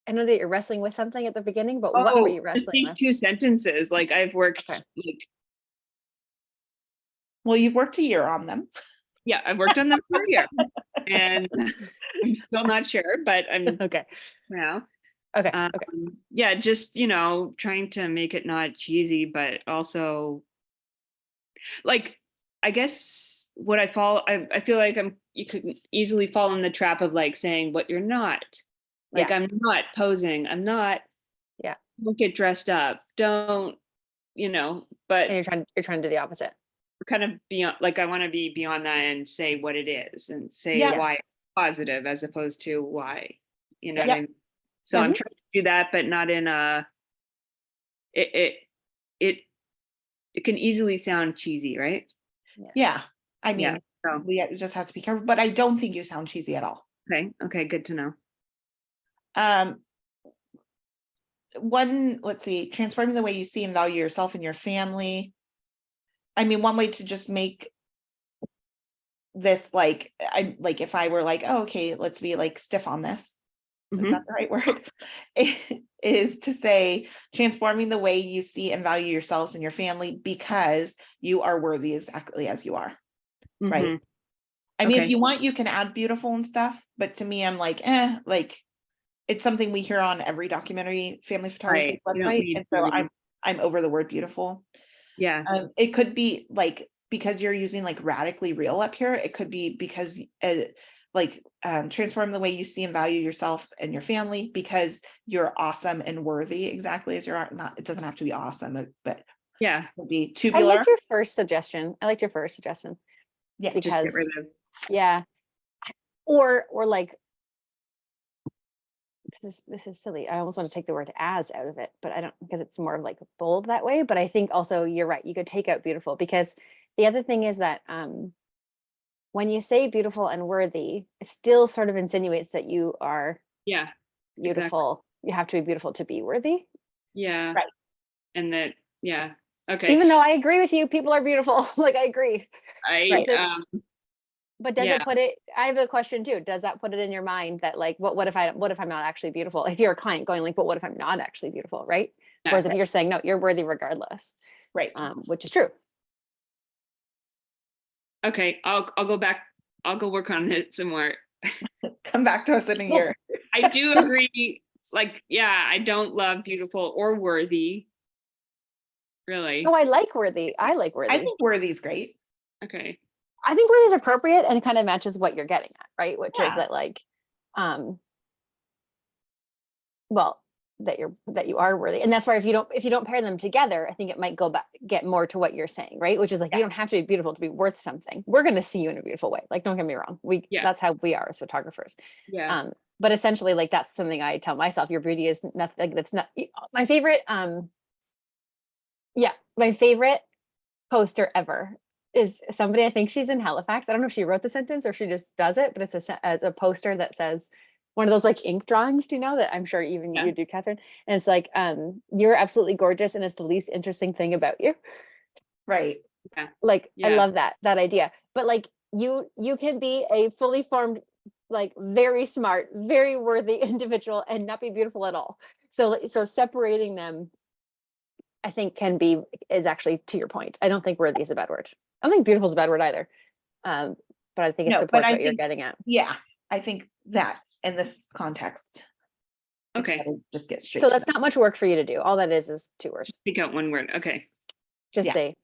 I know that you're wrestling with something at the beginning, but what were you just wrestling these with? 2 sentences. Like I've worked, Well, you've worked a year on them. yeah, I've worked on them for a year, and I'm still not sure, but I'm Okay. now. Okay. Yeah, just, trying to make it not cheesy, but also like, I guess what I feel like you could easily fall in the trap of like saying what you're not. Like, I'm not posing. I'm not, don't get dressed up. Don't, but And you're trying to do the opposite. we're kind of beyond, like, I want to be beyond that and say what it is and say Yes. why it's positive as opposed to why, what Yep. I mean? So I'm trying to do that, but not in it can easily sound cheesy, right? Yeah. I mean, so we just have to be careful, but I don't think you sound cheesy at all. Okay, good to know. Let's see, transforming the way you see and value yourself and your family. I mean, one way to just make this like, if I were like, oh, okay, let's be like stiff on this. Is that the right word? Is to say transforming the way you see and value yourselves and your family because you are worthy exactly as you are. Right. I mean, if you want, you can add beautiful and stuff, but to me, I'm like, like it's something we hear on every documentary family photography website. And so I'm over the word beautiful. Yeah. It could be like, because you're using like radically real up here, it could be because transform the way you see and value yourself and your family because you're awesome and worthy exactly as you are. Not, it doesn't have to be awesome, but it would be tubular. I liked your first suggestion. Yeah, because just get rid of. or like, this is silly. I almost want to take the word as out of it, but I don't, because it's more like bold that way. But I think also you're right. You could take out beautiful, because the other thing is that when you say beautiful and worthy, it still sort of insinuates that you are beautiful. Exactly. You have to be beautiful to be worthy. Yeah. Right. And that, okay. Even though I agree with you, people are beautiful. Like I agree. But does it put it, I have a question too. Does that put it in your mind that like, what if I'm not actually beautiful? If you're a client going like, but what if I'm not actually beautiful? Right. Whereas if you're saying, no, you're worthy regardless. Right. Which is true. Okay. I'll go back. I'll go work on it some more. Come back to us in a year. I do agree. Like, I don't love beautiful or worthy. Really. Oh, I like worthy. I think worthy's great. Okay. I think worthy is appropriate and kind of matches what you're getting at, right? Which is that like, that you are worthy. And that's why if you don't pair them together, I think it might get more to what you're saying, right? Which is like, you don't have to be beautiful to be worth something. We're going to see you in a beautiful way. Like, don't get me wrong. That's how we are as photographers. Yeah. But essentially, like, that's something I tell myself, your beauty is nothing, like, that's not my favorite. My favorite poster ever is somebody, I think she's in Halifax. I don't know if she wrote the sentence or if she just does it, but it's a poster that says, one of those like ink drawings, do you know, that I'm sure even you do, Catherine? And it's like, you're absolutely gorgeous and it's the least interesting thing about you. Right. Yeah. Like, I love that idea. But like, you can be a fully formed, like very smart, very worthy individual and not be beautiful at all. So separating them, I think is actually to your point. I don't think worthy is a bad word. I don't think beautiful is a bad word either. But I think it supports what you're getting at. Yeah, I think that in this context. Okay. Just get straight. So that's not much work for you to do. All that is 2 words. Just pick out one word. Okay. Just say.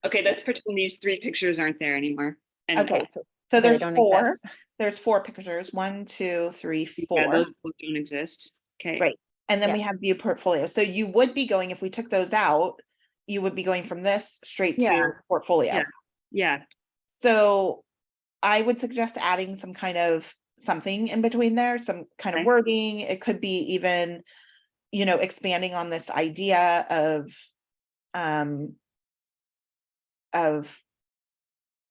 Okay, let's pretend these 3 pictures aren't there anymore. And okay. So there's 4. There's 4 pictures, 1, 2, 3, Yeah, 4. those both don't exist. Okay. Right. And then Yeah. we have view portfolio. So you would be going, if we took those out, you would be going from this straight Yeah. to portfolio. Yeah. Yeah. So I would suggest adding some kind of something in between there, some kind of Okay. wording. It could be even, you know, expanding on this idea of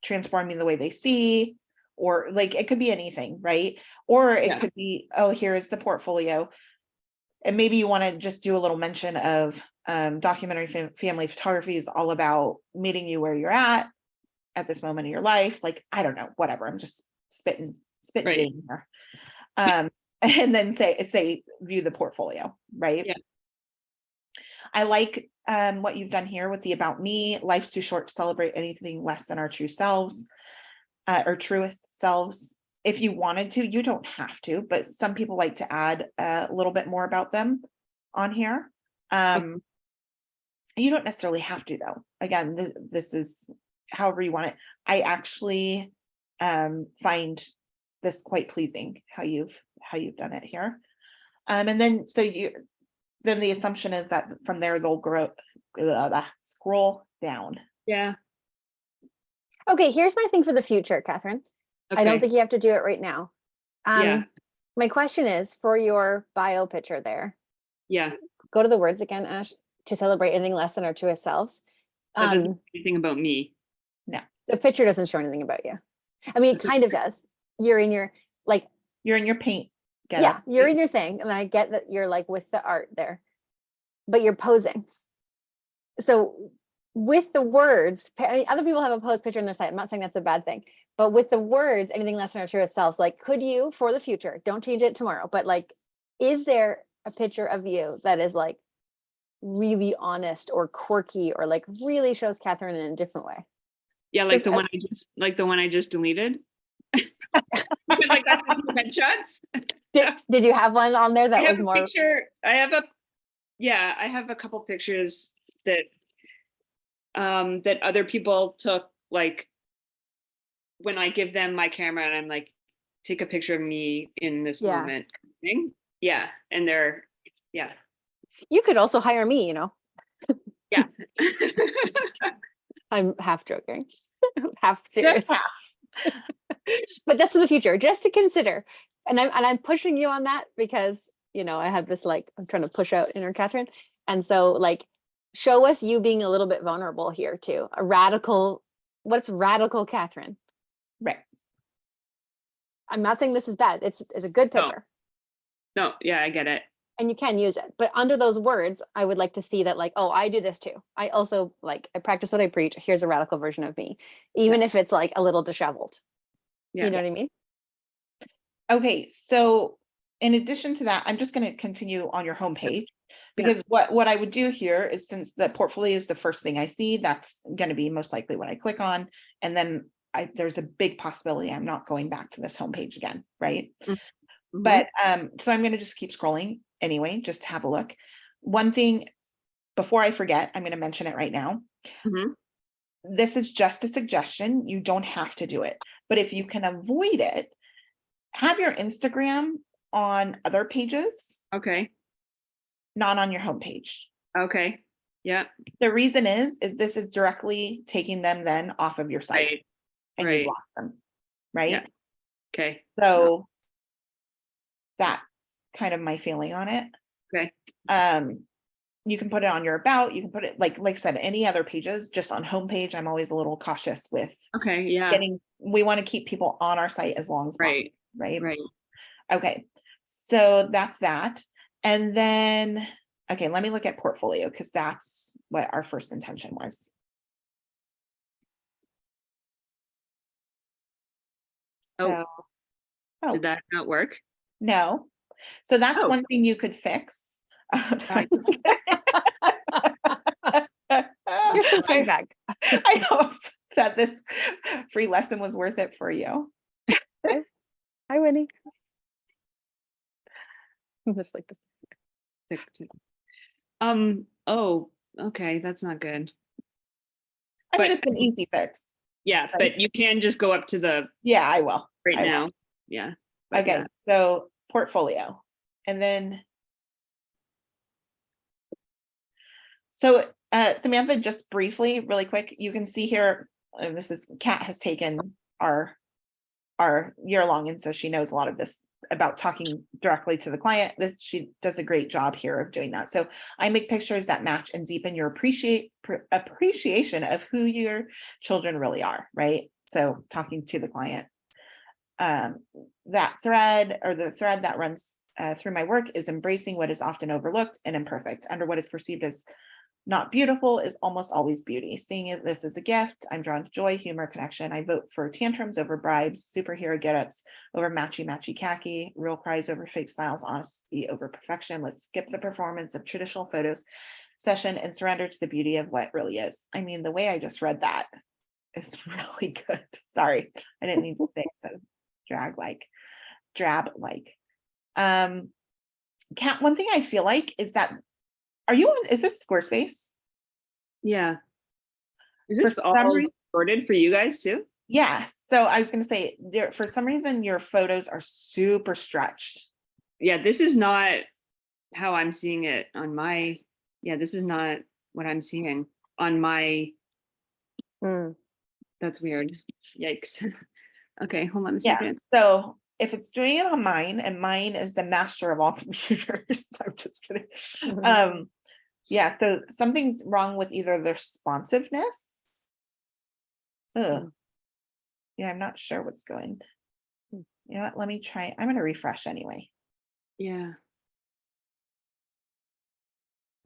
transforming the way they see, or like it could be anything, right? Or it Yeah. could be, oh, here is the portfolio. And maybe you want to just do a little mention of documentary family photography is all about meeting you where you're at this moment in your life. Like, I don't know, whatever. I'm just spitting Right. game here. And then say view the portfolio, right? Yeah. I like what you've done here with the about me. Life's too short to celebrate anything less than our true selves, or truest selves. If you wanted to, you don't have to, but some people like to add a little bit more about them on here. You don't necessarily have to, though. Again, this is however you want it. I actually find this quite pleasing how you've done it here. And then then the assumption is that from there they'll scroll down. Yeah. Okay, here's my thing for the future, Catherine. I don't Okay. think you have to do it right now. Yeah. My question is for your bio picture there. Yeah. Go to the words again, Ash. To celebrate anything less than our truest selves. That doesn't say anything about me. The picture doesn't show anything about you. I mean, it kind of does. You're in your You're in your paint. yeah, you're in your thing, and I get that you're like with the art there, but you're posing. So with the words, I mean, other people have a posed picture on their site. I'm not saying that's a bad thing, but with the words, anything less than our truest selves, like, could you, for the future, don't change it tomorrow, but like, is there a picture of you that is like really honest or quirky or like really shows Catherine in a different way? Yeah, like the one I just deleted. Because like that's headshots. Did you have one on there that was more? I have a couple pictures that that other people took, like when I give them my camera and I'm like, take a picture of me in this moment thing. Yeah. And they're You could also hire me, you know. Yeah. I'm half joking, half serious. But that's for the future, just to consider. And I'm pushing you on that because, you know, I have this like, I'm trying to push out inner Catherine. And so like, show us you being a little bit vulnerable here too. What's radical Catherine? Right. I'm not saying this is bad. It's a good picture. No, yeah, I get it. And you can use it. But under those words, I would like to see that like, oh, I do this too. I also like, I practice what I preach. Here's a radical version of me, even if it's like a little disheveled. Yeah. You know what I mean? Okay, so in addition to that, I'm just going to continue on your homepage, because what I would do here is, since the portfolio is the first thing I see, that's going to be most likely what I click on. And then there's a big possibility I'm not going back to this homepage again, right? Mm-hmm. But so I'm going to just keep scrolling anyway, just to have a look. One thing before I forget, I'm going to mention it right now. Mm-hmm. This is just a suggestion. You don't have to do it, but if you can avoid it, have your Instagram on other pages, Okay. not on your homepage. Okay. Yeah. The reason is this is directly taking them then off of your site, Right. and you block them, right? Yeah. Okay. So that's kind of my feeling on it. Okay. You can put it on your about, you can put it like I said, any other pages. Just on homepage, I'm always a little cautious with Okay. Yeah. we want to keep people on our site as long as possible, right? Right. Okay, so that's that. And then, okay, let me look at portfolio, because that's what our first intention was. So, Did that not work? no. So that's Oh. one thing you could fix. Here's some feedback. I hope that this free lesson was worth it for you. Hi, Winnie. Just like this. Oh, okay, that's not good. I mean, But- it's an easy fix. Yeah, Right. but you can just go up to the Yeah, I will. right I will. now. Yeah. But Okay, yeah. so portfolio. And then so Samantha, just briefly, really quick, you can see here, this is Kat has taken our year long, and so she knows a lot of this about talking directly to the client. She does a great job here of doing that. So I make pictures that match and deepen your appreciation of who your children really are, right? So talking to the client. That thread, or the thread that runs through my work, is embracing what is often overlooked and imperfect. Under what is perceived as not beautiful is almost always beauty. Seeing this as a gift, I'm drawn to joy, humor, connection. I vote for tantrums over bribes, superhero get-ups over matchy khaki, real cries over fake smiles, honesty over perfection. Let's skip the performance of traditional photos session and surrender to the beauty of what really is. I mean, the way I just read that is really good. Sorry, I didn't mean to say it so drab like. Kat, one thing I feel like is that, is this Squarespace? Yeah. Is For this some all reason- sorted for you guys too? Yeah, so I was going to say, for some reason, your photos are super stretched. Yeah, this is not how I'm seeing it on my, this is not what I'm seeing on my, Mm. that's weird. Yikes. Okay, hold on a Yeah. second. So if it's doing it on mine, and mine is the master of all computers, I'm just kidding. Mhm. Yeah, so something's wrong with either the responsiveness. Ugh. Yeah, I'm not sure what's going. You know what? Let me try. I'm going to refresh anyway. Yeah,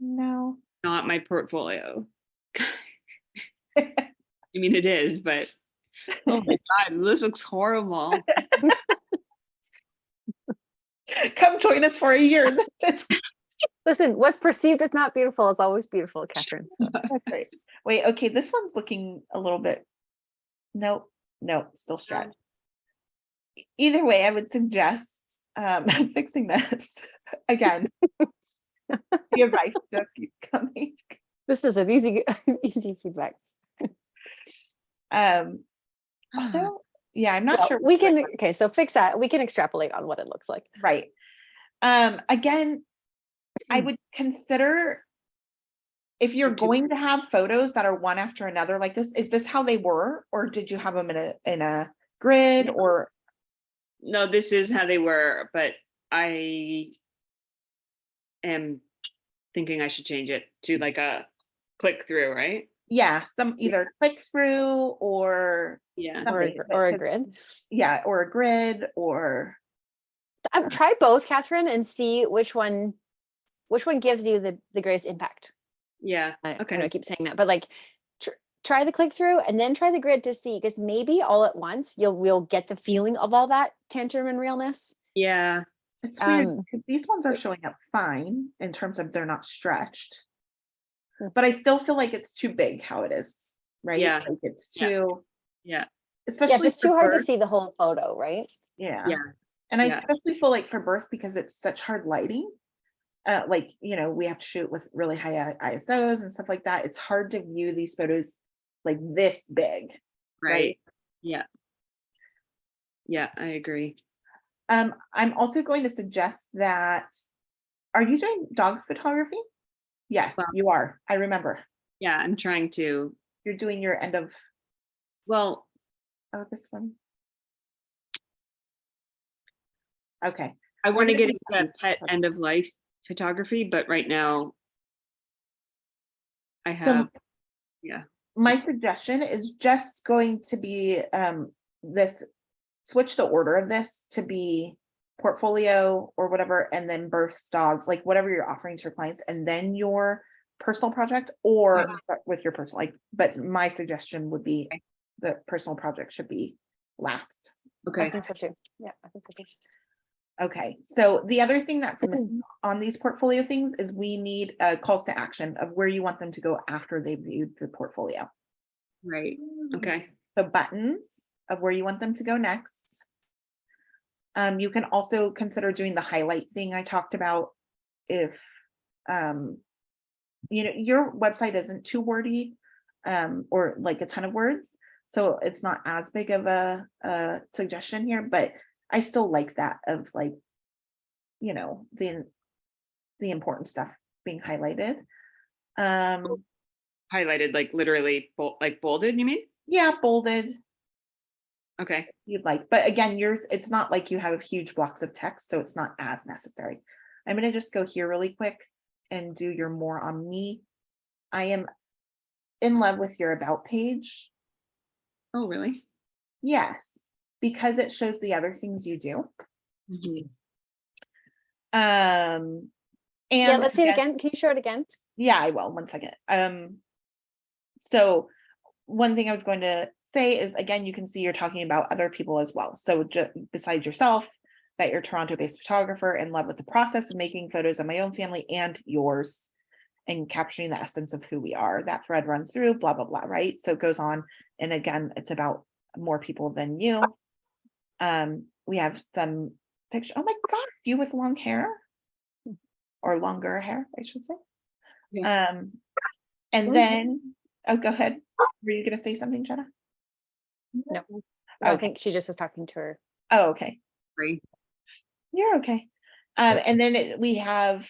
No. not my portfolio. I mean, it is, but oh my God, this looks horrible. Come join us for a year. That's Listen, what's perceived as not beautiful is always beautiful, Catherine. So great. Wait, okay, this one's looking a little bit. Nope, still stretched. Either way, I would suggest fixing this again. The advice just keeps coming. this is an easy, easy feedback. Although, yeah, I'm not Well, sure. we can, okay, so fix that. We can extrapolate on what it looks like. Right. Again, I would consider, if you're going to have photos that are one after another like this, is this how they were, or did you have them in a grid, or? No, this is how they were, but I am thinking I should change it to like a click through, right? Yeah, some either click through or Yeah. something, Or a because- grid. Yeah, or a grid, or Try both, Catherine, and see which one gives you the greatest impact. Yeah. I know Okay. I keep saying that, but like try the click through and then try the grid to see, because maybe all at once we'll get the feeling of all that tantrum and realness. Yeah. it's weird Um, because these ones are showing up fine in terms of they're not stretched, Hmm. but I still feel like it's too big how it is, right? Yeah. Like it's Yeah. too, Yeah. especially Yeah, it's for too hard to birth. see the whole photo, right? Yeah. Yeah. And I Yeah. especially feel like for birth, because it's such hard lighting, like, we have to shoot with really high ISOs and stuff like that. It's hard to view these photos like this big, Right. right? Yeah. Yeah, I agree. I'm also going to suggest that, are you doing dog photography? Yes, Well- you are. I remember. Yeah, I'm trying to, You're doing your end of, well, this one. Okay. I want to gonna get do into these pet end of life photography, but right now I So have, yeah. my suggestion is just going to be this, switch the order of this to be portfolio or whatever, and then births, dogs, like whatever you're offering to your clients, and then your personal project, or start with your personal, like, but my suggestion would be the personal project should be last. I Okay. think so too. Yeah, I think so too. Okay, so the other thing that's missing on these portfolio things is we need calls to action of where you want them to go after they viewed the portfolio. Right. Okay. So buttons of where you want them to go next. You can also consider doing the highlight thing I talked about. If your website isn't too wordy, or like a ton of words, so it's not as big of a suggestion here, but I still like that of like, you know, the important stuff being highlighted. Highlighted, like literally like bolded, you mean? Yeah, bolded, Okay. you'd like, but again, yours, it's not like you have huge blocks of text, so it's not as necessary. I'm gonna just go here really quick and do your more on me. I am in love with your about page. Oh, really? Yes, because it shows the other things you do. Mhm. Yeah, And let's see it again. Can you show it again? yeah, I will, 1 second. So one thing I was going to say is, again, you can see you're talking about other people as well. So besides yourself, that you're a Toronto-based photographer in love with the process of making photos of my own family and yours, and capturing the essence of who we are. That thread runs through, blah, blah, blah, right? So it goes on. And again, it's about more people than you. We have some picture. Oh my God, you with long hair, or longer hair, I should say. Yeah. And then, oh, go ahead. Were you gonna say something, Jenna? No, I Okay. think she just was talking to her. Oh, okay. Right. You're okay. And then we have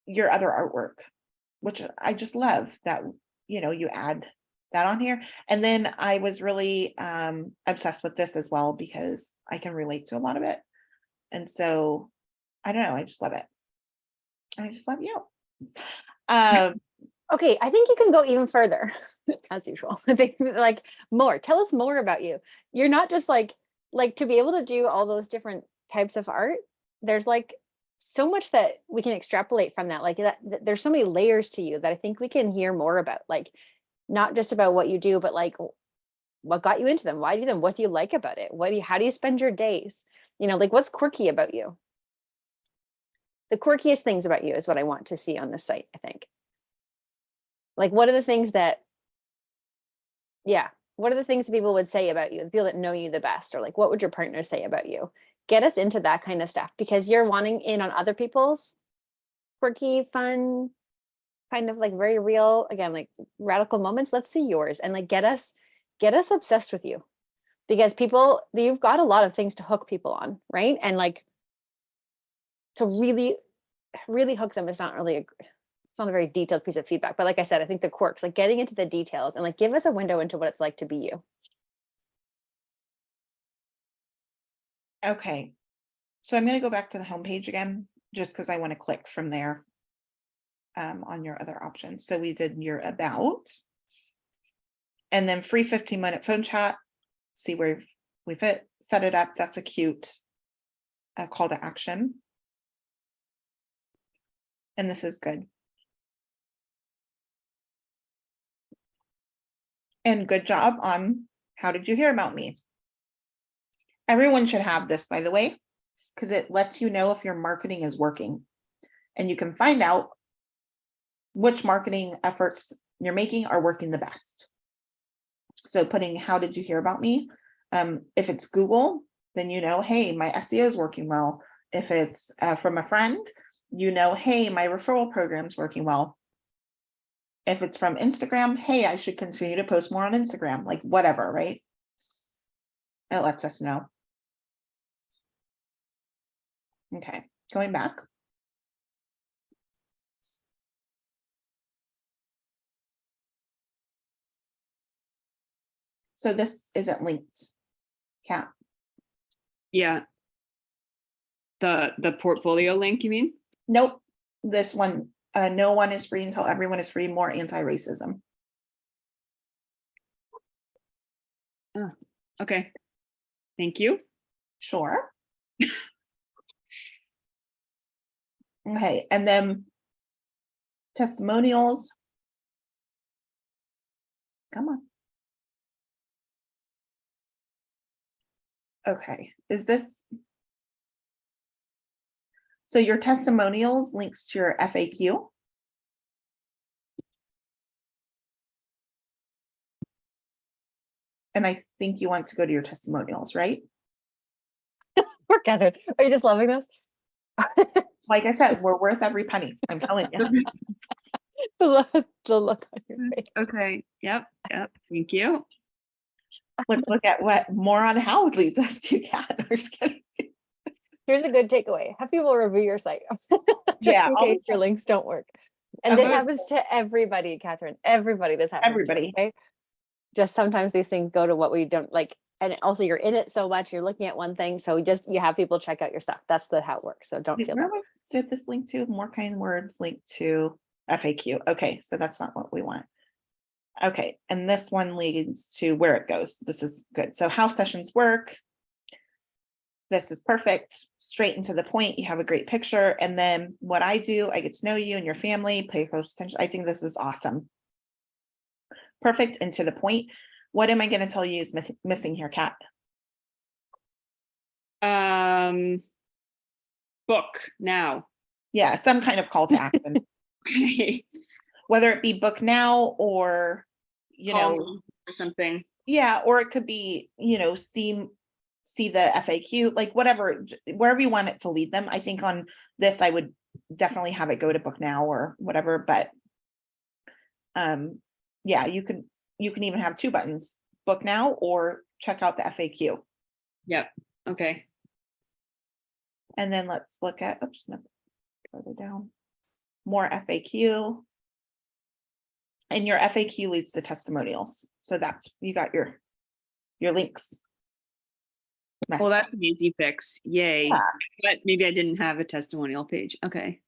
your other artwork, which I just love that, you know, you add that on here. And then I was really obsessed with this as well because I can relate to a lot of it. And so I don't know, I just love it. I just love you. Okay, I think you can go even further, as usual. I think like more. Tell us more about you. You're not just like to be able to do all those different types of art. There's like so much that we can extrapolate from that. Like there's so many layers to you that I think we can hear more about. Like not just about what you do, but like what got you into them? Why do them? What do you like about it? How do you spend your days? You know, like what's quirky about you? The quirkiest things about you is what I want to see on this site, I think. Like, what are the things that, yeah, what are the things that people would say about you, the people that know you the best, or like, what would your partner say about you? Get us into that kind of stuff because you're wanting in on other people's quirky, fun, kind of like very real, again, like radical moments. Let's see yours and like get us obsessed with you because you've got a lot of things to hook people on, right? And like to really, really hook them is not really it's not a very detailed piece of feedback, but like I said, I think the quirks, like getting into the details and like give us a window into what it's like to be you. Okay, so I'm going to go back to the homepage again, just because I want to click from there on your other options. So we did your about, and then free 15-minute phone chat. See where we fit, set it up. That's a cute call to action. And this is good. And good job on how did you hear about me? Everyone should have this, by the way, because it lets you know if your marketing is working. And you can find out which marketing efforts you're making are working the best. So putting how did you hear about me? If it's Google, then you know, hey, my SEO is working well. If it's from a friend, you know, hey, my referral program is working well. If it's from Instagram, hey, I should continue to post more on Instagram, like whatever, right? It lets us know. Okay, going back. So this isn't linked, Kat. Yeah. The portfolio link, you mean? Nope, this one, no one is free until everyone is free, more anti-racism. Oh, okay. Thank you. Sure. Okay, and then testimonials. Come on. Okay, is this? So your testimonials links to your FAQ. And I think you want to go to your testimonials, right? We're gathered. Are you just loving this? Like I said, we're worth every penny. I'm telling you. the look on your face. Okay. Yep. Thank you. Let's look at what more on how it leads us to cat. Or just kidding. Here's a good takeaway. Have people review your site just Yeah, in always case your links don't work. And this Okay. happens to everybody, Catherine. Everybody this happens to. Everybody. Okay. Just sometimes these things go to what we don't like. And also you're in it so much, you're looking at one thing. So you have people check out your stuff. That's how it works. So don't feel Where bad. did this link to? More kind words link to FAQ. Okay, so that's not what we want. Okay, and this one leads to where it goes. This is good. So how sessions work. This is perfect. Straight into the point. You have a great picture. And then what I do, I get to know you and your family, pay close attention. I think this is awesome. Perfect and to the point. What am I going to tell you is missing here, Kat? Book now. Yeah, some kind of call to action. Okay. Whether it be book now or, you Call know, me or something. yeah, or it could be, you know, see the FAQ, like whatever, wherever you want it to lead them. I think on this, I would definitely have it go to book now or whatever, but yeah, you can even have two buttons, book now or check out the FAQ. Yep. Okay. And then let's look at, oops, no, further down, more FAQ. And your FAQ leads to testimonials. So that's, you got your links. Well, that's an easy fix. Yay. Yeah. But maybe I didn't have a testimonial page. Okay.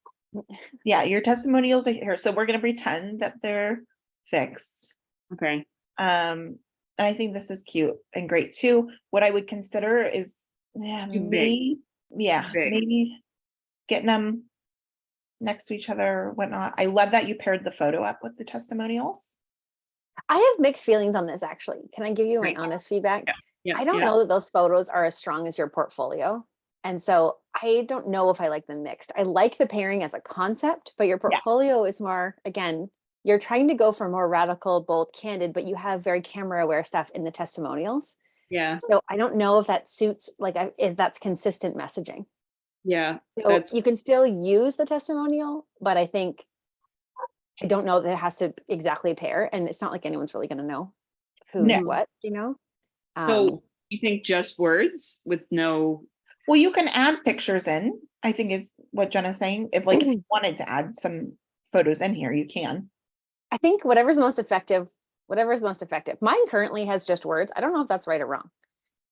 Yeah, your testimonials are here. So we're going to pretend that they're fixed. Okay. And I think this is cute and great too. What I would consider is, yeah, Too big. maybe, yeah, Big. maybe getting them next to each other or whatnot. I love that you paired the photo up with the testimonials. I have mixed feelings on this actually. Can I give you my Right. honest feedback? Yeah. I don't know that those photos are as strong as your portfolio. And so I don't know if I like them mixed. I like the pairing as a concept, but your portfolio is more, again, you're trying to go for more radical, bold, candid, but you have very camera aware stuff in the testimonials. Yeah. So I don't know if that suits, like if that's consistent messaging. Yeah. So you can still use the testimonial, but I don't know that it has to exactly pair. And it's not like anyone's really going to know who's No. what, you know? So you think just words with no? Well, you can add pictures in, I think is what Jenna's saying. If like if you wanted to add some photos in here, you can. I think whatever's most effective. Mine currently has just words. I don't know if that's right or wrong.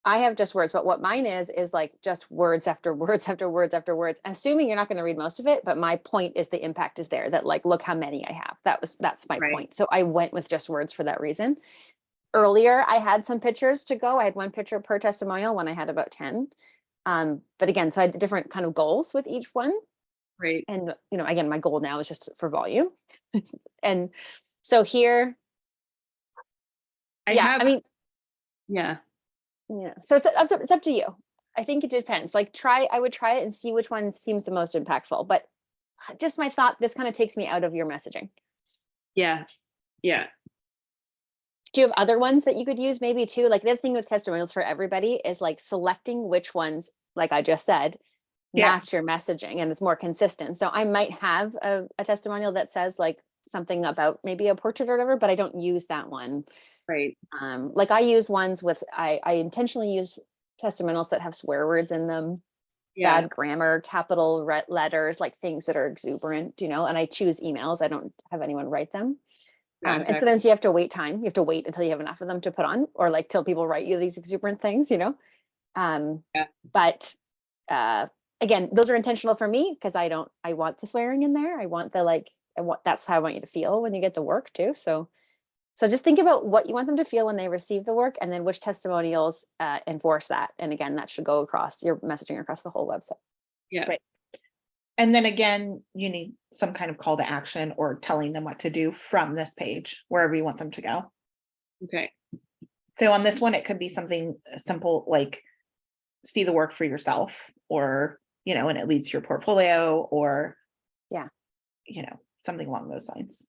I have just words, but what mine is like just words after words after words after words. I'm assuming you're not going to read most of it, but my point is the impact is there, that like, look how many I have. That's my point. So I went with just words for that reason. Earlier, I had some pictures to go. I had one picture per testimonial when I had about 10. But again, so I had different kind of goals with each one. Right. And, you know, again, my goal now is just for volume. And so here, Yeah. so it's up to you. I think it depends. Like I would try it and see which one seems the most impactful, but just my thought, this kind of takes me out of your messaging. Yeah. Yeah. Do you have other ones that you could use maybe too? Like the thing with testimonials for everybody is like selecting which ones, like I just said, match your messaging and it's more consistent. So I might have a testimonial that says like something about maybe a portrait or whatever, but I don't use that one. Right. Like I use ones with, I intentionally use testimonials that have swear words in them, bad grammar, capital letters, like things that are exuberant, you know, and I choose emails. I don't have anyone write them. And sometimes you have to wait time. You have to wait until you have enough of them to put on, or like till people write you these exuberant things, you know? But again, those are intentional for me because I want the swearing in there. I want that's how I want you to feel when you get the work too. So just think about what you want them to feel when they receive the work and then which testimonials enforce that. And again, that should go across your messaging across the whole website. Yeah. Right. And then again, you need some kind of call to action or telling them what to do from this page, wherever you want them to go. Okay. So on this one, it could be something simple like see the work for yourself, or, you know, and it leads to your portfolio, or, you know, something along those lines.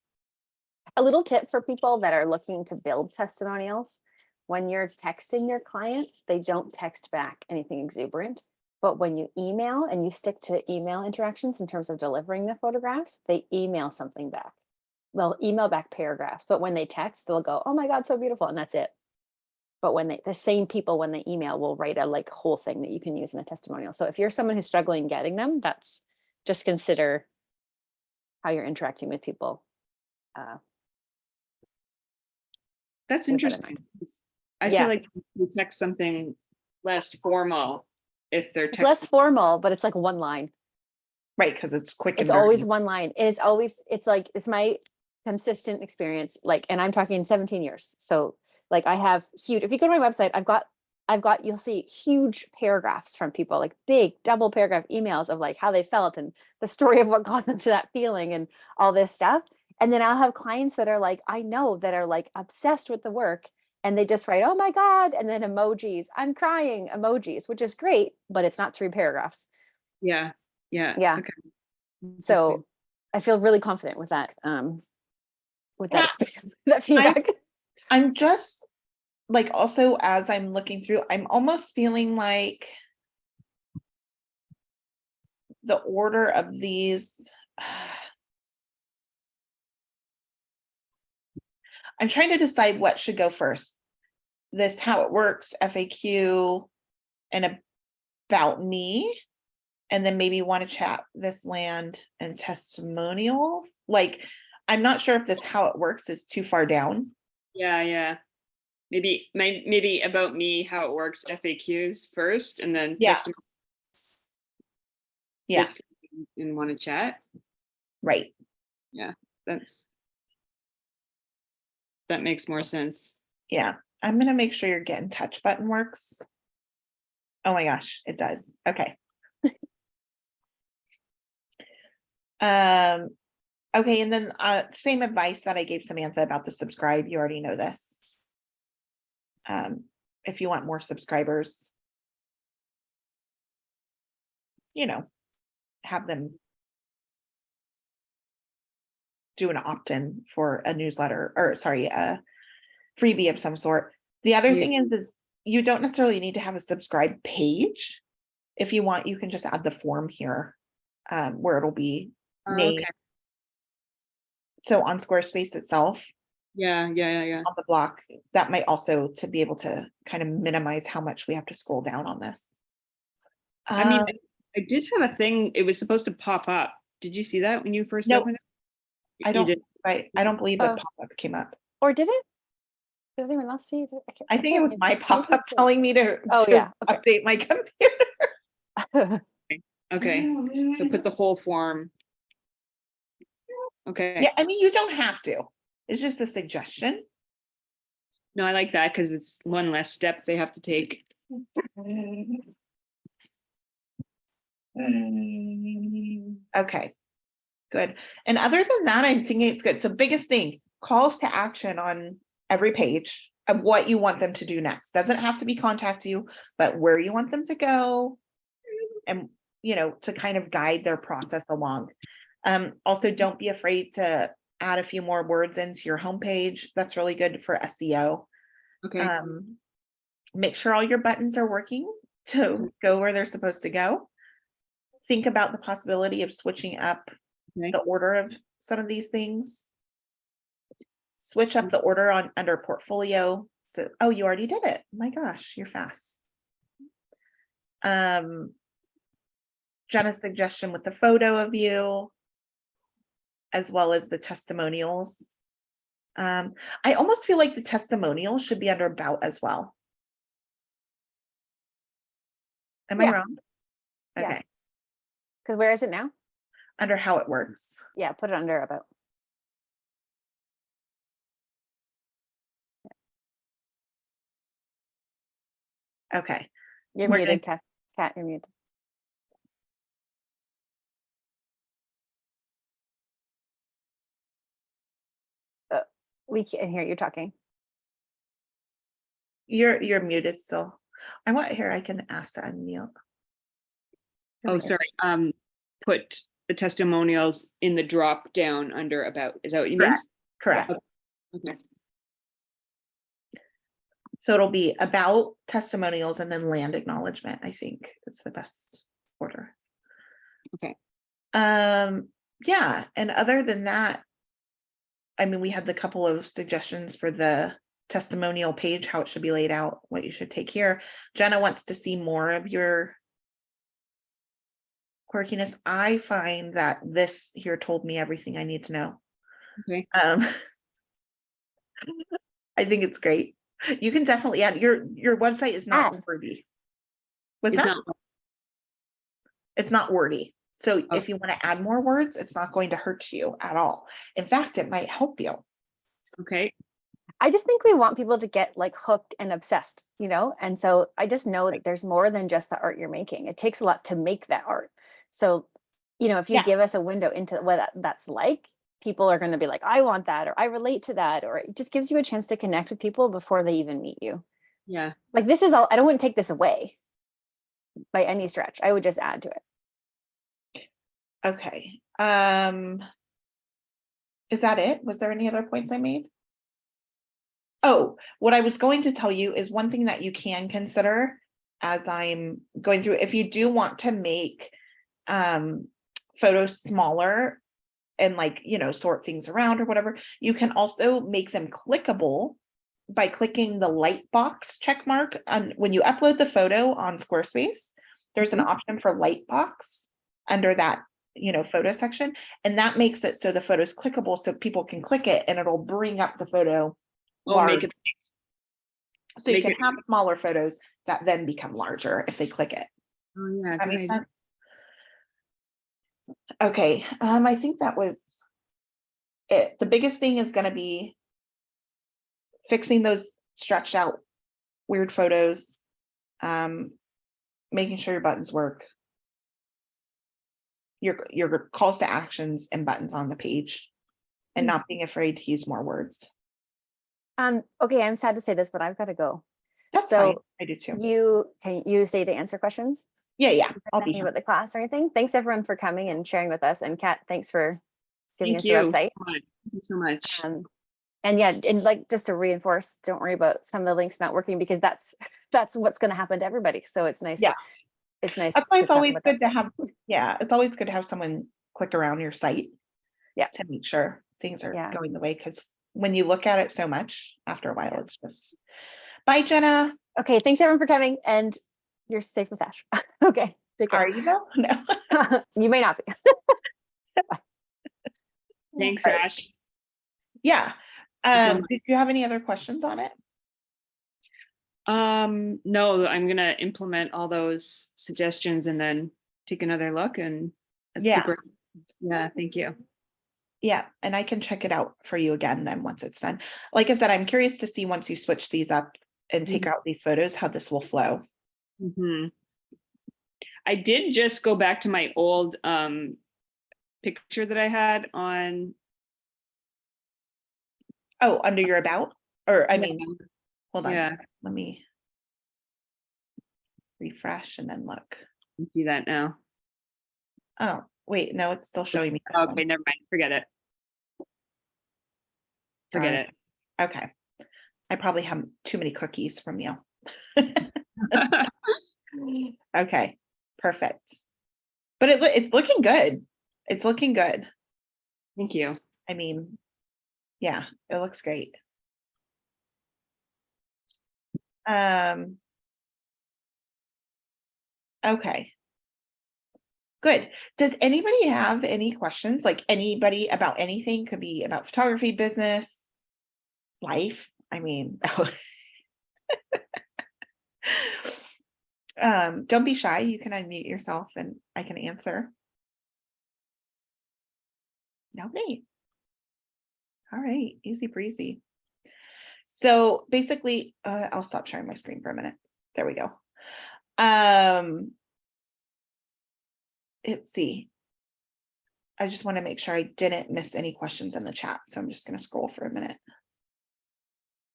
A little tip for people that are looking to build testimonials: when you're texting your client, they don't text back anything exuberant. But when you email and you stick to email interactions in terms of delivering the photographs, they email something back. They'll email back paragraphs, but when they text, they'll go, "Oh my God, so beautiful." And that's it. but when the same people, when they email, will write a like whole thing that you can use in a testimonial. So if you're someone who's struggling getting them, that's just consider how you're interacting with people. That's keep that in interesting. I Yeah. feel like you text something less formal if they're It's less texting. formal, but it's like one line. Right, because it's quick It's and always dirty. one line. And it's my consistent experience. Like, and I'm talking 17 years. So like I have huge, if you go to my website, I've got, you'll see huge paragraphs from people, like big double paragraph emails of like how they felt and the story of what got them to that feeling and all this stuff. And then I'll have clients that are like, I know, that are like obsessed with the work, and they just write, oh my God, and then emojis, I'm crying emojis, which is great, but it's not 3 paragraphs. Yeah. Yeah. Okay. So I feel really confident with that Yeah. experience, that feedback. I'm just like, also as I'm looking through, I'm almost feeling like the order of these. I'm trying to decide what should go first. This how it works, FAQ, and about me, and then maybe want to chat this land and testimonials. Like, I'm not sure if this how it works is too far down. Yeah. Maybe about me, how it works, FAQs first, and then Yeah. testimonials Yeah, and want to chat. right. That makes more sense. Yeah, I'm gonna make sure your get in touch button works. Oh my gosh, it does. Okay. Okay, and then same advice that I gave Samantha about the subscribe. You already know this. If you want more subscribers, have them do an opt-in for a newsletter, or sorry, a freebie of some sort. The other Yeah. thing is you don't necessarily need to have a subscribe page. If you want, you can just add the form here, where it'll be named. Okay. So on Squarespace itself, Yeah. on the block, that might also to be able to kind of minimize how much we have to scroll down on this. I mean, I did have a thing. It was supposed to pop up. Did you see that when you first Nope. opened it? I You don't, did. I don't believe Oh. that pop-up came up. Or did it? Did anyone else see it? I think it was my pop-up telling me to, Oh, yeah, okay. update my computer. Okay. So put the whole form. Okay. Yeah, I mean, you don't have to. It's just a suggestion. No, I like that because it's one less step they have to take. Okay, good. And other than that, I'm thinking it's good. So biggest thing, calls to action on every page of what you want them to do next. Doesn't have to be contact you, but where you want them to go, and to kind of guide their process along. Also, don't be afraid to add a few more words into your homepage. That's really good for SEO. Okay. Make sure all your buttons are working to go where they're supposed to go. Think about the possibility of switching up Okay. the order of some of these things. Switch up the order under portfolio. So, oh, you already did it. My gosh, you're fast. Jenna's suggestion with the photo of you, as well as the testimonials. I almost feel like the testimonials should be under about as well. Am I Yeah. wrong? Yeah. Okay. Because where is it now? Under how it works. Yeah, put it under about. Okay. You're We're muted, Kat. Kat, you're muted. We can't hear you talking. You're muted still. I want here. I can ask to unmute. Oh, sorry. Put the testimonials in the drop down under about. Is that what you mean? Correct. Okay. So it'll be about testimonials and then land acknowledgement. I think it's the best order. Okay. Yeah, and other than that, I mean, we had the couple of suggestions for the testimonial page, how it should be laid out, what you should take here. Jenna wants to see more of your quirkiness. I find that this here told me everything I need to know. Okay. I think it's great. You can definitely add your website is not Add. wordy. What's It's that? not, It's not wordy. So Oh. if you want to add more words, it's not going to hurt you at all. In fact, it might help you. okay. I just think we want people to get like hooked and obsessed, you know? And so I just know that there's more than just the art you're making. It takes a lot to make that art. So, you know, if you Yeah. give us a window into what that's like, people are going to be like, I want that, or I relate to that, or it just gives you a chance to connect with people before they even meet you. Yeah. Like this is all, I don't want to take this away by any stretch. I would just add to it. Okay. Is that it? Was there any other points I made? Oh, what I was going to tell you is one thing that you can consider as I'm going through, if you do want to make photos smaller and like, you know, sort things around or whatever, you can also make them clickable by clicking the light box check mark on when you upload the photo on Squarespace. There's an option for light box under that, you know, photo section, and that makes it so the photo is clickable so people can click it and it'll bring up the photo Oh, make large. it, So you make can it- have smaller photos that then become larger if they click it. oh, yeah, That good make idea. sense? Okay, I think that was it. The biggest thing is going to be fixing those stretched out weird photos, making sure your buttons work, your calls to actions and buttons on the page, and not being afraid to use more words. Okay, I'm sad to say this, but I've got to go. That's So fine. I do too. Can you stay to answer questions? Yeah, I'll be Anything here. about the class or anything? Thanks everyone for coming and sharing with us. And Kat, thanks for giving Thank us you. your website. Thank you so much. And yeah, and like just to reinforce, don't worry about some of the links not working because that's what's going to happen to everybody. So it's nice. Yeah. It's nice. That's why to it's talk always about good that to have, yeah, it's always good to have someone click around your site. Yeah. To make sure things are Yeah. going the way, because when you look at it so much, after a while, it's just, bye, Jenna. stuff. Okay, thanks everyone for coming, and you're safe with Ash. Okay, take care. Are you though? No. You may not be. Thanks, All right. Ash. Yeah. so much. Did you have any other questions on it? No, I'm gonna implement all those suggestions and then take another look, and that's Yeah. super. Yeah, thank you. Yeah, and I can check it out for you again then once it's done. Like I said, I'm curious to see once you switch these up and take out these photos, how this will flow. Hmm. I did just go back to my old picture that I had on. Oh, under your about? Or I Yeah, mean, hold on. yeah, Let me refresh and then look. I see that now. Oh, wait, no, it's still showing me this Okay, one. never mind. Forget it. Forget Darn. it. Okay. I probably have too many cookies from you. Okay, perfect. But it's looking good. It's looking good. Thank you. I mean, yeah, it looks great. Okay. Good. Does anybody have any questions? Like anybody about anything? Could be about photography, business, life. I mean, don't be shy. You can unmute yourself and I can answer. Nobody. All right, easy breezy. So basically, I'll stop sharing my screen for a minute. There we go. Let's see. I just want to make sure I didn't miss any questions in the chat. So I'm just going to scroll for a minute.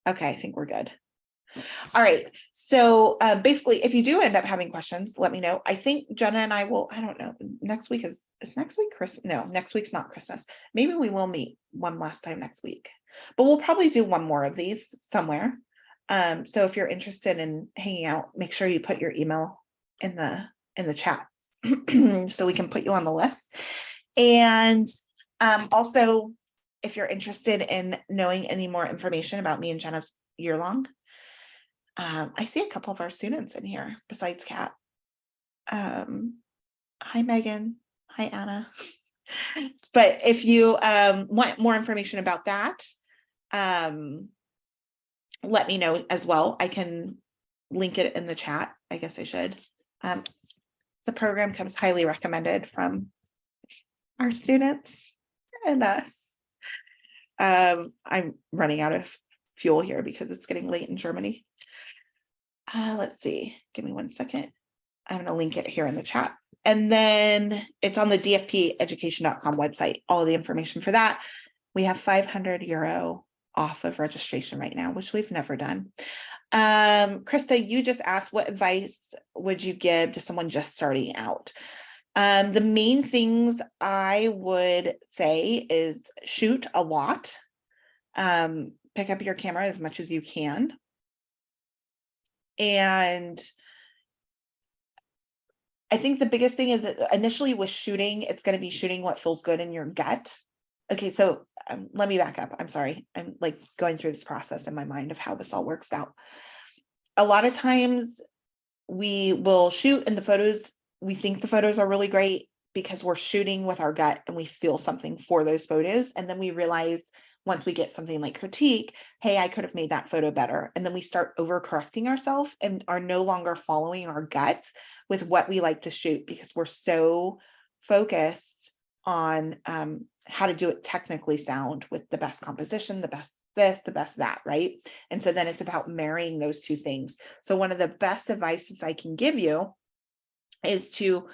Okay, I think we're good. All right. So basically, if you do end up having questions, let me know. I think Jenna and I will, I don't know, next week is next week Christmas? No, next week's not Christmas. Maybe we will meet one last time next week, but we'll probably do one more of these somewhere. So if you're interested in hanging out, make sure you put your email in the chat so we can put you on the list. And also, if you're interested in knowing any more information about me and Jenna's year long. I see a couple of our students in here besides Kat. Hi, Megan. Hi, Anna. But if you want more information about that, let me know as well. I can link it in the chat. I guess I should. The program comes highly recommended from our students and us. I'm running out of fuel here because it's getting late in Germany. Let's see, give me 1 second. I'm going to link it here in the chat. And then it's on the dfpeducation.com website, all the information for that. We have €500 off of registration right now, which we've never done. Krista, you just asked, what advice would you give to someone just starting out? The main things I would say is shoot a lot. Pick up your camera as much as you can. And I think the biggest thing is that initially with shooting, it's going to be shooting what feels good in your gut. Okay, so let me back up. I'm sorry. I'm like going through this process in my mind of how this all works out. A lot of times we will shoot and the photos, we think the photos are really great because we're shooting with our gut and we feel something for those photos. And then we realize once we get something like critique, hey, I could have made that photo better. And then we start overcorrecting ourselves and are no longer following our gut with what we like to shoot because we're so focused on how to do it technically sound with the best composition, the best this, the best that, right? And so then it's about marrying those two things. So one of the best advices I can give you is to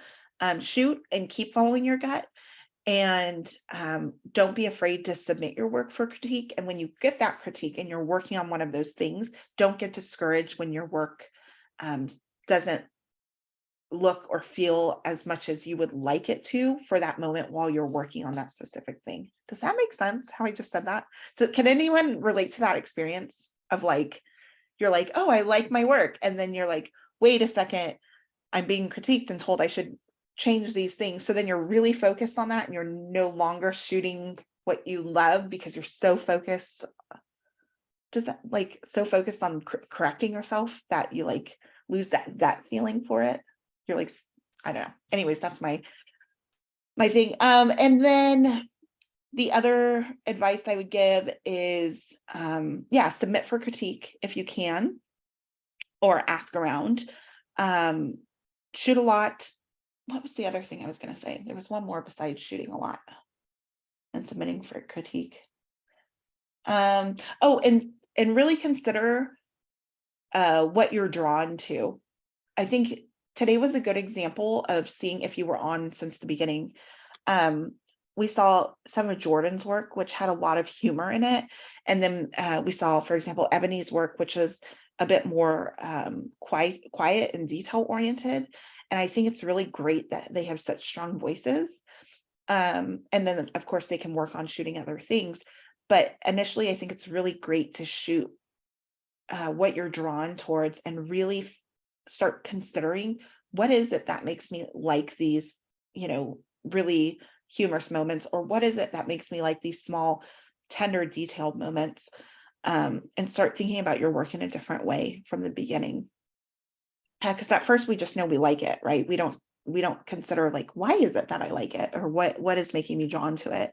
shoot and keep following your gut. And don't be afraid to submit your work for critique. And when you get that critique and you're working on one of those things, don't get discouraged when your work doesn't look or feel as much as you would like it to for that moment while you're working on that specific thing. Does that make sense how I just said that? So can anyone relate to that experience of like, you're like, oh, I like my work. And then you're like, wait a second, I'm being critiqued and told I should change these things. So then you're really focused on that and you're no longer shooting what you love because you're so focused. Does that like so focused on correcting yourself that you like lose that gut feeling for it? You're like, I don't know. Anyways, that's my thing. And then the other advice I would give is, yeah, submit for critique if you can, or ask around. Shoot a lot. What was the other thing I was going to say? There was one more besides shooting a lot and submitting for critique. Oh, and really consider what you're drawn to. I think today was a good example of seeing if you were on since the beginning. We saw some of Jordan's work, which had a lot of humor in it. And then we saw, for example, Ebony's work, which was a bit more quiet and detail oriented. And I think it's really great that they have such strong voices. And then, of course, they can work on shooting other things. But initially, I think it's really great to shoot what you're drawn towards and really start considering what is it that makes me like these, you know, really humorous moments, or what is it that makes me like these small, tender, detailed moments, and start thinking about your work in a different way from the beginning. Because at first we just know we like it, right? We don't consider like, why is it that I like it, or what is making me drawn to it?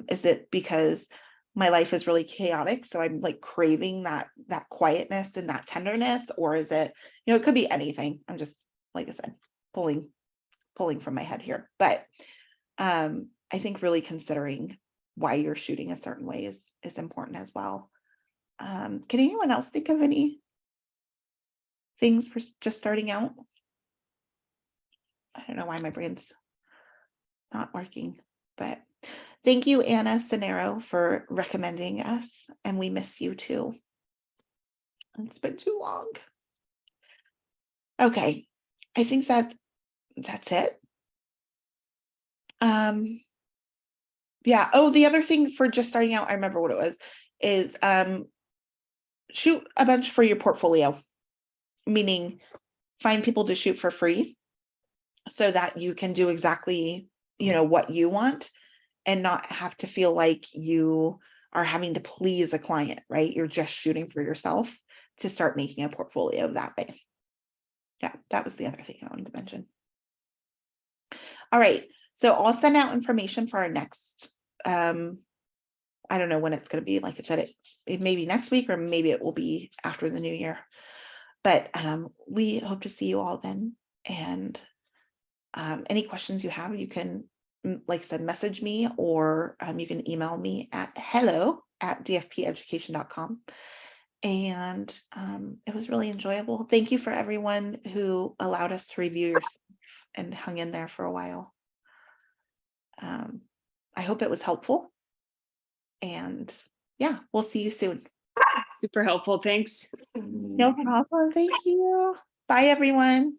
Is it because my life is really chaotic, so I'm like craving that quietness and that tenderness? Or is it, you know, it could be anything. I'm just, like I said, pulling from my head here. But I think really considering why you're shooting a certain way is important as well. Can anyone else think of any things for just starting out? I don't know why my brain's not working, but thank you, Anna Cenero, for recommending us, and we miss you too. It's been too long. Okay, I think that's it. Yeah. Oh, the other thing for just starting out, I remember what it was, is shoot a bunch for your portfolio, meaning find people to shoot for free so that you can do exactly, you know, what you want and not have to feel like you are having to please a client, right? You're just shooting for yourself to start making a portfolio that way. Yeah, that was the other thing I wanted to mention. All right, so I'll send out information for our next, I don't know when it's going to be. Like I said, it may be next week, or maybe it will be after the new year. But we hope to see you all then. And any questions you have, you can, like I said, message me, or you can email me at hello@dfpeducation.com. And it was really enjoyable. Thank you for everyone who allowed us to review your stuff and hung in there for a while. I hope it was helpful. And yeah, we'll see you soon. Super helpful. Thanks. No problem. Thank you. Bye, everyone.